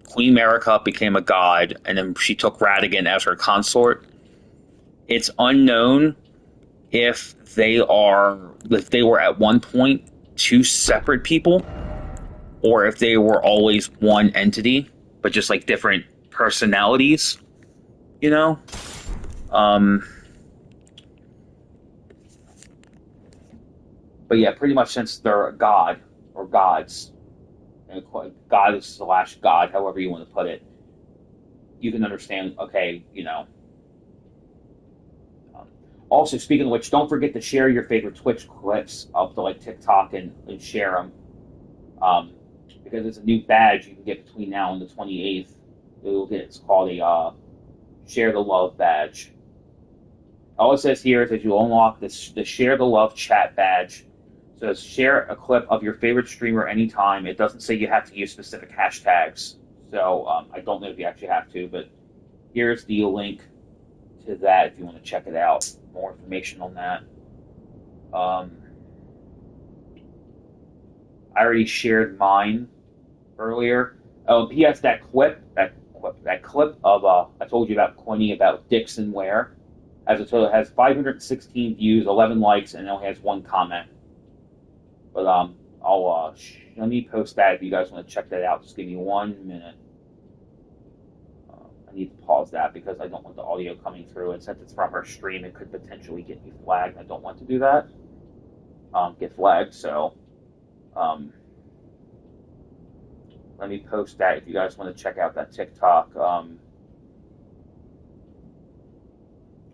Queen Merica became a god, and then she took Radigan as her consort. It's unknown if they were at one point two separate people, or if they were always one entity, but just like different personalities. You know. Um, but yeah, pretty much since they're a god or gods, god slash god, however you want to put it, you can understand. Okay, you know. Um, Also, speaking of which, don't forget to share your favorite Twitch clips up to like TikTok and share them. Um, because it's a new badge you can get between now and the 28th. It's called a Share the Love badge. All it says here is that you unlock the Share the Love chat badge. So it says share a clip of your favorite streamer anytime. It doesn't say you have to use specific hashtags. So I don't know if you actually have to, but here's the link to that if you want to check it out. More information on that. Um, I already shared mine earlier. Oh, P.S. That clip of I told you about Quinny about Dixon Ware as a total has 516 views, 11 likes, and it only has one comment. But I'll let me post that if you guys want to check that out. Just give me 1 minute. I need to pause that because I don't want the audio coming through, and since it's from her stream, it could potentially get me flagged. I don't want to do that. Get flagged. So let me post that if you guys want to check out that TikTok.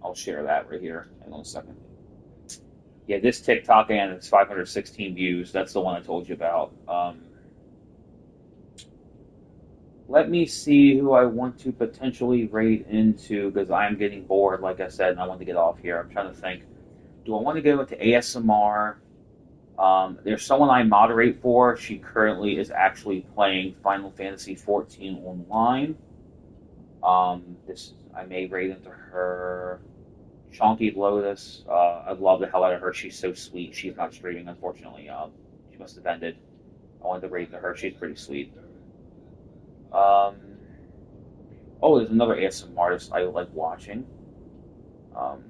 I'll share that right here. Hang on a second. Yeah, this TikTok and it's 516 views. That's the one I told you about. Let me see who I want to potentially raid into because I'm getting bored, like I said, and I want to get off here. I'm trying to think. Do I want to go into ASMR? There's someone I moderate for. She currently is actually playing Final Fantasy 14 online. This I may raid into her. Chonky Lotus. I love the hell out of her. She's so sweet. She's not streaming, unfortunately. She must have ended. I wanted to raid into her. She's pretty sweet. Um, oh, there's another ASMR artist I like watching. Um,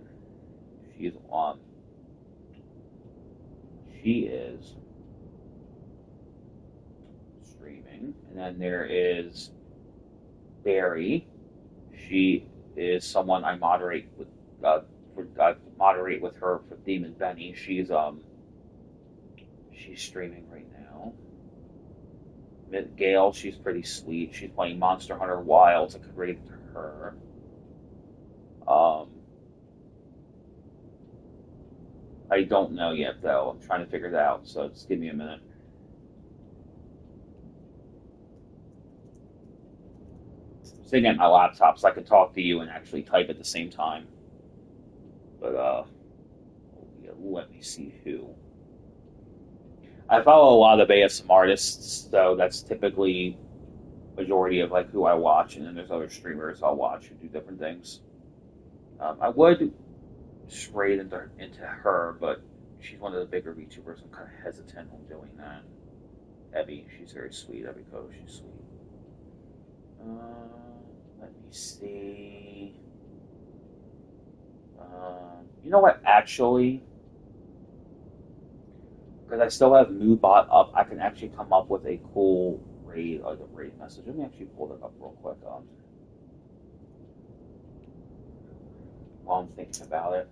she's on. She is streaming, and then there is Barry. She is someone I moderate with. Moderate with her for Demon Benny. She's streaming right now. Gale, she's pretty sweet. She's playing Monster Hunter Wilds. I could rate to her. Um, I don't know yet though. I'm trying to figure it out. So just give me a minute. I'm sitting at my laptop so I can talk to you and actually type at the same time. But yeah, let me see who. I follow a lot of ASM artists, so that's typically majority of like who I watch, and then there's other streamers I'll watch who do different things. I would straight into her, but she's one of the bigger VTubers. I'm kind of hesitant on doing that. Evie, she's very sweet. Evie Ko, she's sweet. Let me see. You know what? Actually, because I still have Moobot up, I can actually come up with a cool raid, like a raid message. Let me actually pull that up real quick. While I'm thinking about it,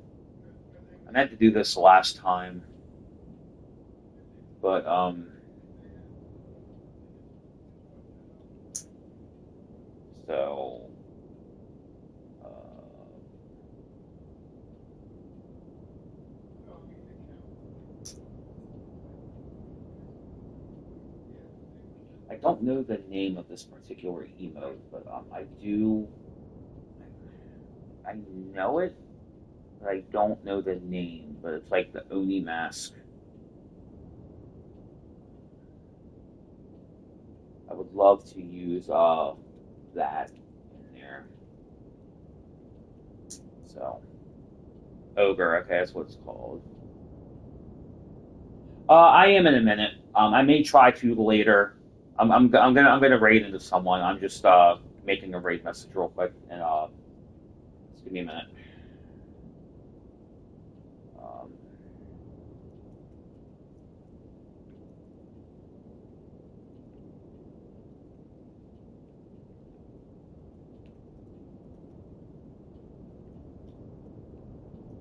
I meant to do this last time, but so I don't know the name of this particular emote, but I know it, but I don't know the name. But it's like the Oni mask. I would love to use that in there. So ogre, okay, that's what it's called. I am in a minute. I may try to later. I'm gonna raid into someone. I'm just making a raid message real quick, and just give me a minute. Um,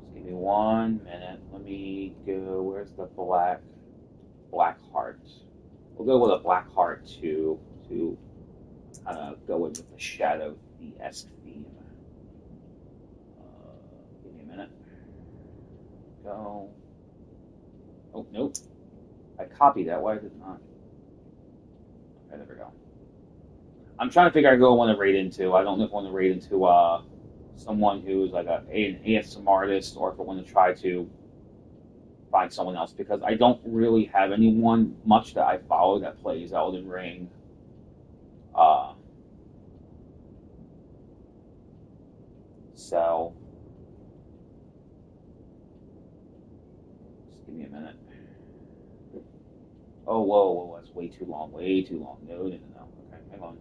just give me 1 minute. Let me go. Where's the black heart? We'll go with a black heart to kind of go in with the shadow the esque theme. Give me a minute. Go. Oh nope. I copied that. Why did it not? Okay, there we go. I'm trying to figure out who I want to raid into. I don't know if I want to raid into someone who's like an ASM artist, or if I want to try to find someone else, because I don't really have anyone much that I follow that plays Elden Ring. Uh, so just give me a minute. Oh, whoa, that's way too long, way too long. No, no, no, no. Okay, hang on.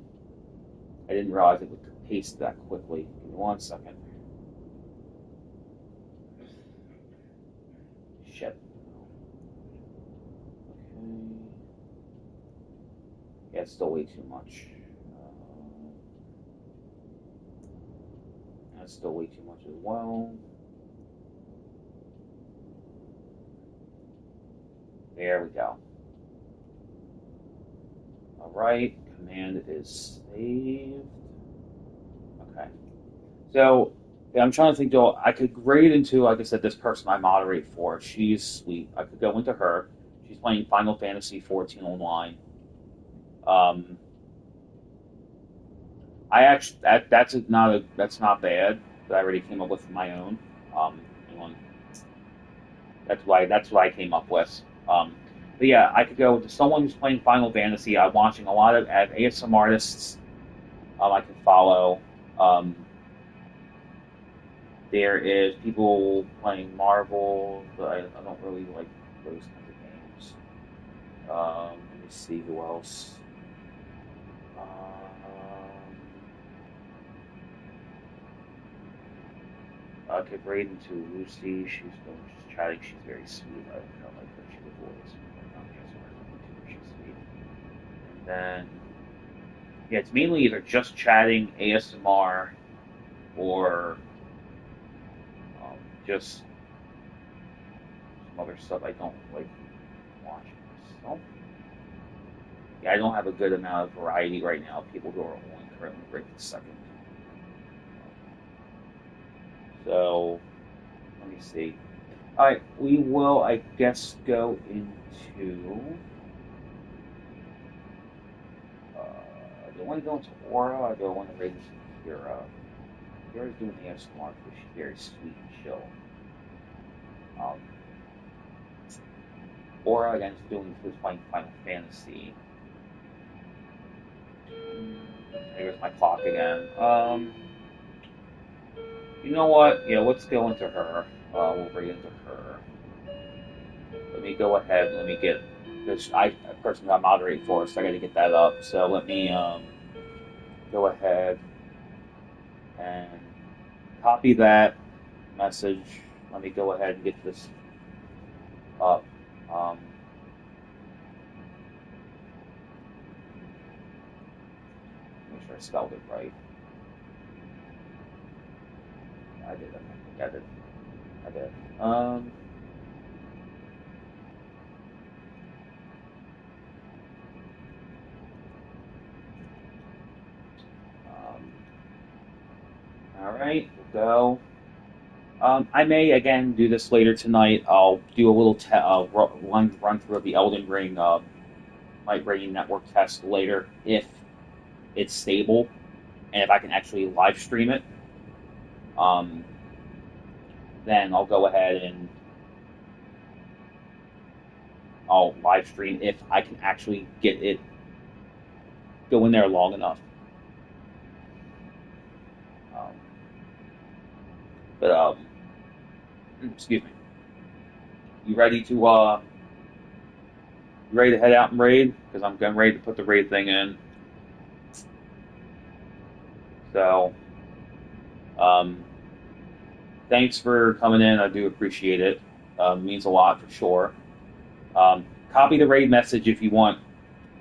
I didn't realize it would paste that quickly. Give me 1 second. Shit. Okay. Yeah, it's still way too much. That's still way too much as well. There we go. All right, command is saved. Okay. So yeah, I'm trying to think. Though I could grade into, like I said, this person I moderate for. She's sweet. I could go into her. She's playing Final Fantasy 14 online. Um, I actually that's not bad. That I already came up with my own. Hang on. That's what I came up with. But yeah, I could go to someone who's playing Final Fantasy. I'm watching a lot of ASM artists. I can follow. Um, there is people playing Marvel, but I don't really like those kinds of games. Let me see who else. I could raid into Lucy. She's chatting. She's very sweet. I don't like her. She's a voice. She's sweet. And then yeah, it's mainly either just chatting, ASMR, or just some other stuff I don't like watching myself. Yeah, I don't have a good amount of variety right now of people who are only currently breaking second. So let me see. All right, we will, I guess, go into. Do I want to go into Aura, or do I want to raise Kira? Kira's doing ASMR because she's very sweet and chill. Um, Aura again is doing who's playing Final Fantasy. Here's my clock again. You know what? Yeah, let's go into her. We'll bring into her. Let me go ahead. Let me get this. A person got moderate for, so I got to get that up. So let me go ahead and copy that message. Let me go ahead and get this up. Um, make sure I spelled it right. I did. I did. I did. Um, all right, we'll go. I may again do this later tonight. I'll do a little run through of the Elden Ring Light Rain network test later if it's stable and if I can actually live stream it. Um, then I'll go ahead and I'll live stream if I can actually get it go in there long enough. Um, But excuse me. You ready to ready to head out and raid? Because I'm getting ready to put the raid thing in. So um, thanks for coming in. I do appreciate it. Means a lot for sure. Copy the raid message if you want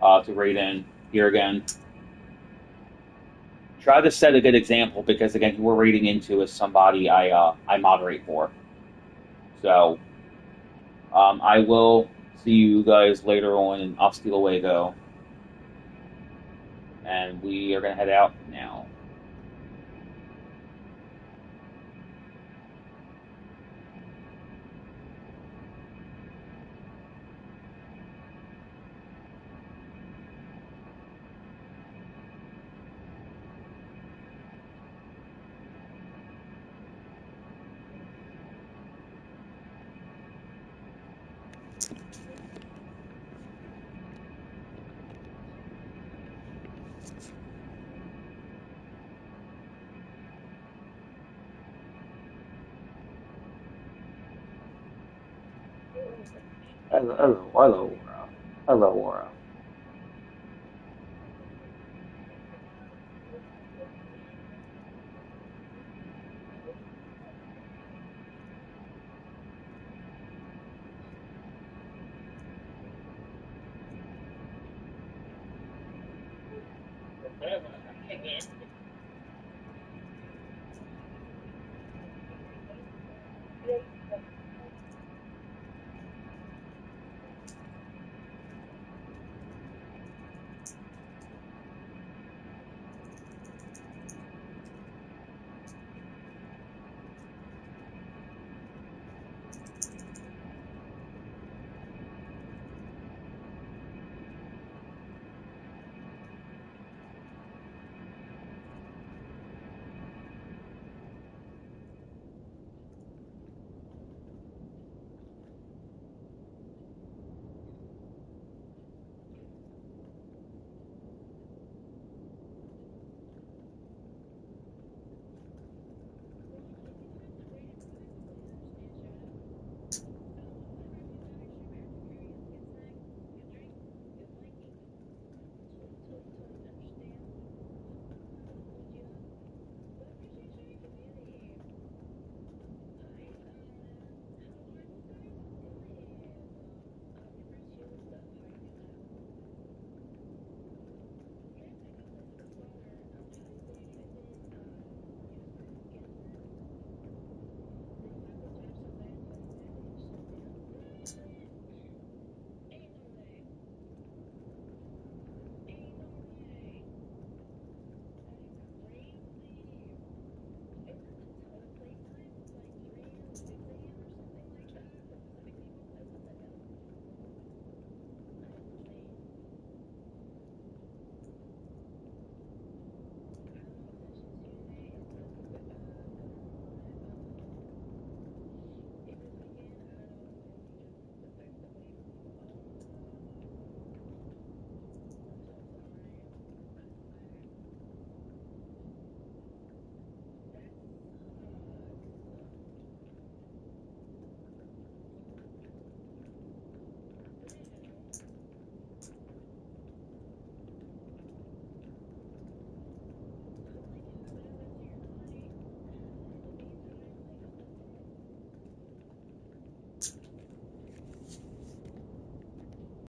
to raid in here again. Try to set a good example because again, who we're raiding into is somebody I moderate for. So I will see you guys later on in I'll steal away go, and we are gonna head out now. Hello, Aura. Hello, Aura.